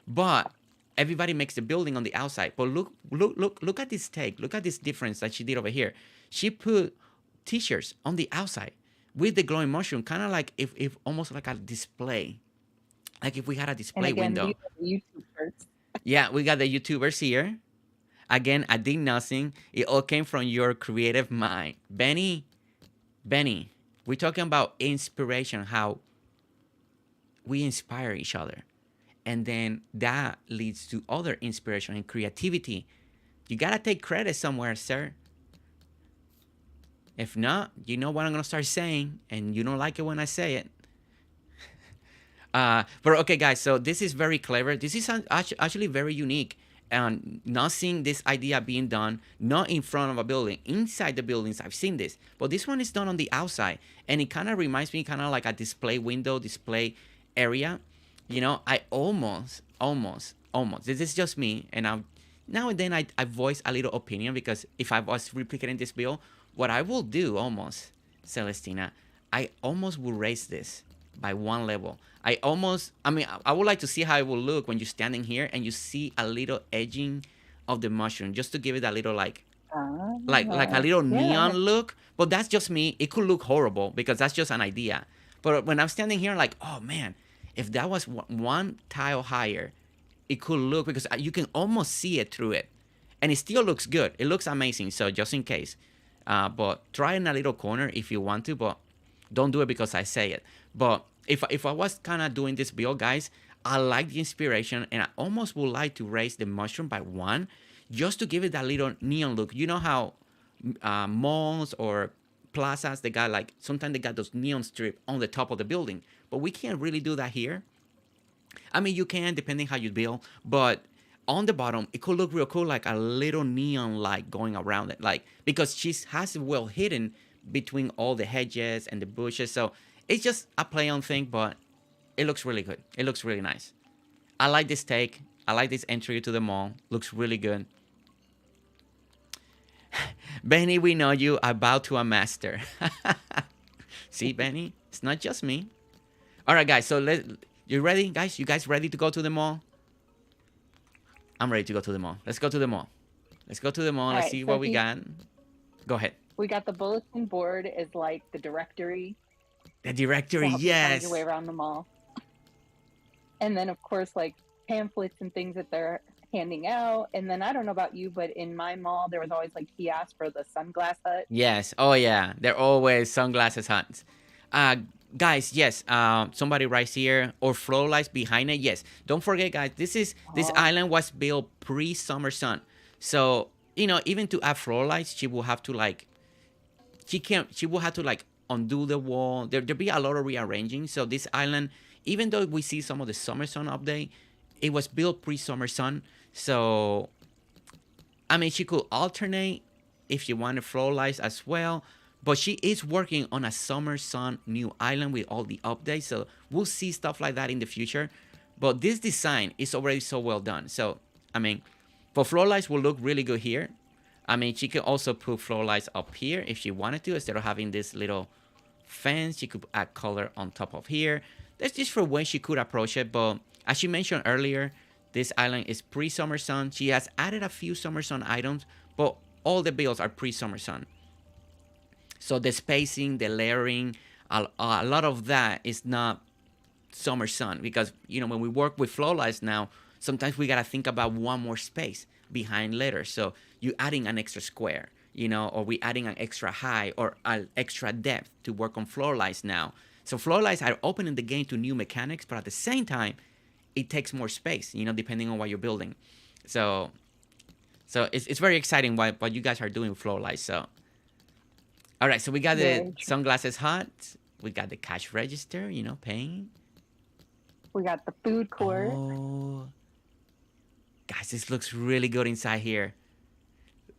But everybody makes the building on the outside. But look at this take. Look at this difference that she did over here. She put t-shirts on the outside with the glowing mushroom, kind of like if almost like a display. Like if we had a display window. Yeah, we got the YouTubers here. Again, I did nothing. It all came from your creative mind. Benny, Benny, we're talking about inspiration, how we inspire each other. And then that leads to other inspiration and creativity. You gotta take credit somewhere, sir. If not, you know what I'm gonna start saying, and you don't like it when I say it. But okay, guys. So this is very clever. This is actually very unique, and not seeing this idea being done not in front of a building, inside the buildings. I've seen this, but this one is done on the outside, and it kind of reminds me kind of like a display window, display area. You know, I almost. This is just me, and now and then I voice a little opinion because if I was replicating this build, what I will do almost, Celestina, I almost will raise this by one level. I mean, I would like to see how it will look when you're standing here and you see a little edging of the mushroom, just to give it a little like a little Yeah. neon look. But that's just me. It could look horrible because that's just an idea. But when I'm standing here, like, oh man, if that was one tile higher, it could look, because you can almost see it through it, and it still looks good. It looks amazing. So just in case, but try in a little corner if you want to, but don't do it because I say it. But if I was kind of doing this build, guys, I like the inspiration, and I almost would like to raise the mushroom by one, just to give it that little neon look. You know how malls or plazas, they got like, sometimes they got those neon strip on the top of the building, but we can't really do that here. I mean, you can, depending how you build, but on the bottom, it could look real cool, like a little neon light going around it, like, because she has it well hidden between all the hedges and the bushes. So it's just a play on thing, but it looks really good. It looks really nice. I like this take. I like this entry to the mall. Looks really good. Benny, we know you are about to a master. See, Benny, it's not just me. All right, guys. So you ready, guys? You guys ready to go to the mall? I'm ready to go to the mall. Let's go to the mall. Let's go to the mall. All Let's right. see So what we got. Go ahead. we got the bulletin board is like the directory The to directory, help you find your way yes. around the mall. And then, of course, like pamphlets and things that they're handing out. And then I don't know about you, but in my mall, there was always like kiosks for the sunglass hut. Yes. Oh yeah. They're always sunglasses hunts. Uh guys, yes. Somebody right here, or flow lights behind it. Yes. Don't forget, guys, this Oh, island was built pre-summer sun. So, even to add floor lights, she will have to like she will have to like undo the wall. There'll be a lot of rearranging. So this island, even though we see some of the summer sun update, it was built pre-summer sun. So I mean, she could alternate if she wanted floor lights as well. But she is working on a summer sun new island with all the updates. So we'll see stuff like that in the future. But this design is already so well done. So, I mean, for floor lights will look really good here. I mean, she could also put floor lights up here if she wanted to. Instead of having this little fence, she could add color on top of here. That's just for when she could approach it. But as she mentioned earlier, this island is pre-summer sun. She has added a few summer sun items, but all the builds are pre-summer sun. So the spacing, the layering, a lot of that is not summer sun, because when we work with flow lights now, sometimes we gotta think about one more space behind letters. So you adding an extra square, or we adding an extra high or an extra depth to work on floor lights now. So floor lights are opening the game to new mechanics, but at the same time, it takes more space, depending on what you're building. So it's very exciting what you guys are doing with floor lights. So all right, so we got the very true. sunglasses hut. We got the cash register, paying. We got the food court. Oh, guys, this looks really good inside here.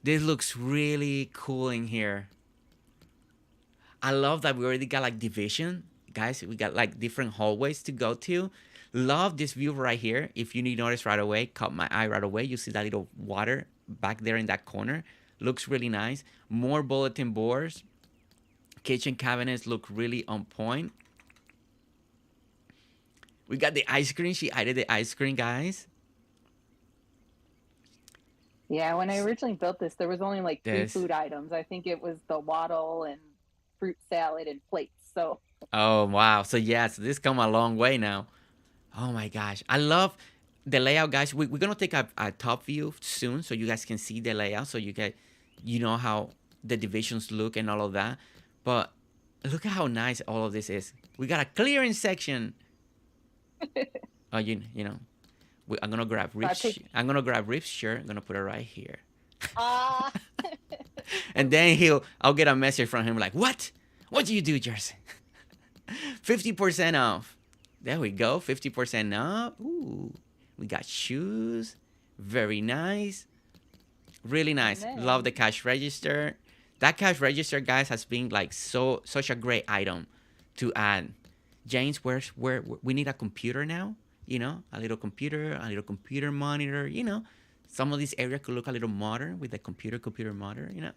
This looks really cool in here. I love that we already got like division. Guys, we got like different hallways to go to. Love this view right here. If you need notice right away, caught my eye right away. You see that little water back there in that corner. Looks really nice. More bulletin boards. Kitchen cabinets look really on point. We got the ice cream. She added the ice cream, guys. Yeah, when I originally built this, there was only like three This. food items. I think it was the waddle and fruit salad and plates. So Oh, wow. So, yeah, so this come a long way now. Oh, my gosh. I love the layout, guys. We're going to take a top view soon so you guys can see the layout. So you know how the divisions look and all of that. But Look at how nice all of this is. We got a clearance section. Oh, you know, I'm gonna grab So I picked. I'm gonna grab Rip's shirt. I'm gonna put it right here. Ah. And then I'll get a message from him like, what? What do you do, Jersey? 50% off. There we go. 50% off. Ooh, we got shoes. Very nice. Really nice. Love the Then, cash register. That cash register, guys, has been like such a great item to add. James, where we need a computer now? You know, a little computer monitor. You know, some of this area could look a little modern with the computer monitor. You know.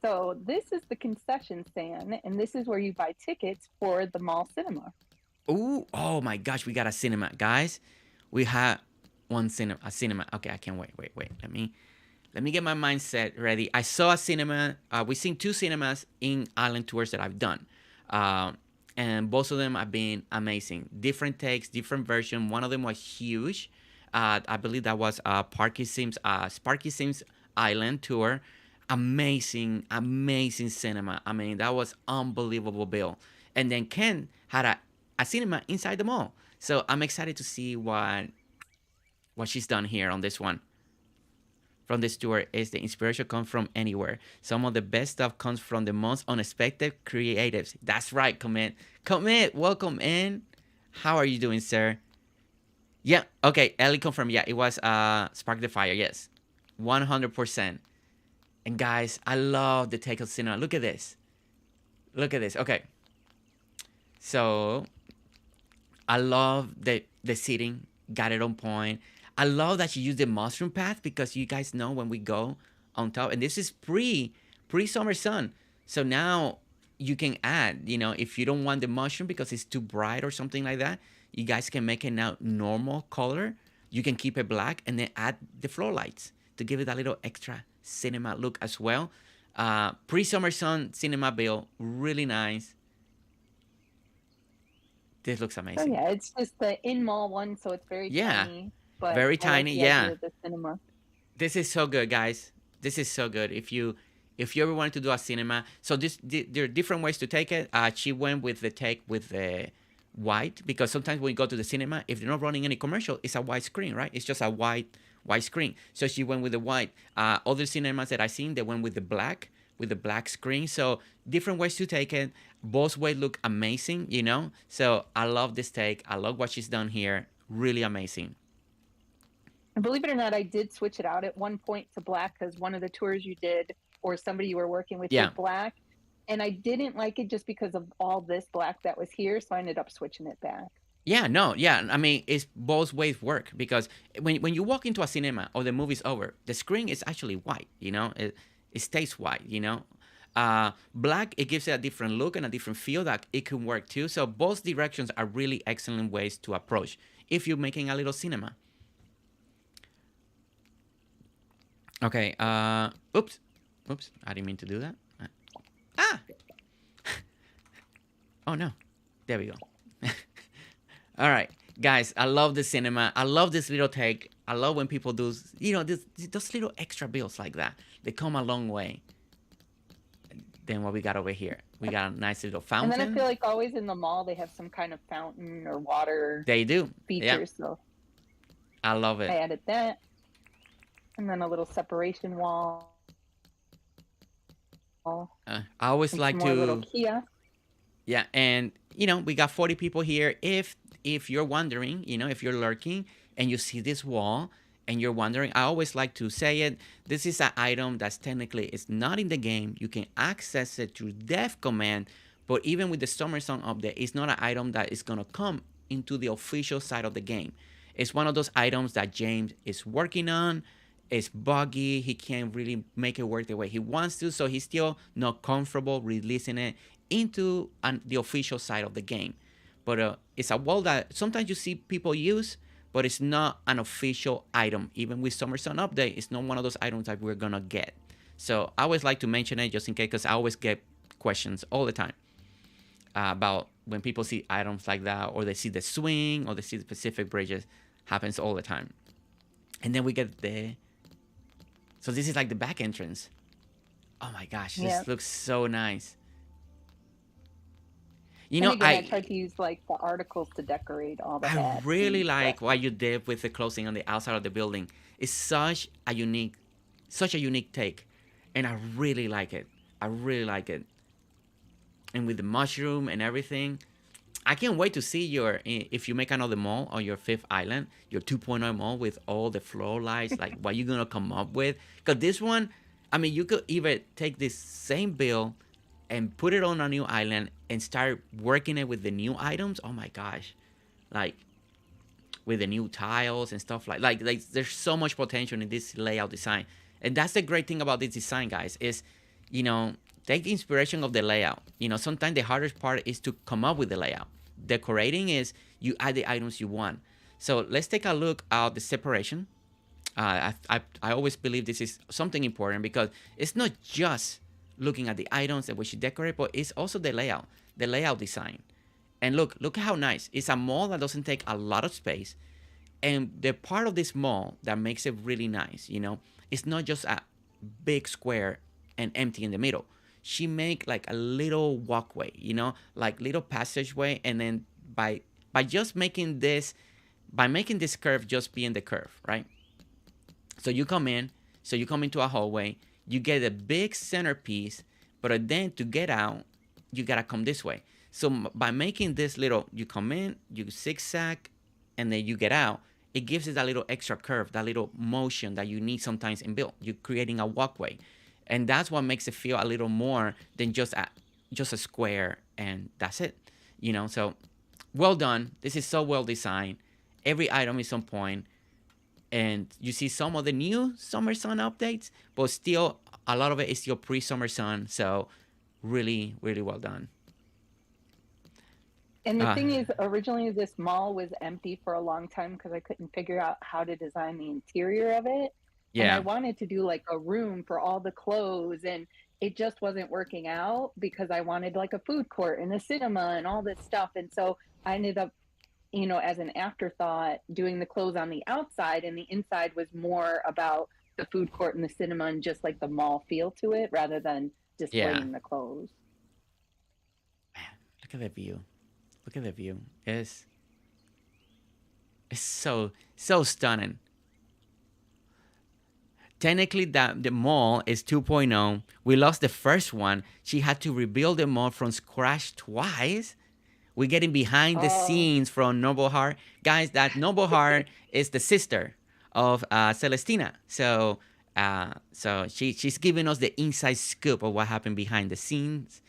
so this is the concession stand, and this is where you buy tickets for the mall cinema. Ooh, oh my gosh, we got a cinema, guys. We have a cinema. Okay, I can't wait. Let me get my mindset ready. I saw a cinema. We've seen two cinemas in island tours that I've done. And both of them have been amazing. Different takes, different version. One of them was huge. I believe that was Sparky Sims Island tour. Amazing, amazing cinema. I mean, that was unbelievable, Bill. And then Ken had a cinema inside the mall. So I'm excited to see what she's done here on this one. From this tour is the inspiration comes from anywhere. Some of the best stuff comes from the most unexpected creatives. That's right, Commit. Commit, welcome in. How are you doing, sir? Yeah, okay, Ellie confirmed. Yeah, it was Spark the Fire, yes. 100%. And guys, I love the take of cinema. Look at this. Look at this. Okay. So I love the seating. Got it on point. I love that you use the mushroom path because you guys know when we go on top, and this is pre summer sun. So now you can add, you know, if you don't want the mushroom because it's too bright or something like that, you guys can make it now normal color. You can keep it black and then add the floor lights to give it a little extra cinema look as well. Pre summer sun cinema bill, really nice. This looks Oh amazing. yeah, it's just the in mall one, so it's very Yeah. tiny. But Very I like tiny, the yeah. idea of the cinema. This is so good, guys. This is so good. If you ever wanted to do a cinema, so there are different ways to take it. She went with the take with the white because sometimes when you go to the cinema, if they're not running any commercial, it's a white screen, right? It's just a white screen. So she went with the white. Other cinemas that I've seen, they went with the black screen. So different ways to take it. Both ways look amazing, you know. So I love this take. I love what she's done here. Really amazing. And believe it or not, I did switch it out at one point to black because one of the tours you did or somebody you were working with Yeah. did black. And I didn't like it just because of all this black that was here. So I ended up switching it back. Yeah, no, yeah. I mean, it's both ways work because when you walk into a cinema or the movie's over, the screen is actually white. You know, it stays white. You know, black it gives it a different look and a different feel that it can work too. So both directions are really excellent ways to approach if you're making a little cinema. Okay. Oops. I didn't mean to do that. Ah. Oh no. There we go. All right, guys. I love the cinema. I love this little take. I love when people do, you know, those little extra bills like that. They come a long way. Then what we got over here? We got a nice little fountain. And then I feel like always in the mall they have some kind of fountain or water. They do. Features. Yeah. So I love it. I added that. And then a little separation wall. I always like to. Little kiosk. Yeah, and you know we got 40 people here. If you're wondering, you know, if you're lurking and you see this wall and you're wondering, I always like to say it. This is an item that's technically it's not in the game. You can access it through Dev command, but even with the Summer Song update, it's not an item that is gonna come into the official side of the game. It's one of those items that James is working on. It's buggy. He can't really make it work the way he wants to, so he's still not comfortable releasing it into the official side of the game. But it's a wall that sometimes you see people use, but it's not an official item. Even with Summer Sun Update, it's not one of those items that we're gonna get. So I always like to mention it just in case, because I always get questions all the time about when people see items like that, or they see the swing, or they see the Pacific bridges. Happens all the time. And then we get so this is like the back entrance. Oh my gosh, this looks so nice. You And know, again, I tried to use like the articles to decorate all the I hats really and like what dresses. you did with the closing on the outside of the building. It's such a unique take, and I really like it. I really like it. And with the mushroom and everything, I can't wait to see your if you make another mall on your fifth island, your 2.0 mall with all the floor lights, like what you're gonna come up with. Cause this one, I mean, you could even take this same bill and put it on a new island and start working it with the new items. Oh my gosh, like with the new tiles and stuff like there's so much potential in this layout design. And that's the great thing about this design, guys, is you know, take the inspiration of the layout. You know, sometimes the hardest part is to come up with the layout. Decorating is you add the items you want. So let's take a look at the separation. I always believe this is something important because it's not just looking at the items that we should decorate, but it's also the layout design. And look how nice. It's a mall that doesn't take a lot of space. And the part of this mall that makes it really nice, you know, it's not just a big square and empty in the middle. She make like a little walkway, you know, like little passageway, and then by just making this curve just being the curve, right? So you come in, so you come into a hallway, you get a big centerpiece, but then to get out, you gotta come this way. So by making this little, you come in, you zigzag, and then you get out, it gives it that little extra curve, that little motion that you need sometimes in build. You're creating a walkway. And that's what makes it feel a little more than just a square and that's it. You know, so well done. This is so well designed. Every item is on point, and you see some of the new Summer Sun updates, but still a lot of it is still pre-Summer Sun. So really, really well done. And the Uh, thing is, originally this mall was empty for a long time because I couldn't figure out how to design the interior of it. And I yeah, wanted to do like a room for all the clothes, and it just wasn't working out because I wanted like a food court and a cinema and all this stuff. And so I ended up, as an afterthought, doing the clothes on the outside, and the inside was more about the food court and the cinema and just like the mall feel to it rather than yeah. displaying the clothes. Man, look at the view. Look at the view. It's so stunning. Technically, that the mall is 2.0. We lost the first one. She had to rebuild the mall from scratch twice. We're getting behind the Oh, scenes from Noble Heart. Guys, that Noble Heart is the sister of Celestina. So she's giving us the inside scoop of what happened behind the scenes.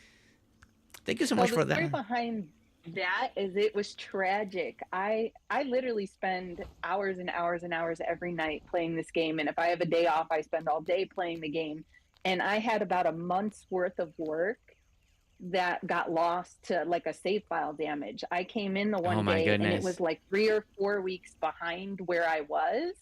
Thank you so so much the for story that. behind that is it was tragic. I literally spend hours and hours and hours every night playing this game, and if I have a day off, I spend all day playing the game. And I had about a month's worth of work that got lost to like a save file damage. I came in the Oh one my day and it goodness. was like 3 or 4 weeks behind where I was.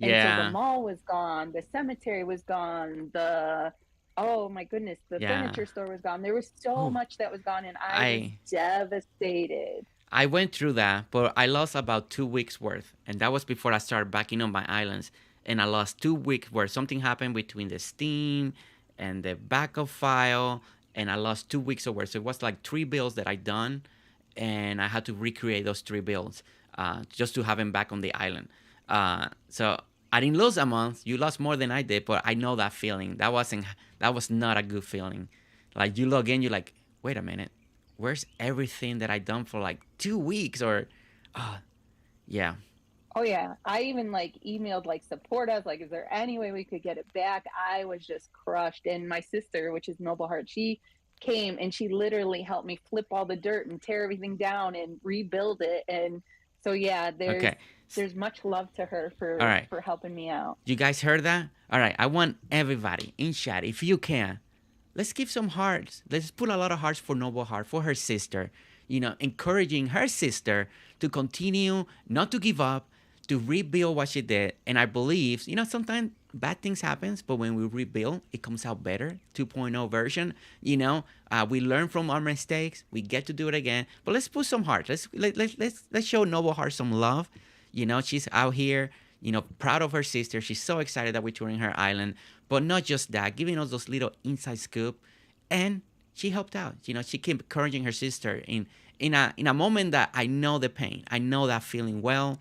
And so the Yeah, mall was gone, the cemetery was gone, the oh my goodness, the yeah. furniture store was gone. There was so Oh, much that was gone, and I was I devastated. I went through that, but I lost about 2 weeks worth, and that was before I started backing on my islands. And I lost 2 weeks worth. Something happened between the Steam and the backup file, and I lost 2 weeks of work. So it was like 3 bills that I done, and I had to recreate those 3 bills just to have them back on the island. So I didn't lose a month. You lost more than I did, but I know that feeling. That was not a good feeling. Like you log in, you're like, wait a minute, where's everything that I done for like 2 weeks or uh yeah. Oh yeah, I even like emailed like support us like, is there any way we could get it back? I was just crushed. And my sister, which is Noble Heart, she came and she literally helped me flip all the dirt and tear everything down and rebuild it. And so yeah, there's Okay. there's much love to her All for right. for helping me out. You guys heard that? All right. I want everybody in chat, if you can, let's give some hearts. Let's put a lot of hearts for Noble Heart, for her sister. You know, encouraging her sister to continue, not to give up, to rebuild what she did. And I believe, you know, sometimes bad things happens, but when we rebuild, it comes out better. 2.0 version. You know, we learn from our mistakes. We get to do it again. But let's put some heart. Let's show Noble Heart some love. You know, she's out here, you know, proud of her sister. She's so excited that we're touring her island. But not just that, giving us those little inside scoop. And she helped out. You know, she kept encouraging her sister in a moment that I know the pain. I know that feeling well.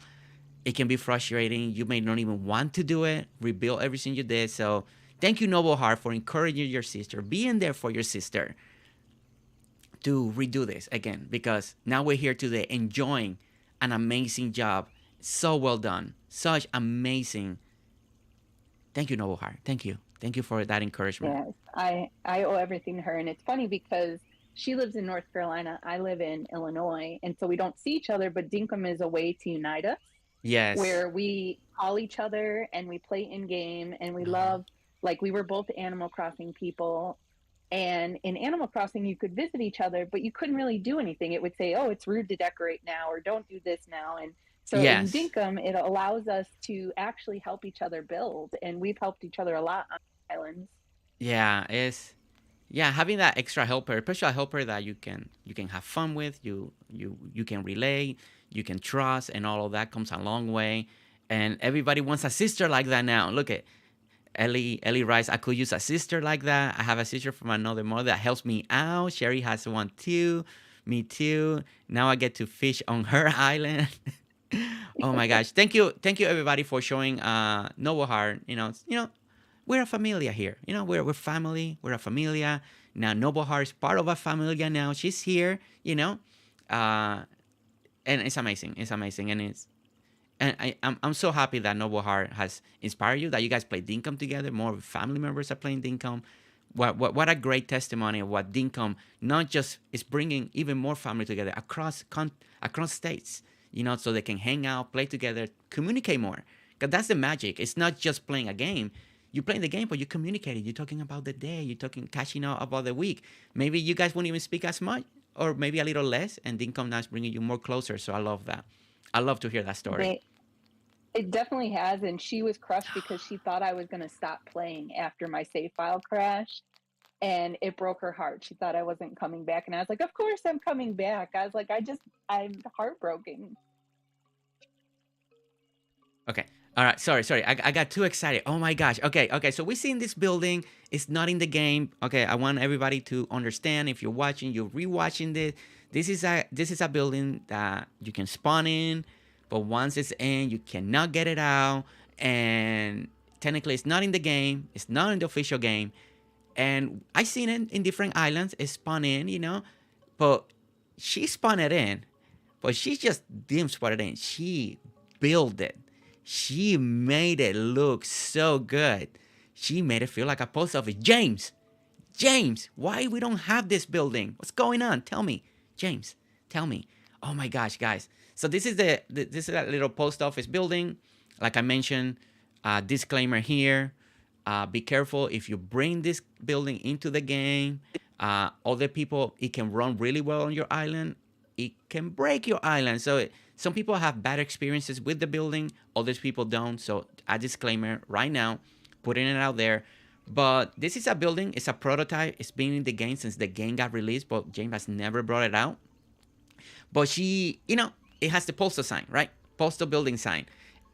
It can be frustrating. You may not even want to do it, rebuild everything you did. So thank you, Noble Heart, for encouraging your sister, being there for your sister to redo this again, because now we're here today enjoying an amazing job. So well done. Such amazing. Thank you, Noble Heart. Thank you. Thank you for that encouragement. Yes, I owe everything to her, and it's funny because she lives in North Carolina. I live in Illinois, and so we don't see each other. But Dinkum is a way to unite us, Yes. where we call each other and we play in game, and we Uh-huh. love, like, we were both Animal Crossing people. And in Animal Crossing, you could visit each other, but you couldn't really do anything. It would say, "Oh, it's rude to decorate now," or "Don't do this now." And so in Yes. Dinkum, it allows us to actually help each other build, and we've helped each other a lot on islands. Yeah. It's yeah, having that extra helper, special helper that you can have fun with, you can relay, you can trust, and all of that comes a long way. And everybody wants a sister like that now. Look at Ellie writes, I could use a sister like that. I have a sister from another mother that helps me out. Sherry has one too. Me too. Now I get to fish on her island. Oh my gosh. Thank you everybody for showing Noble Heart. We're a familia here. We're family. We're a familia. Now Noble Heart is part of a familia now. She's here, Uh and it's amazing. It's amazing. And I'm so happy that Noble Heart has inspired you, that you guys play Dinkum together. More family members are playing Dinkum. What a great testimony of what Dinkum not just is bringing even more family together across states, so they can hang out, play together, communicate more. Because that's the magic. It's not just playing a game. You're playing the game, but you're communicating. You're talking about the day. You're talking, catching up about the week. Maybe you guys won't even speak as much, or maybe a little less, and Dinkum now is bringing you more closer. So I love that. I love to hear that story. They It definitely has, and she was crushed because she thought I was going to stop playing after my save file crashed, and it broke her heart. She thought I wasn't coming back, and I was like, "Of course I'm coming back." I was like, I'm heartbroken. Okay. All right. Sorry. I got too excited. Oh my gosh. Okay. So we see in this building. It's not in the game. Okay. I want everybody to understand. If you're watching, you're rewatching this. This is a building that you can spawn in, but once it's in, you cannot get it out. And technically, it's not in the game. It's not in the official game. And I seen it in different islands. It spawn in, but she spawned it in. But she just didn't spawn it in. She built it. She made it look so good. She made it feel like a post office. James, why we don't have this building? What's going on? Tell me, James. Tell me. Oh my gosh, guys. So this is this is a little post office building. Like I mentioned, disclaimer here. Be careful if you bring this building into the game. Other people, it can run really well on your island. It can break your island. So some people have bad experiences with the building. Others people don't. So a disclaimer right now, putting it out there. But this is a building. It's a prototype. It's been in the game since the game got released, but James has never brought it out. But it has the postal sign, right? Postal building sign.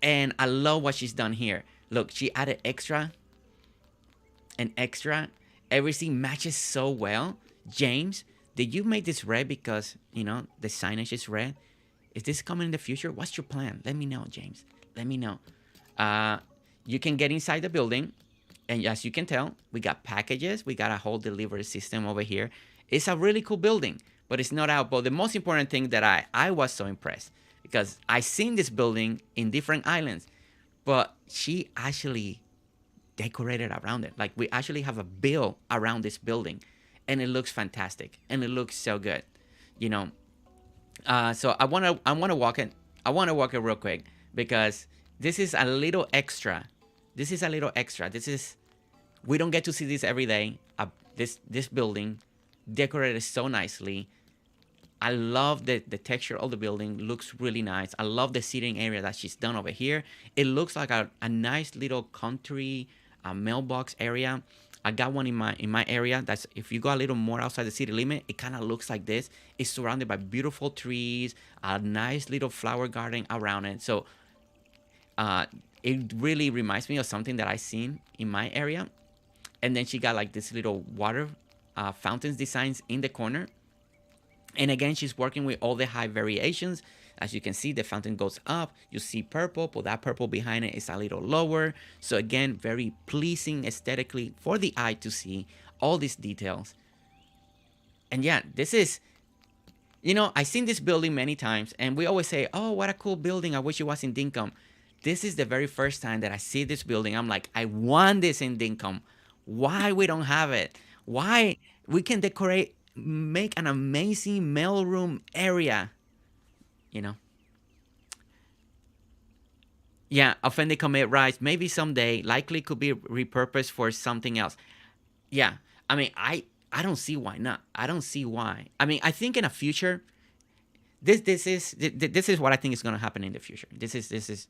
And I love what she's done here. Look, she added extra and extra. Everything matches so well. James, did you make this red because, the signage is red? Is this coming in the future? What's your plan? Let me know, James. Let me know. You can get inside the building. And as you can tell, we got packages. We got a whole delivery system over here. It's a really cool building, but it's not out. But the most important thing that I was so impressed, because I seen this building in different islands, but she actually decorated around it. Like, we actually have a bill around this building, and it looks fantastic, and it looks so good. You know, so I wanna walk it. I wanna walk it real quick because this is a little extra. We don't get to see this every day. This building decorated so nicely. I love the texture of the building. Looks really nice. I love the seating area that she's done over here. It looks like a nice little country mailbox area. I got one in my area. That's, if you go a little more outside the city limit, it kind of looks like this. It's surrounded by beautiful trees, a nice little flower garden around it. So it really reminds me of something that I seen in my area. And then she got like this little water fountains designs in the corner. And again, she's working with all the high variations. As you can see, the fountain goes up. You see purple, but that purple behind it is a little lower. So again, very pleasing aesthetically for the eye to see all these details. And yeah, this is, I've seen this building many times, and we always say, oh, what a cool building. I wish it was in Dinkum. This is the very first time that I see this building. I'm like, I want this in Dinkum. Why we don't have it? Why we can decorate, make an amazing mailroom area, you know? Yeah, offended commit rights. Maybe someday, likely could be repurposed for something else. Yeah, I mean, I don't see why not. I don't see why. I mean, I think in the future, this is what I think is going to happen in the future. This is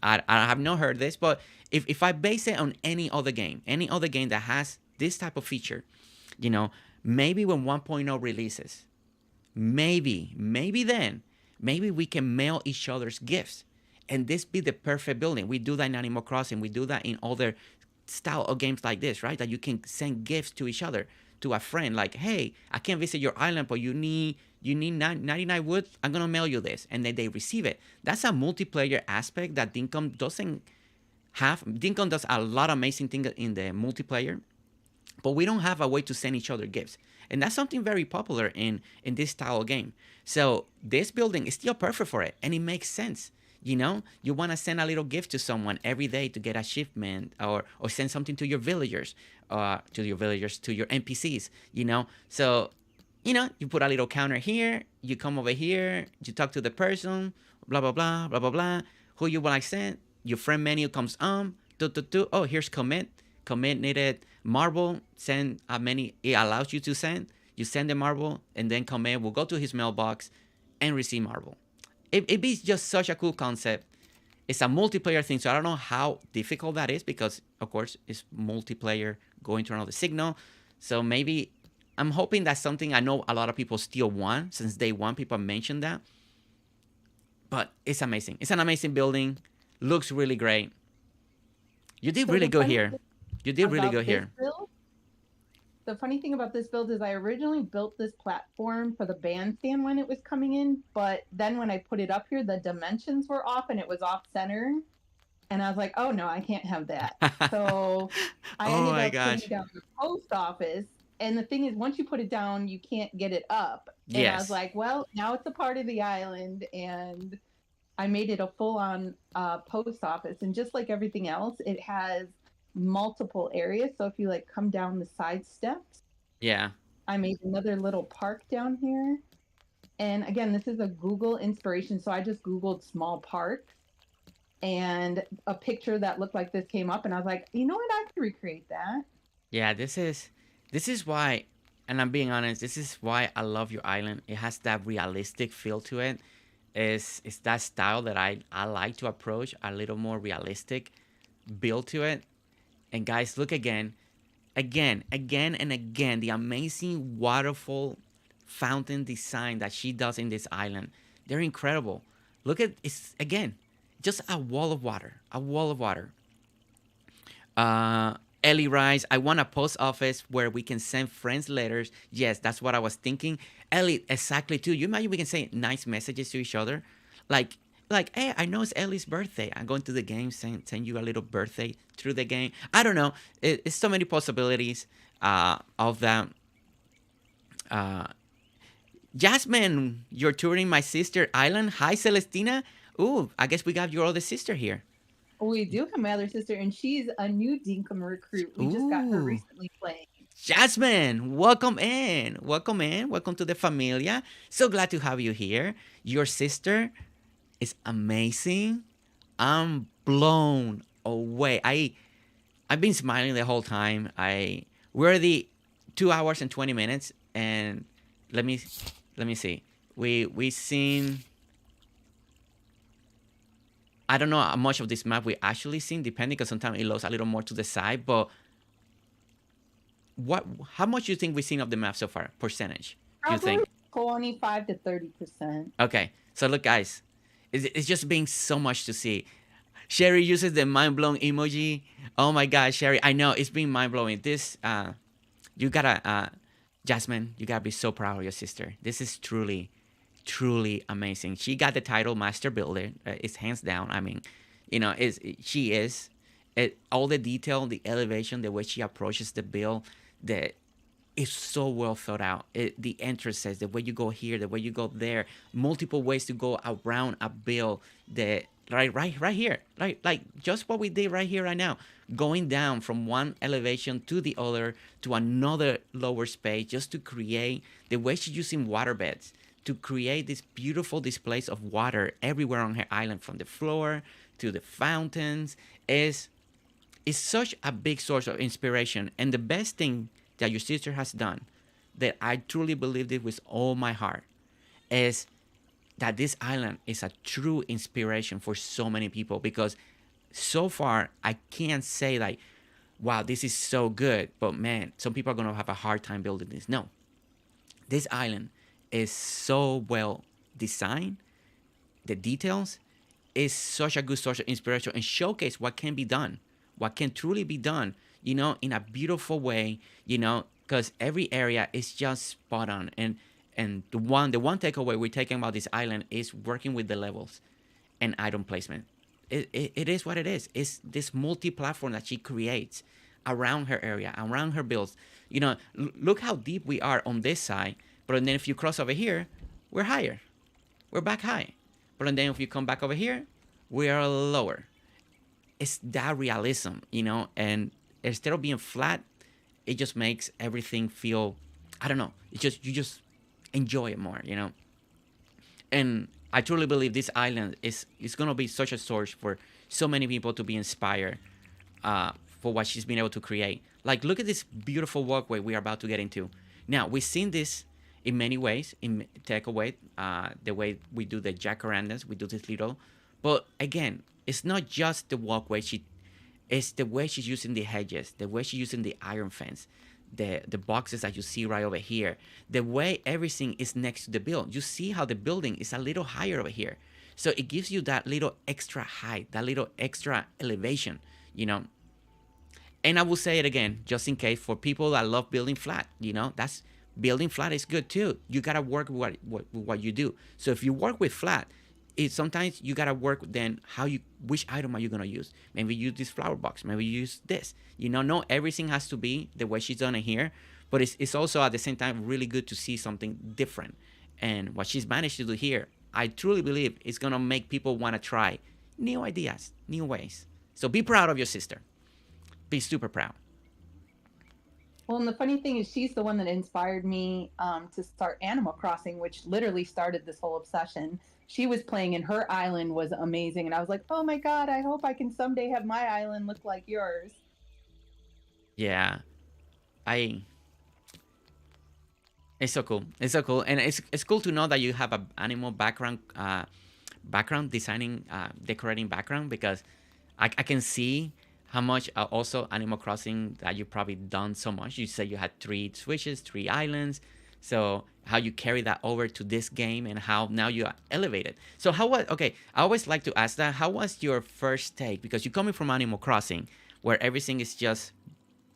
I have not heard this, but if I base it on any other game that has this type of feature, you know, maybe when 1.0 releases, maybe then, maybe we can mail each other's gifts, and this be the perfect building. We do that in Animal Crossing. We do that in other style of games like this, right? That you can send gifts to each other, to a friend, like, hey, I can't visit your island, but you need 99 wood. I'm gonna mail you this, and then they receive it. That's a multiplayer aspect that Dinkum doesn't have. Dinkum does a lot of amazing things in the multiplayer, but we don't have a way to send each other gifts, and that's something very popular in this style of game. So this building is still perfect for it, and it makes sense. You want to send a little gift to someone every day to get achievement, or send something to your villagers, to your NPCs. So you put a little counter here. You come over here. You talk to the person. Blah blah blah blah blah blah. Who you want to send? Your friend menu comes on. Oh, here's commit. Commit needed marble. Send a many. It allows you to send. You send the marble, and then commit will go to his mailbox and receive marble. It be just such a cool concept. It's a multiplayer thing, so I don't know how difficult that is, because of course it's multiplayer going to another signal. So maybe I'm hoping that's something I know a lot of people still want. Since day one, people mentioned that. But it's amazing. It's an amazing building. Looks really great. You did really good here. You did really good here. The funny thing about this build is I originally built this platform for the bandstand when it was coming in, but then when I put it up here, the dimensions were off and it was off center. And I was like, oh no, I can't have that. So I ended up putting it down the post office. And the thing is, once you put it down, you can't get it up. And yes. I was like, well, now it's a part of the island. And I made it a full-on post office. And just like everything else, it has multiple areas. So if you come down the side steps, yeah, I made another little park down here. And again, this is a Google inspiration. So I just Googled small parks, and a picture that looked like this came up, and I was like, you know what, I could recreate that. Yeah, this is why, and I'm being honest, this is why I love your island. It has that realistic feel to it. It's that style that I like to approach, a little more realistic build to it. And guys, look again, and again, the amazing waterfall fountain design that she does in this island. They're incredible. Look at it's again, just a wall of water, Ellie writes, I want a post office where we can send friends letters. Yes, that's what I was thinking. Ellie, exactly too. You imagine we can say nice messages to each other, like, hey, I know it's Ellie's birthday. I'm going to the game, send you a little birthday through the game. I don't know. It's so many possibilities of that. Jasmine, you're touring my sister island. Hi, Celestina. Ooh, I guess we got your older sister here. We do have my other sister, and she's a new Dinkum recruit. We just got her recently playing. Jasmine, welcome in. Welcome to the familia. So glad to have you here. Your sister is amazing. I'm blown away. I've been smiling the whole time. We're already 2 hours and 20 minutes, and let me see. We seen, I don't know how much of this map we actually seen, depending, because sometimes it loads a little more to the side. But how much do you think we've seen of the map so far? Percentage? You think? 25 to 30%. Okay, so look, guys. It's just being so much to see. Sherry uses the mind-blown emoji. Oh my God, Sherry. I know, it's being mind-blowing. This, you gotta, Jasmine, you gotta be so proud of your sister. This is truly, truly amazing. She got the title Master Builder. It's hands down. I mean, she is. All the detail, the elevation, the way she approaches the build, the it's so well thought out. The entrances, the way you go here, the way you go there, multiple ways to go around a build. The right here, like just what we did right here, right now, going down from one elevation to the other to another lower space, just to create the way she's using water beds to create this beautiful displays of water everywhere on her island, from the floor to the fountains. Is such a big source of inspiration. And the best thing that your sister has done, that I truly believe it with all my heart, is that this island is a true inspiration for so many people. Because so far, I can't say like, wow, this is so good, but man, some people are going to have a hard time building this. No, this island is so well designed. The details is such a good source of inspiration and showcase what can be done, what can truly be done, in a beautiful way, because every area is just spot on. And the one takeaway we're taking about this island is working with the levels and item placement. It is what it is. It's this multi-platform that she creates around her area, around her builds. Look how deep we are on this side, but then if you cross over here, we're higher. We're back high. But then if you come back over here, we are lower. It's that realism, and instead of being flat, it just makes everything feel, I don't know, you just enjoy it more, And I truly believe this island is going to be such a source for so many people to be inspired for what she's been able to create. Like, look at this beautiful walkway we are about to get into. Now, we've seen this in many ways, in takeaway, the way we do the jacarandas, we do this little, but again, it's not just the walkway. It's the way she's using the hedges, the way she's using the iron fence, the boxes that you see right over here, the way everything is next to the build. You see how the building is a little higher over here. So it gives you that little extra height, that little extra elevation, And I will say it again, just in case, for people that love building flat, that's building flat is good too. You gotta work with what you do. So if you work with flat, sometimes you gotta work then which item are you gonna use? Maybe use this flower box. Maybe use this. Not everything has to be the way she's done it here, but it's also at the same time really good to see something different. And what she's managed to do here, I truly believe it's gonna make people wanna try new ideas, new ways. So be proud of your sister. Be super proud. Well, and the funny thing is, she's the one that inspired me to start Animal Crossing, which literally started this whole obsession. She was playing and her island was amazing. And I was like, oh my God, I hope I can someday have my island look like yours. Yeah. It's so cool. It's so cool. And it's cool to know that you have an animal background designing, decorating background, because I can see how much also Animal Crossing that you've probably done so much. You said you had 3 switches, 3 islands. So how you carry that over to this game and how now you are elevated. So I always like to ask that, how was your first take? Because you're coming from Animal Crossing, where everything is just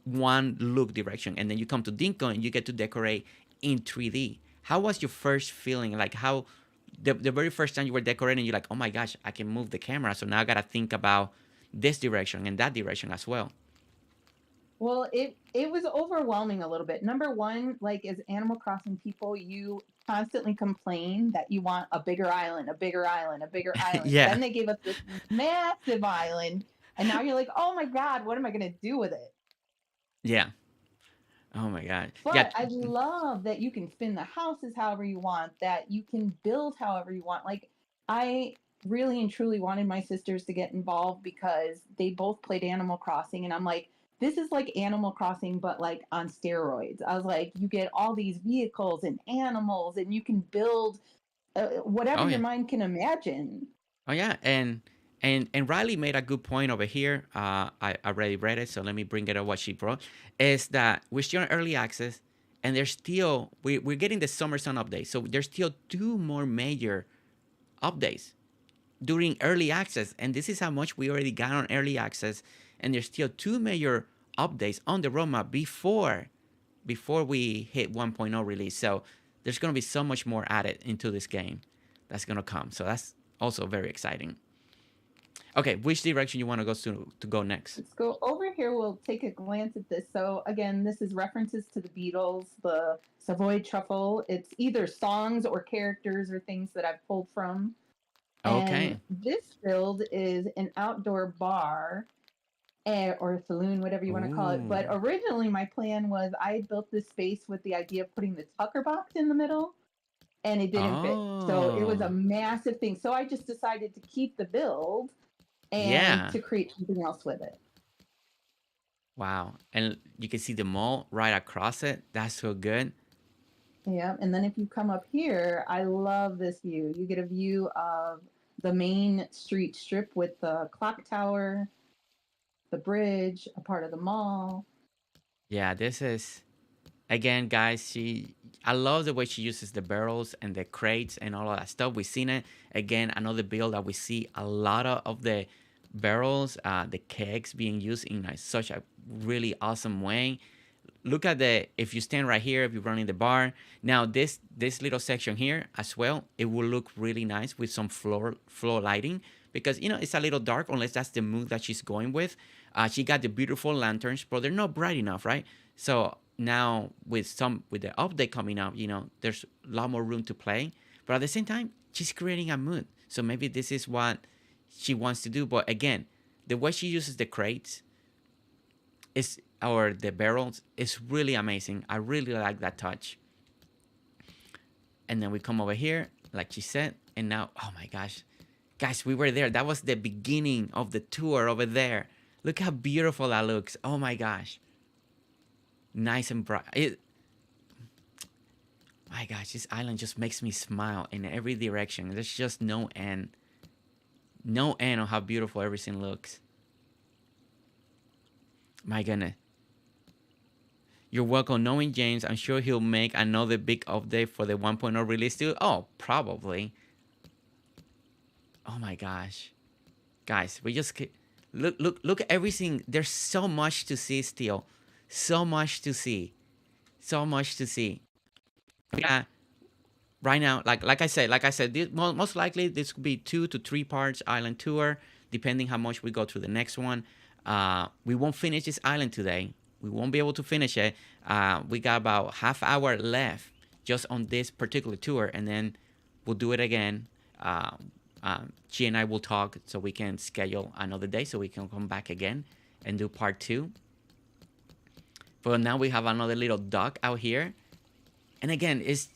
one look direction, and then you come to Dinkum and you get to decorate in 3D. How was your first feeling? Like, how the very first time you were decorating, you're like, oh my gosh, I can move the camera. So now I got to think about this direction and that direction as well. Well, it was overwhelming a little bit. Number one, like, as Animal Crossing people, you constantly complain that you want a bigger island, a bigger island, a bigger island. Yeah. Then they gave us this massive island, and now you're like, oh my God, what am I going to do with it? Yeah. Oh my God. But yeah. I love that you can spin the houses however you want, that you can build however you want. Like, I really and truly wanted my sisters to get involved because they both played Animal Crossing, and I'm like, this is like Animal Crossing, but like on steroids. I was like, you get all these vehicles and animals, and you can build whatever your mind can imagine. Oh yeah, and Riley made a good point over here. I already read it, so let me bring it up what she brought. Is that we're still in early access, and there's still we're getting the Summer Sun update, so there's still 2 more major updates during early access, and this is how much we already got on early access. And there's still 2 major updates on the roadmap before before we hit 1.0 release. So there's going to be so much more added into this game that's going to come. So that's also very exciting. Okay, which direction you want to go next? Let's go over here. We'll take a glance at this. So again, this is references to the Beatles, the Savoy Truffle. It's either songs or characters or things that I've pulled from. Okay. And this build is an outdoor bar or saloon, whatever you want to call it. But originally my plan was I built this space with the idea of putting the Tucker box in the middle, and it didn't fit. So it was a massive thing. So I just decided to keep the build and to create something else with it. Wow. And you can see the mall right across it. That's so good. Yeah. And then if you come up here, I love this view. You get a view of the main street strip with the clock tower, the bridge, a part of the mall. Yeah, this is, again, guys, I love the way she uses the barrels and the crates and all of that stuff. We've seen it. Again, another build that we see a lot of the barrels, the kegs being used in such a really awesome way. Look at if you stand right here, if you're running the bar. Now, this little section here as well, it will look really nice with some floor lighting because, it's a little dark unless that's the mood that she's going with. She got the beautiful lanterns, but they're not bright enough, right? So now with the update coming out, there's a lot more room to play. But at the same time, she's creating a mood. So maybe this is what she wants to do. But again, the way she uses the crates or the barrels is really amazing. I really like that touch. And then we come over here, like she said, and now, oh my gosh, guys, we were there. That was the beginning of the tour over there. Look how beautiful that looks. Oh my gosh. Nice and bright. My gosh, this island just makes me smile in every direction. There's just no end. No end on how beautiful everything looks. My goodness. You're welcome. Knowing James, I'm sure he'll make another big update for the 1.0 release too. Oh, probably. Oh my gosh. Guys, we just look at everything. There's so much to see still. So much to see. So much to see. Yeah. Right now, like I said, most likely this could be 2 to 3 parts island tour, depending how much we go through the next one. We won't finish this island today. We won't be able to finish it. We got about half hour left just on this particular tour, and then we'll do it again. She and I will talk so we can schedule another day so we can come back again and do part 2. But now we have another little dock out here. And again, it's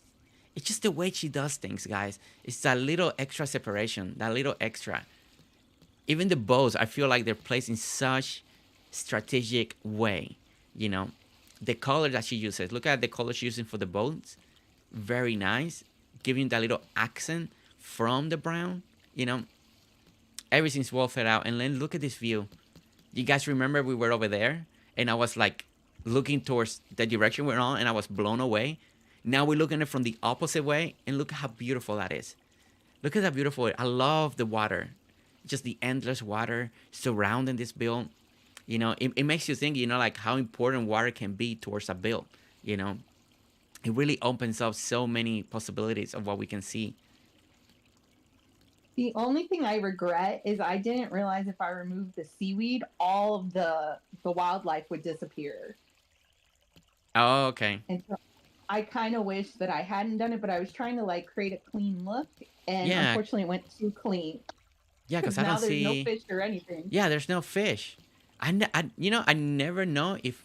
just the way she does things, guys. It's that little extra separation, that little extra. Even the bows, I feel like they're placed in such strategic way. The color that she uses. Look at the color she's using for the boats. Very nice. Giving that little accent from the brown. Everything's well thought out. And then look at this view. You guys remember we were over there? And I was like looking towards the direction we're on, and I was blown away. Now we're looking at it from the opposite way, and look at how beautiful that is. Look at that beautiful. I love the water. Just the endless water surrounding this build. It makes you think, like how important water can be towards a build. It really opens up so many possibilities of what we can see. The only thing I regret is I didn't realize if I removed the seaweed, all of the wildlife would disappear. Oh, okay. And so I kind of wish that I hadn't done it, but I was trying to create a clean look, and unfortunately it went too clean. Yeah, because I don't see. Now there's no fish or anything. Yeah, there's no fish. I never know if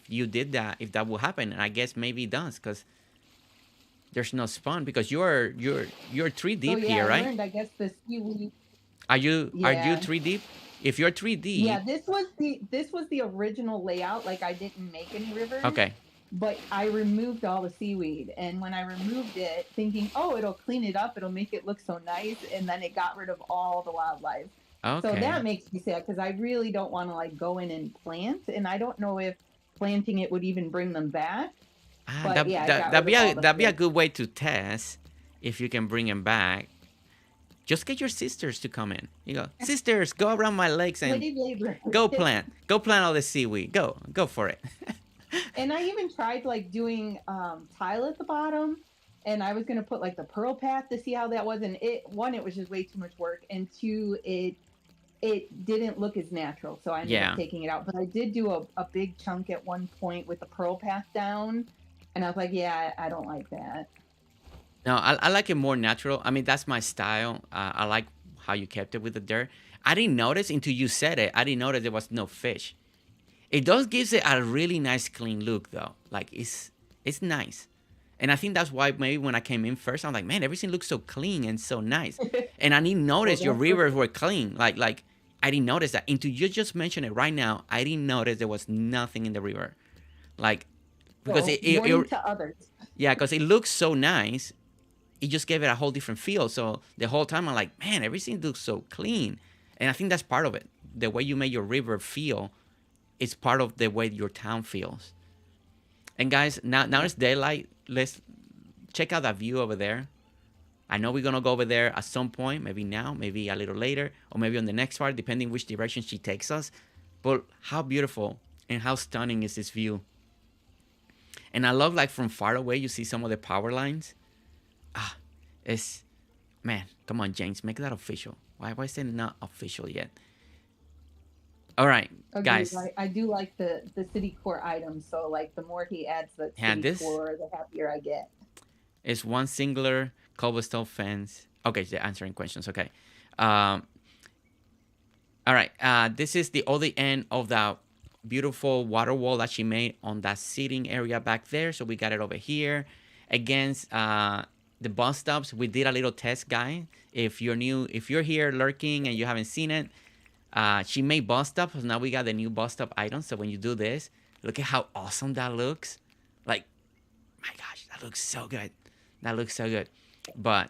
you did that, if that will happen, and I guess maybe it does because there's no spawn because you're 3 deep here, right? I learned, I guess the seaweed. Are you 3 deep? If you're 3 deep. Yeah, this was the original layout. I didn't make any rivers. Okay. But I removed all the seaweed, and when I removed it, thinking, oh, it'll clean it up, it'll make it look so nice, and then it got rid of all the wildlife. Okay. So that makes me sad because I really don't want to go in and plant, and I don't know if planting it would even bring them back. But that'd be a good way to test if you can bring them back. Just get your sisters to come in. You go, sisters, go around my legs and go plant all the seaweed. Go for it. And I even tried like doing tile at the bottom, and I was gonna put like the pearl path to see how that was. And it was just way too much work, and two, it didn't look as natural, so I ended up Yeah. taking it out. But I did do a big chunk at one point with the pearl path down, and I was like, yeah, I don't like that. No, I like it more natural. I mean, that's my style. I like how you kept it with the dirt. I didn't notice until you said it. I didn't notice there was no fish. It does gives it a really nice clean look though. Like it's nice. And I think that's why maybe when I came in first, I'm like, man, everything looks so clean and so nice. And I didn't Well, notice your that's rivers were clean. Like I didn't notice that. Until you just mentioned it right now, I didn't notice there was nothing in the river. Like because well, warning to others. yeah, because it looks so nice. It just gave it a whole different feel. So the whole time I'm like, man, everything looks so clean. And I think that's part of it. The way you make your river feel is part of the way your town feels. And guys, now it's daylight. Let's check out that view over there. I know we're gonna go over there at some point, maybe now, maybe a little later, or maybe on the next part, depending which direction she takes us. But how beautiful and how stunning is this view? And I love like from far away you see some of the power lines. Ah, it's man, come on, James, make that official. Why is it not official yet? All right, Agreed. guys. I do like the city core items, so like the more he adds the Yeah, city this core, the happier I get. is one singular cobblestone fence. Okay, they're answering questions. Okay. Um, all right. This is the other end of the beautiful water wall that she made on that seating area back there. So we got it over here against the bus stops. We did a little test, guy. If you're new, if you're here lurking and you haven't seen it, she made bus stops. Now we got the new bus stop items. So when you do this, look at how awesome that looks. Like, my gosh, that looks so good. That looks so good. But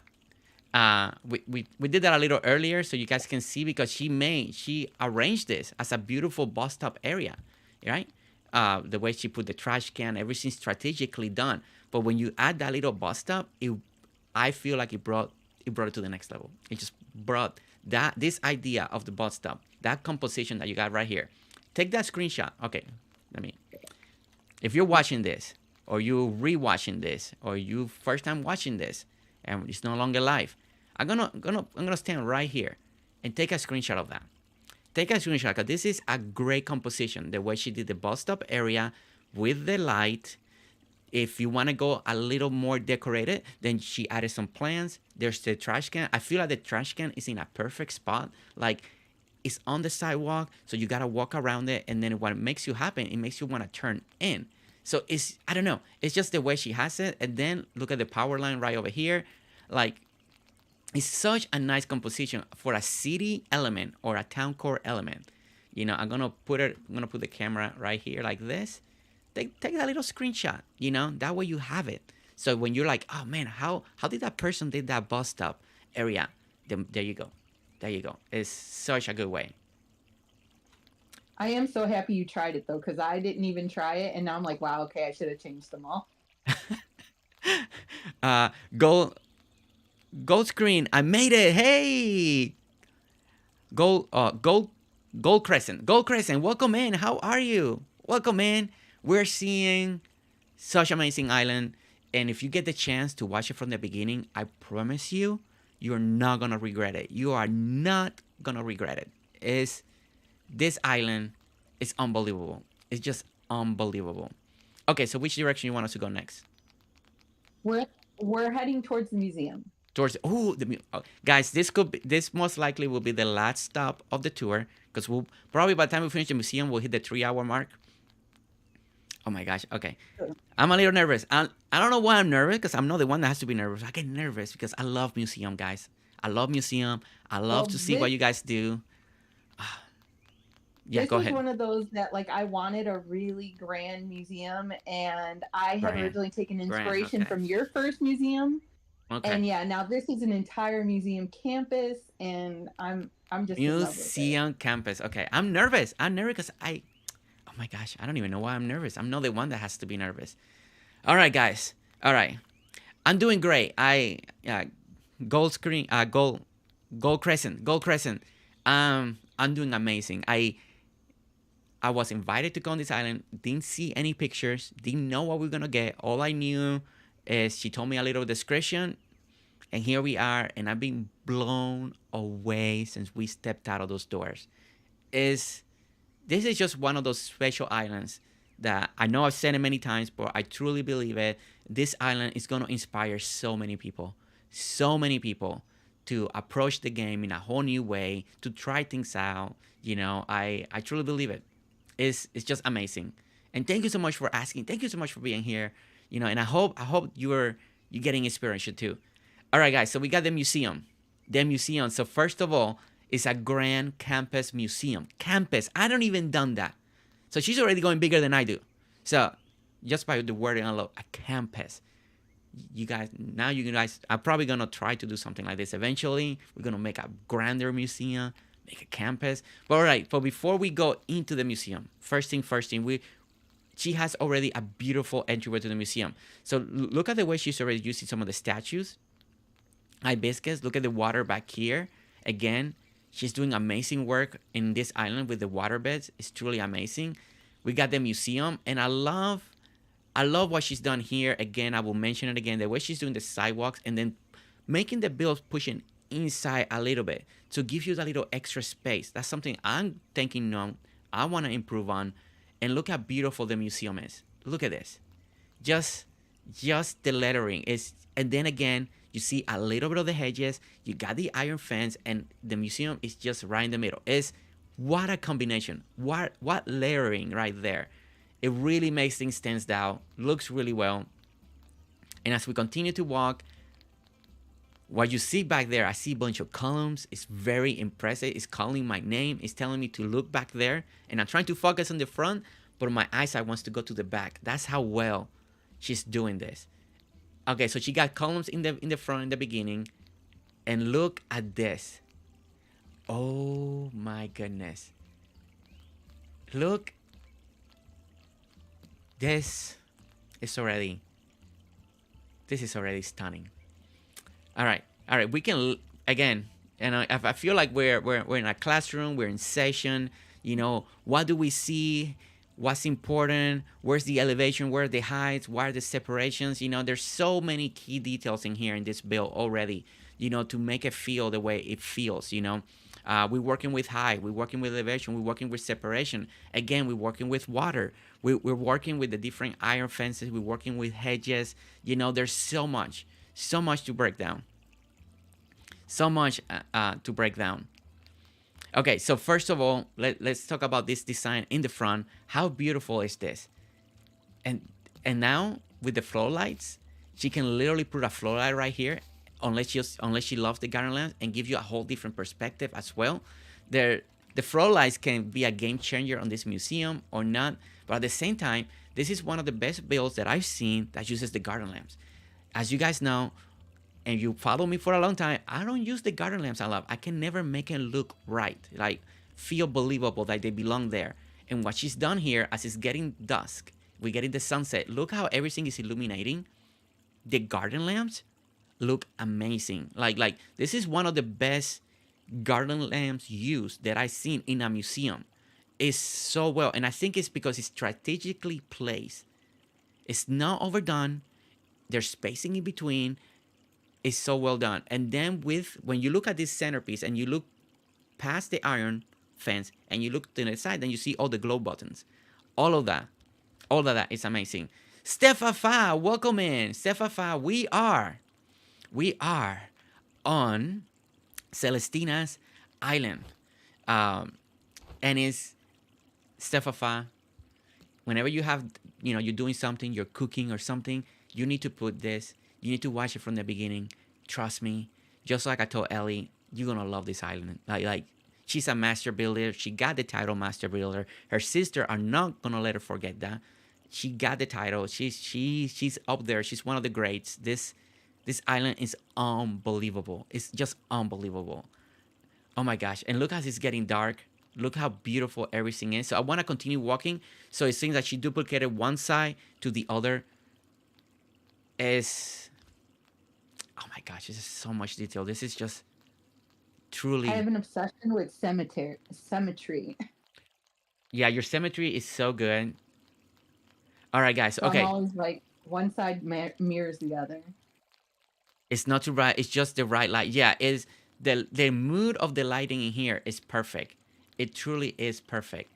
we did that a little earlier so you guys can see because she arranged this as a beautiful bus stop area, right? The way she put the trash can, everything strategically done. But when you add that little bus stop, I feel like it brought it to the next level. It just brought this idea of the bus stop, that composition that you got right here. Take that screenshot. Okay, if you're watching this, or you rewatching this, or you first time watching this, and it's no longer live, I'm gonna stand right here and take a screenshot of that. Take a screenshot because this is a great composition. The way she did the bus stop area with the light. If you want to go a little more decorated, then she added some plants. There's the trash can. I feel like the trash can is in a perfect spot. Like it's on the sidewalk, so you gotta walk around it, and then what makes you happen, it makes you want to turn in. So I don't know. It's just the way she has it. And then look at the power line right over here. Like it's such a nice composition for a city element or a town core element. I'm gonna put the camera right here like this. Take that little screenshot, that way you have it. So when you're like, oh man, how did that person did that bus stop area? Then there you go. It's such a good way. I am so happy you tried it though, because I didn't even try it, and now I'm like, wow, okay, I should have changed them all. Gold screen, I made it. Hey, gold crescent, welcome in. How are you? Welcome in. We're seeing such amazing island, and if you get the chance to watch it from the beginning, I promise you're not gonna regret it. You are not gonna regret it. This island is unbelievable. It's just unbelievable. Okay, so which direction you want us to go next? We're heading towards the museum. Guys, this most likely will be the last stop of the tour because we'll probably by the time we finish the museum we'll hit the 3-hour mark. Oh my gosh. Okay. I'm a little nervous. I don't know why I'm nervous because I'm not the one that has to be nervous. I get nervous because I love museum, guys. I love museum. I love to see what you guys do. Yeah, go ahead. This was one of those that like I wanted a really grand museum, and I had originally taken inspiration from your first museum. Okay. And yeah, now this is an entire museum campus, and I'm just museum campus. Okay, I'm nervous. Because oh my gosh, I don't even know why I'm nervous. I'm not the one that has to be nervous. All right, guys. All right, I'm doing great. Gold screen. Gold crescent. I'm doing amazing. I was invited to go on this island, didn't see any pictures, didn't know what we are gonna get. All I knew is she told me a little description, and here we are, and I've been blown away since we stepped out of those doors. Is This is just one of those special islands that I know I've said it many times, but I truly believe it. This island is going to inspire so many people to approach the game in a whole new way, to try things out. I truly believe it. It's just amazing. And thank you so much for asking. Thank you so much for being here. And I hope you're getting inspiration too. All right, guys. So we got the museum. The museum. So first of all, it's a grand campus museum. Campus. I don't even done that. So she's already going bigger than I do. So just by the wording alone, a campus. You guys are probably gonna try to do something like this eventually. We're gonna make a grander museum, make a campus. But all right. But before we go into the museum, first thing, she has already a beautiful entryway to the museum. So look at the way she's already using some of the statues. Hibiscus. Look at the water back here. Again, she's doing amazing work in this island with the water beds. It's truly amazing. We got the museum, and I love what she's done here. Again, I will mention it again. The way she's doing the sidewalks and then making the builds pushing inside a little bit to give you that little extra space. That's something I'm thinking on. I want to improve on. And look how beautiful the museum is. Look at this. Just the lettering is, and then again, you see a little bit of the hedges. You got the iron fence, and the museum is just right in the middle. What a combination. What layering right there. It really makes things stand out. Looks really well. And as we continue to walk, what you see back there, I see a bunch of columns. It's very impressive. It's calling my name. It's telling me to look back there. And I'm trying to focus on the front, but my eyesight wants to go to the back. That's how well she's doing this. Okay, so she got columns in the front in the beginning. And look at this. Oh my goodness. Look. This is already stunning. All right. We can again, and I feel like we're in a classroom. We're in session. What do we see? What's important? Where's the elevation? Where are the heights? Where are the separations? There's so many key details in here in this build already. To make it feel the way it feels. We're working with height. We're working with elevation. We're working with separation. Again, we're working with water. We're working with the different iron fences. We're working with hedges. There's so much to break down. So much to break down. Okay, so first of all, let's talk about this design in the front. How beautiful is this? And now with the floor lights, she can literally put a floor light right here, unless she loves the garden lamps, and give you a whole different perspective as well. The floor lights can be a game changer on this museum or not, but at the same time, this is one of the best builds that I've seen that uses the garden lamps. As you guys know, and you follow me for a long time, I don't use the garden lamps a lot. I can never make it look right, like feel believable that they belong there. And what she's done here, as it's getting dusk, we're getting the sunset. Look how everything is illuminating. The garden lamps look amazing. Like this is one of the best garden lamps used that I've seen in a museum. It's so well, and I think it's because it's strategically placed. It's not overdone. There's spacing in between. It's so well done. And then when you look at this centerpiece and you look past the iron fence and you look to the side, then you see all the glow buttons. All of that is amazing. Stefafa, welcome in. Stefafa, we are on Celestina's island. And it's Stefafa. Whenever you have, you're doing something, you're cooking or something, you need to put this. You need to watch it from the beginning. Trust me. Just like I told Ellie, you're going to love this island. Like she's a master builder. She got the title master builder. Her sister are not going to let her forget that. She got the title. She's up there. She's one of the greats. This island is unbelievable. It's just unbelievable. Oh my gosh. And look as it's getting dark. Look how beautiful everything is. So I want to continue walking. So it seems that she duplicated one side to the other. Oh my gosh, this is so much detail. This is just truly. I have an obsession with symmetry. Yeah, your symmetry is so good. All right, guys. So I'm Okay, always like one side mirrors the other. it's not too bright. It's just the right light. Yeah, is the mood of the lighting in here is perfect. It truly is perfect.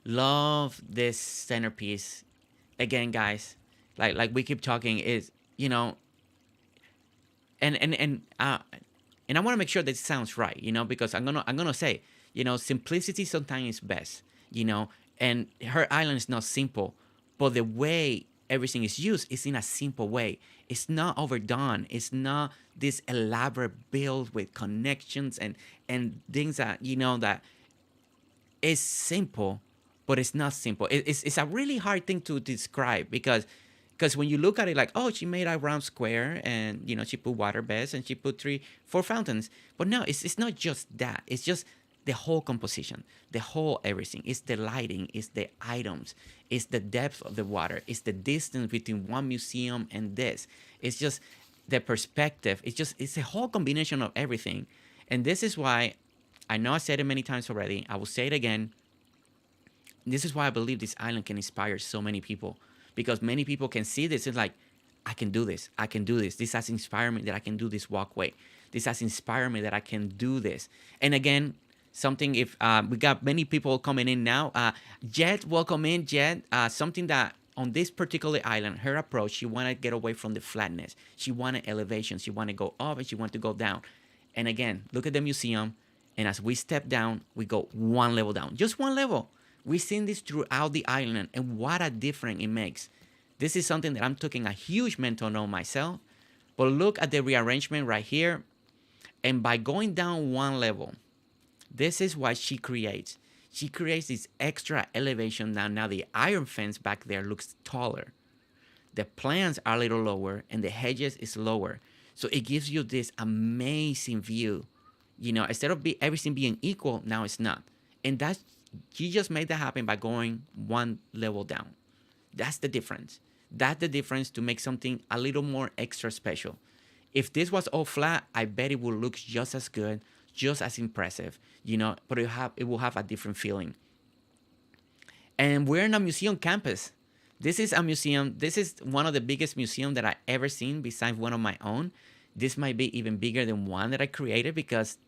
Love this centerpiece. Again, guys, like we keep talking is, you know, and I want to make sure that it sounds right, because I'm gonna say, simplicity sometimes is best, and her island is not simple, but the way everything is used is in a simple way. It's not overdone. It's not this elaborate build with connections and things that that is simple, but it's not simple. It's a really hard thing to describe because when you look at it like, oh, she made a round square and she put water beds and she put 4 fountains, but no, it's not just that. It's just the whole composition, the whole everything. It's the lighting, it's the items, it's the depth of the water, it's the distance between one museum and this. It's just the perspective. It's a whole combination of everything, and this is why I know I said it many times already. I will say it again. This is why I believe this island can inspire so many people, because many people can see this and like, I can do this. I can do this. This has inspired me that I can do this walkway. This has inspired me that I can do this. And again, something if we got many people coming in now. Jet, welcome in, Jet. Something that on this particular island, her approach, she wanted to get away from the flatness. She wanted elevation. She wanted to go up and she wanted to go down. And again, look at the museum. And as we step down, we go one level down. Just one level. We've seen this throughout the island, and what a difference it makes. This is something that I'm taking a huge mental note myself. But look at the rearrangement right here. And by going down one level, this is what she creates. She creates this extra elevation. Now the iron fence back there looks taller. The plants are a little lower, and the hedges is lower. So it gives you this amazing view. Instead of everything being equal, now it's not. And she just made that happen by going one level down. That's the difference. That's the difference to make something a little more extra special. If this was all flat, I bet it would look just as good, just as impressive, but it will have a different feeling. And we're in a museum campus. This is a museum. This is one of the biggest museums that I ever seen besides one of my own. This might be even bigger than one that I created because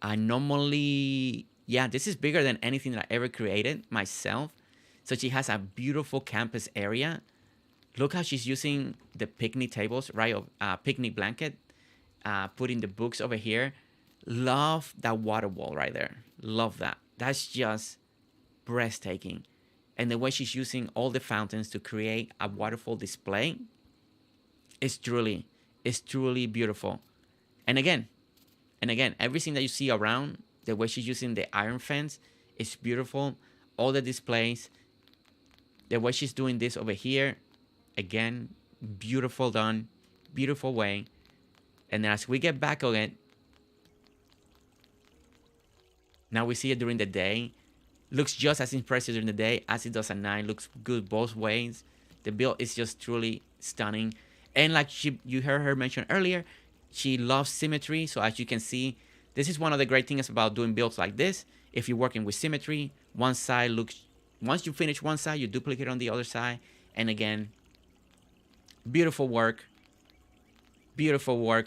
I normally, this is bigger than anything that I ever created myself. So she has a beautiful campus area. Look how she's using the picnic tables, right? Picnic blanket, putting the books over here. Love that water wall right there. Love that. That's just breathtaking. And the way she's using all the fountains to create a waterfall display is truly beautiful. And again, everything that you see around, the way she's using the iron fence is beautiful. All the displays, the way she's doing this over here, again, beautiful done, beautiful way. And then as we get back on it, now we see it during the day. Looks just as impressive during the day as it does at night. Looks good both ways. The build is just truly stunning. And like you heard her mention earlier, she loves symmetry. So as you can see, this is one of the great things about doing builds like this. If you're working with symmetry, one side looks, once you finish one side, you duplicate on the other side. And again, beautiful work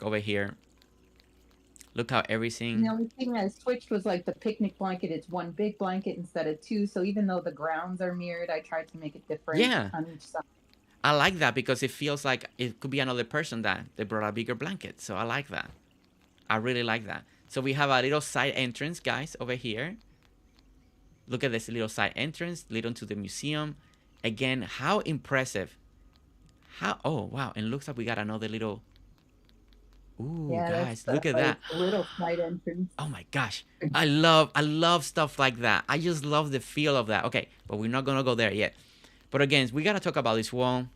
over here. Look how everything. The only thing I switched was like the picnic blanket. It's one big blanket instead of two. So even though the grounds are mirrored, I tried to make it different on each side. I like that because it feels like it could be another person that they brought a bigger blanket. So I like that. I really like that. So we have a little side entrance, guys, over here. Look at this little side entrance, leading to the museum. Again, how impressive. Oh, wow. And looks like we got another little. Ooh, guys, look at that. Little side entrance. Oh my gosh. I love stuff like that. I just love the feel of that. Okay, but we're not going to go there yet. But again, we got to talk about this wall.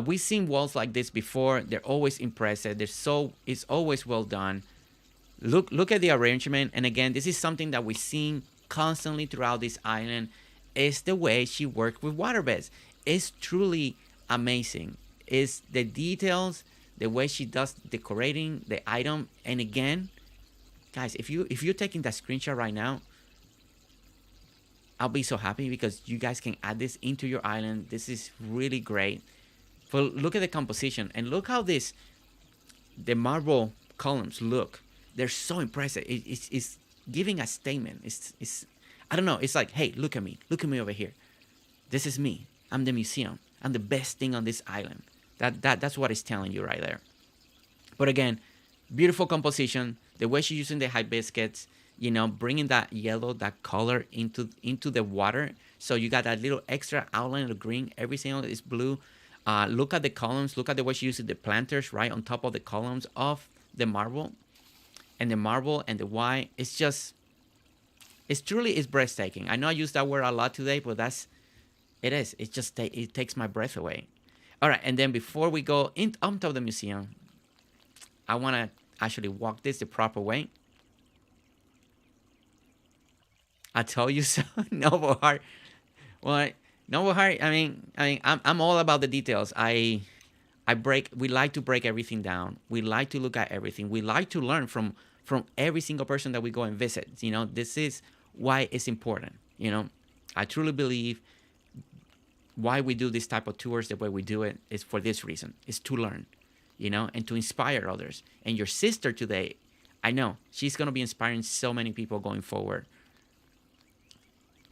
We've seen walls like this before. They're always impressive. It's always well done. Look at the arrangement. And again, this is something that we've seen constantly throughout this island. It's the way she worked with waterbeds. It's truly amazing. It's the details, the way she does decorating the item. And again, guys, if you're taking that screenshot right now, I'll be so happy because you guys can add this into your island. This is really great. But look at the composition and look how the marble columns look. They're so impressive. It's giving a statement. It's I don't know. It's like, hey, look at me. Look at me over here. This is me. I'm the museum. I'm the best thing on this island. That's what it's telling you right there. But again, beautiful composition. The way she's using the hibiscus, bringing that yellow, that color into the water. So you got that little extra outline of green. Every single is blue. Look at the columns. Look at the way she uses the planters right on top of the columns of the marble. And the marble and the white. It's truly breathtaking. I know I use that word a lot today, but it is. It takes my breath away. All right, and then before we go on top of the museum, I want to actually walk this the proper way. I told you so. Noble Heart. Well, Noble Heart. I mean, I'm all about the details. We like to break everything down. We like to look at everything. We like to learn from every single person that we go and visit. This is why it's important. I truly believe why we do this type of tours the way we do it is for this reason. It's to learn, and to inspire others. And your sister today, I know she's going to be inspiring so many people going forward.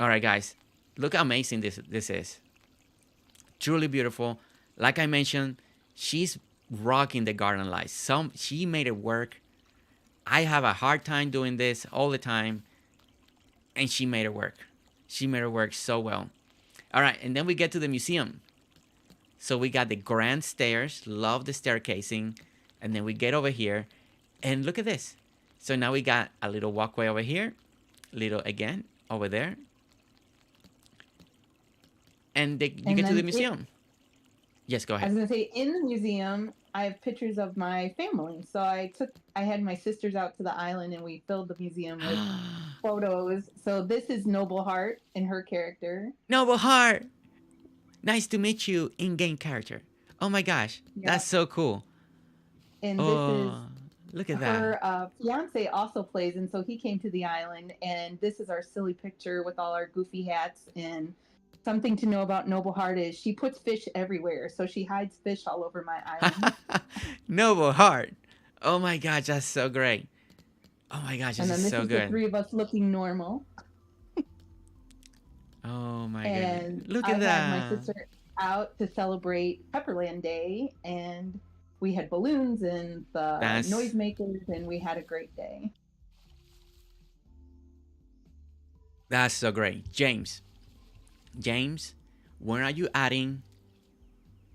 All right, guys, look how amazing this is. Truly beautiful. Like I mentioned, she's rocking the garden lights. She made it work. I have a hard time doing this all the time, and she made it work. She made it work so well. All right, and then we get to the museum. So we got the grand stairs. Love the staircasing. And then we get over here, and look at this. So now we got a little walkway over here. Little again over there. And you get to the museum. Yes, go ahead. I was going to say, in the museum, I have pictures of my family. So I had my sisters out to the island and we filled the museum with photos. So this is Noble Heart in her character. Noble Heart! Nice to meet you, in-game character. Oh my gosh, yep. That's so cool. And this is look at her fiance also plays, and so he came to the island, and this is our silly picture with all our goofy hats. And something to know about Noble Heart is she puts fish everywhere, so she hides fish all over my island. Noble Heart. Oh my gosh, that's so great. Oh my gosh, this is so good. The three of us looking normal. Oh my god! Look at that! I had my sister out to celebrate Pepperland Day, and we had balloons and the noisemakers, and we had a great day. That's so great, James. When are you adding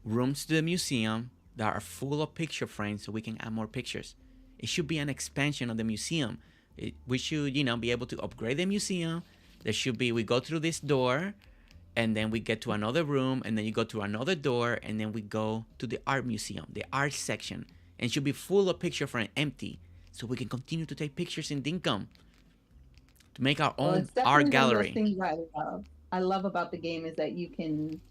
rooms to the museum that are full of picture frames so we can add more pictures? It should be an expansion of the museum. We should, be able to upgrade the museum. We go through this door, and then we get to another room, and then you go to another door, and then we go to the art museum, the art section. And it should be full of picture frame, empty, so we can continue to take pictures in Dinkum to make our own art gallery. One of those things I love about the game is that you can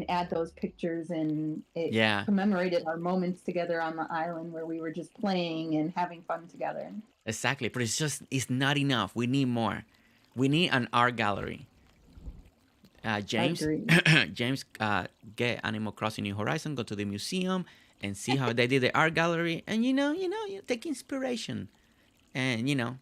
add those pictures, and it commemorated our moments together on the island where we were just playing and having fun together. Exactly, but it's not enough. We need more. We need an art gallery. James, James, get Animal Crossing New Horizon, go to the museum and see how they did the art gallery, and you take inspiration, and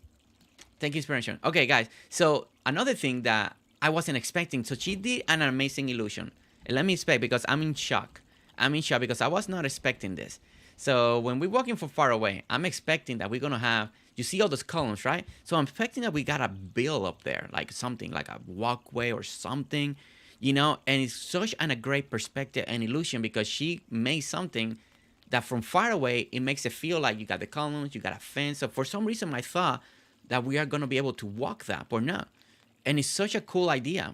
take inspiration. Okay, guys. So another thing that I wasn't expecting. So she did an amazing illusion. And let me explain, because I'm in shock. Because I was not expecting this. So when we're walking from far away, I'm expecting that we're gonna have. You see all those columns, right? So I'm expecting that we got a bill up there, like something like a walkway or something, And it's such a great perspective and illusion, because she made something that from far away, it makes it feel like you got the columns, you got a fence. So for some reason, I thought that we are going to be able to walk that, or not. And it's such a cool idea,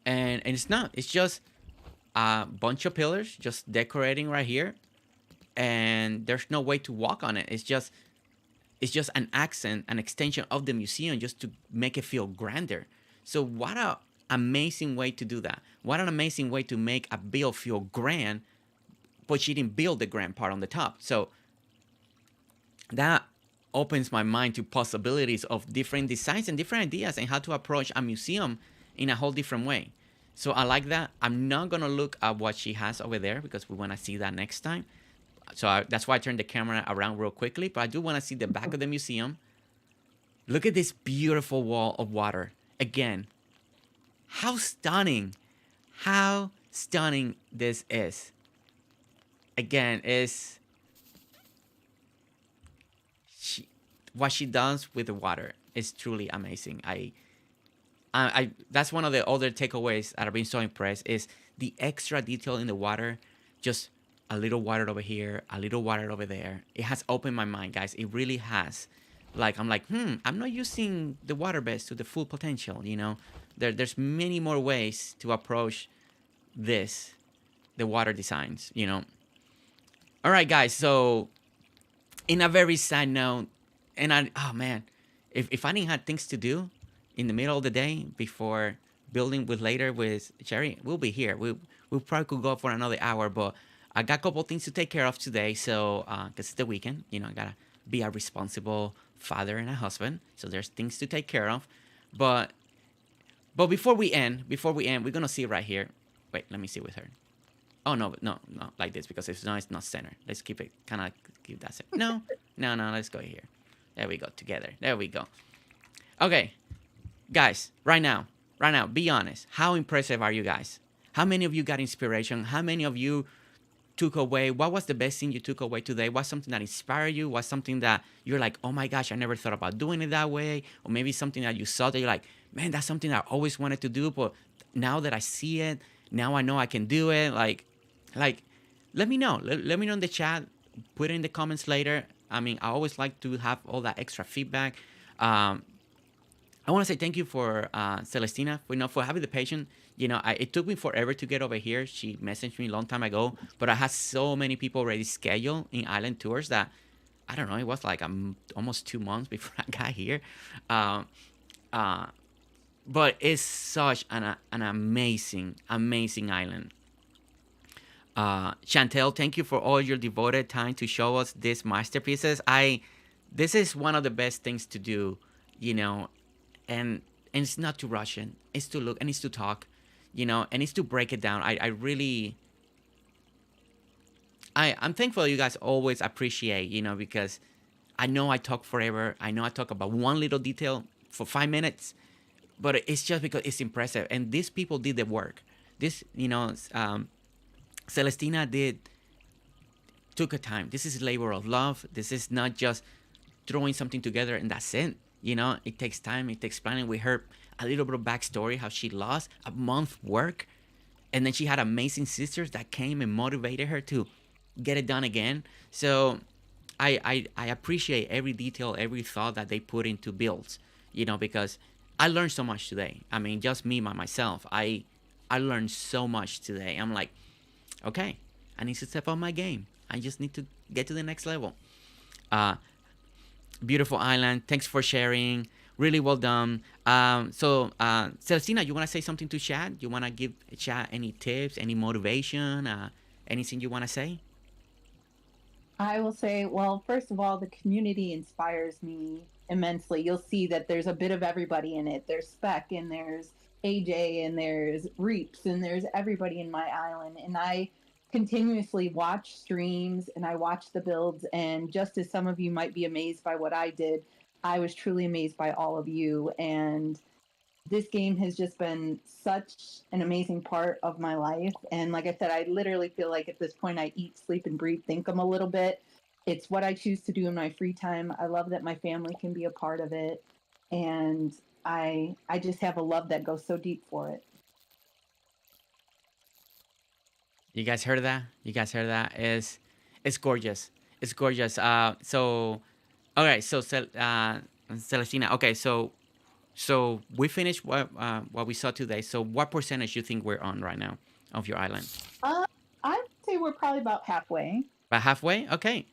And it's not. It's just a bunch of pillars just decorating right here. And there's no way to walk on it. It's just an accent, an extension of the museum, just to make it feel grander. So what an amazing way to do that. What an amazing way to make a build feel grand, but she didn't build the grand part on the top. So that opens my mind to possibilities of different designs and different ideas and how to approach a museum in a whole different way. So I like that. I'm not gonna look at what she has over there because we want to see that next time. So that's why I turned the camera around real quickly. But I do want to see the back of the museum. Look at this beautiful wall of water. Again, how stunning. How stunning this is. Again, what she does with the water is truly amazing. I that's one of the other takeaways that I've been so impressed is the extra detail in the water. Just a little water over here, a little water over there. It has opened my mind, guys. It really has. Like I'm like, I'm not using the water beds to the full potential. You know, there's many more ways to approach the water designs. You know. All right, guys. So, in a very sad note, and oh man, if I didn't have things to do in the middle of the day before building with Cherry, we'll be here. We probably could go for another hour, but I got a couple things to take care of today. So, because it's the weekend, you know, I gotta be a responsible father and a husband. So there's things to take care of. But before we end, we're gonna see right here. Wait, let me see with her. Oh no, like this because it's not center. Let's keep it kind of keep that center. No, let's go here. There we go, together. There we go. Okay, guys, right now, be honest. How impressive are you guys? How many of you got inspiration? How many of you took away? What was the best thing you took away today? What's something that inspired you? What's something that you're like, oh my gosh, I never thought about doing it that way? Or maybe something that you saw that you're like, man, that's something I always wanted to do, but now that I see it, now I know I can do it. Like, let me know. Let me know in the chat. Put it in the comments later. I mean, I always like to have all that extra feedback. I want to say thank you for Celestina for having the patience. You know, it took me forever to get over here. She messaged me a long time ago, but I had so many people already scheduled in island tours that I don't know. It was like almost 2 months before I got here. But it's such an amazing island. Chantel, thank you for all your devoted time to show us these masterpieces. This is one of the best things to do, you know, and it's not to rush it. It's to look and it's to talk, you know, and it's to break it down. I'm thankful you guys always appreciate, you know, because I know I talk forever. I know I talk about one little detail for 5 minutes, but it's just because it's impressive. And these people did the work. This, you know, Celestina took a time. This is labor of love. This is not just throwing something together and that's it. You know, it takes time. It takes planning. We heard a little bit of backstory, how she lost a month work. And then she had amazing sisters that came and motivated her to get it done again. So I appreciate every detail, every thought that they put into builds, you know, because I learned so much today. I mean, just me by myself. I learned so much today. I'm like, okay, I need to step up my game. I just need to get to the next level. Beautiful island. Thanks for sharing. Really well done. Celestina, you want to say something to chat? You want to give chat any tips, any motivation, anything you want to say? I will say, well, first of all, the community inspires me immensely. You'll see that there's a bit of everybody in it. There's Spec and there's AJ and there's Reaps and there's everybody in my island. And I continuously watch streams and I watch the builds. And just as some of you might be amazed by what I did, I was truly amazed by all of you. And this game has just been such an amazing part of my life. And like I said, I literally feel like at this point I eat, sleep, and breathe Dinkum a little bit. It's what I choose to do in my free time. I love that my family can be a part of it. And I just have a love that goes so deep for it. You guys heard of that? It's gorgeous. It's gorgeous. So, all right. So, Celestina. Okay. So we finished what we saw today. So what percentage you think we're on right now of your island? I'd say we're probably about halfway. About halfway? Okay.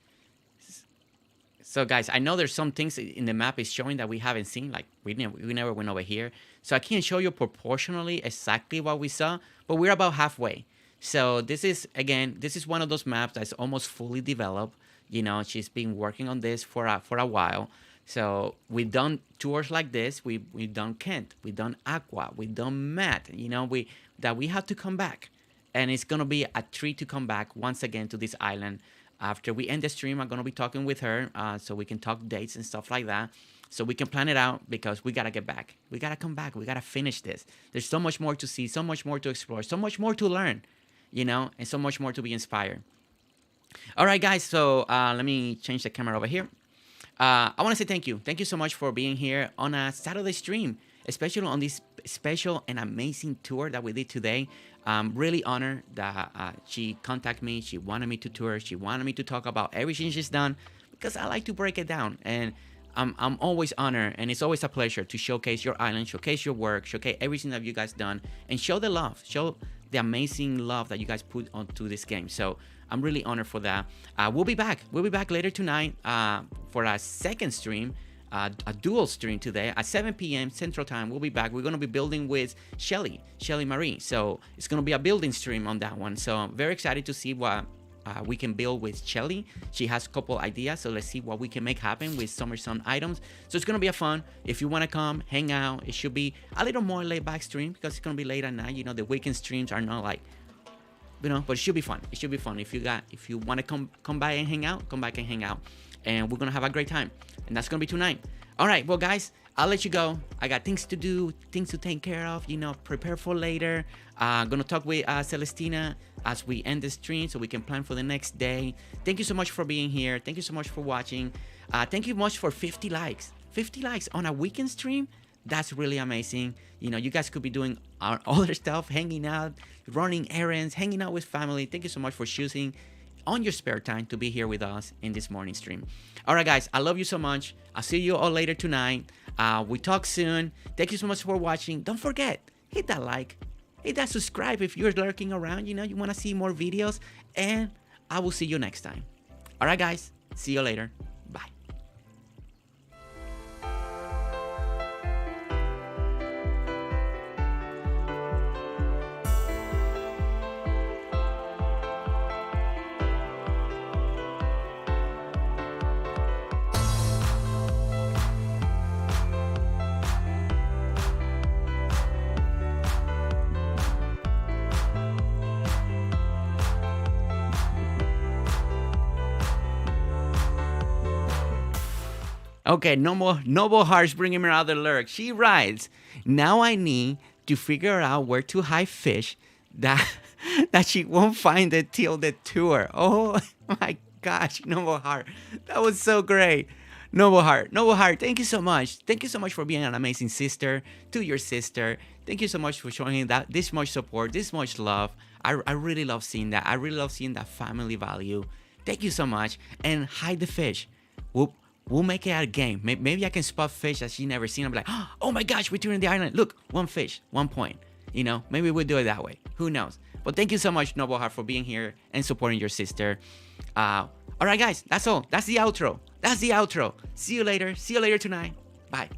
So guys, I know there's some things in the map is showing that we haven't seen. Like we never went over here. So I can't show you proportionally exactly what we saw, but we're about halfway. So this is one of those maps that's almost fully developed. You know, she's been working on this for a while. So we've done tours like this. We've done Kent. We've done Aqua. We've done Matt. You know, we have to come back, and it's gonna be a treat to come back once again to this island. After we end the stream, I'm gonna be talking with her, so we can talk dates and stuff like that. So we can plan it out because we gotta get back. We gotta come back. We gotta finish this. There's so much more to see, so much more to explore, so much more to learn, you know, and so much more to be inspired. All right, guys. So let me change the camera over here. I want to say thank you. Thank you so much for being here on a Saturday stream, especially on this special and amazing tour that we did today. I'm really honored that she contacted me. She wanted me to tour. She wanted me to talk about everything she's done because I like to break it down. And I'm always honored, and it's always a pleasure to showcase your island, showcase your work, showcase everything that you guys done, and show the love, show the amazing love that you guys put onto this game. So I'm really honored for that. We'll be back. We'll be back later tonight for a second stream, a dual stream today at 7 p.m. Central Time. We'll be back. We're going to be building with Shelly Marie. So it's going to be a building stream on that one. So I'm very excited to see what we can build with Shelly. She has a couple ideas, so let's see what we can make happen with Summer Sun items. So it's gonna be a fun. If you want to come hang out, it should be a little more laid back stream because it's gonna be late at night. You know, the weekend streams are not like, you know, but it should be fun. It should be fun. If you want to come by and hang out, come back and hang out, and we're gonna have a great time. And that's gonna be tonight. All right, well guys, I'll let you go. I got things to do, things to take care of, you know, prepare for later. Gonna talk with Celestina as we end the stream so we can plan for the next day. Thank you so much for being here. Thank you so much for watching. Thank you much for 50 likes. 50 likes on a weekend stream. That's really amazing. You know, you guys could be doing our other stuff, hanging out, running errands, hanging out with family. Thank you so much for choosing on your spare time to be here with us in this morning stream. All right, guys, I love you so much. I'll see you all later tonight. We talk soon. Thank you so much for watching. Don't forget, hit that like, hit that subscribe if you're lurking around. You know, you want to see more videos, and I will see you next time. All right, guys, see you later. Bye. Okay, no more hearts bringing me out the lurk. She writes, now I need to figure out where to hide fish that she won't find it till the tour. Oh my gosh, Noble Heart. That was so great. Noble Heart, thank you so much. Thank you so much for being an amazing sister to your sister. Thank you so much for showing that this much support, this much love. I really love seeing that. I really love seeing that family value. Thank you so much. And hide the fish. We'll make it a game. Maybe I can spot fish that she never seen. I'm like, oh my gosh, we turned the island. Look, one fish, 1 point. You know, maybe we'll do it that way. Who knows? But thank you so much, Noble Heart, for being here and supporting your sister. All right, guys, that's all. That's the outro. See you later. See you later tonight. Bye.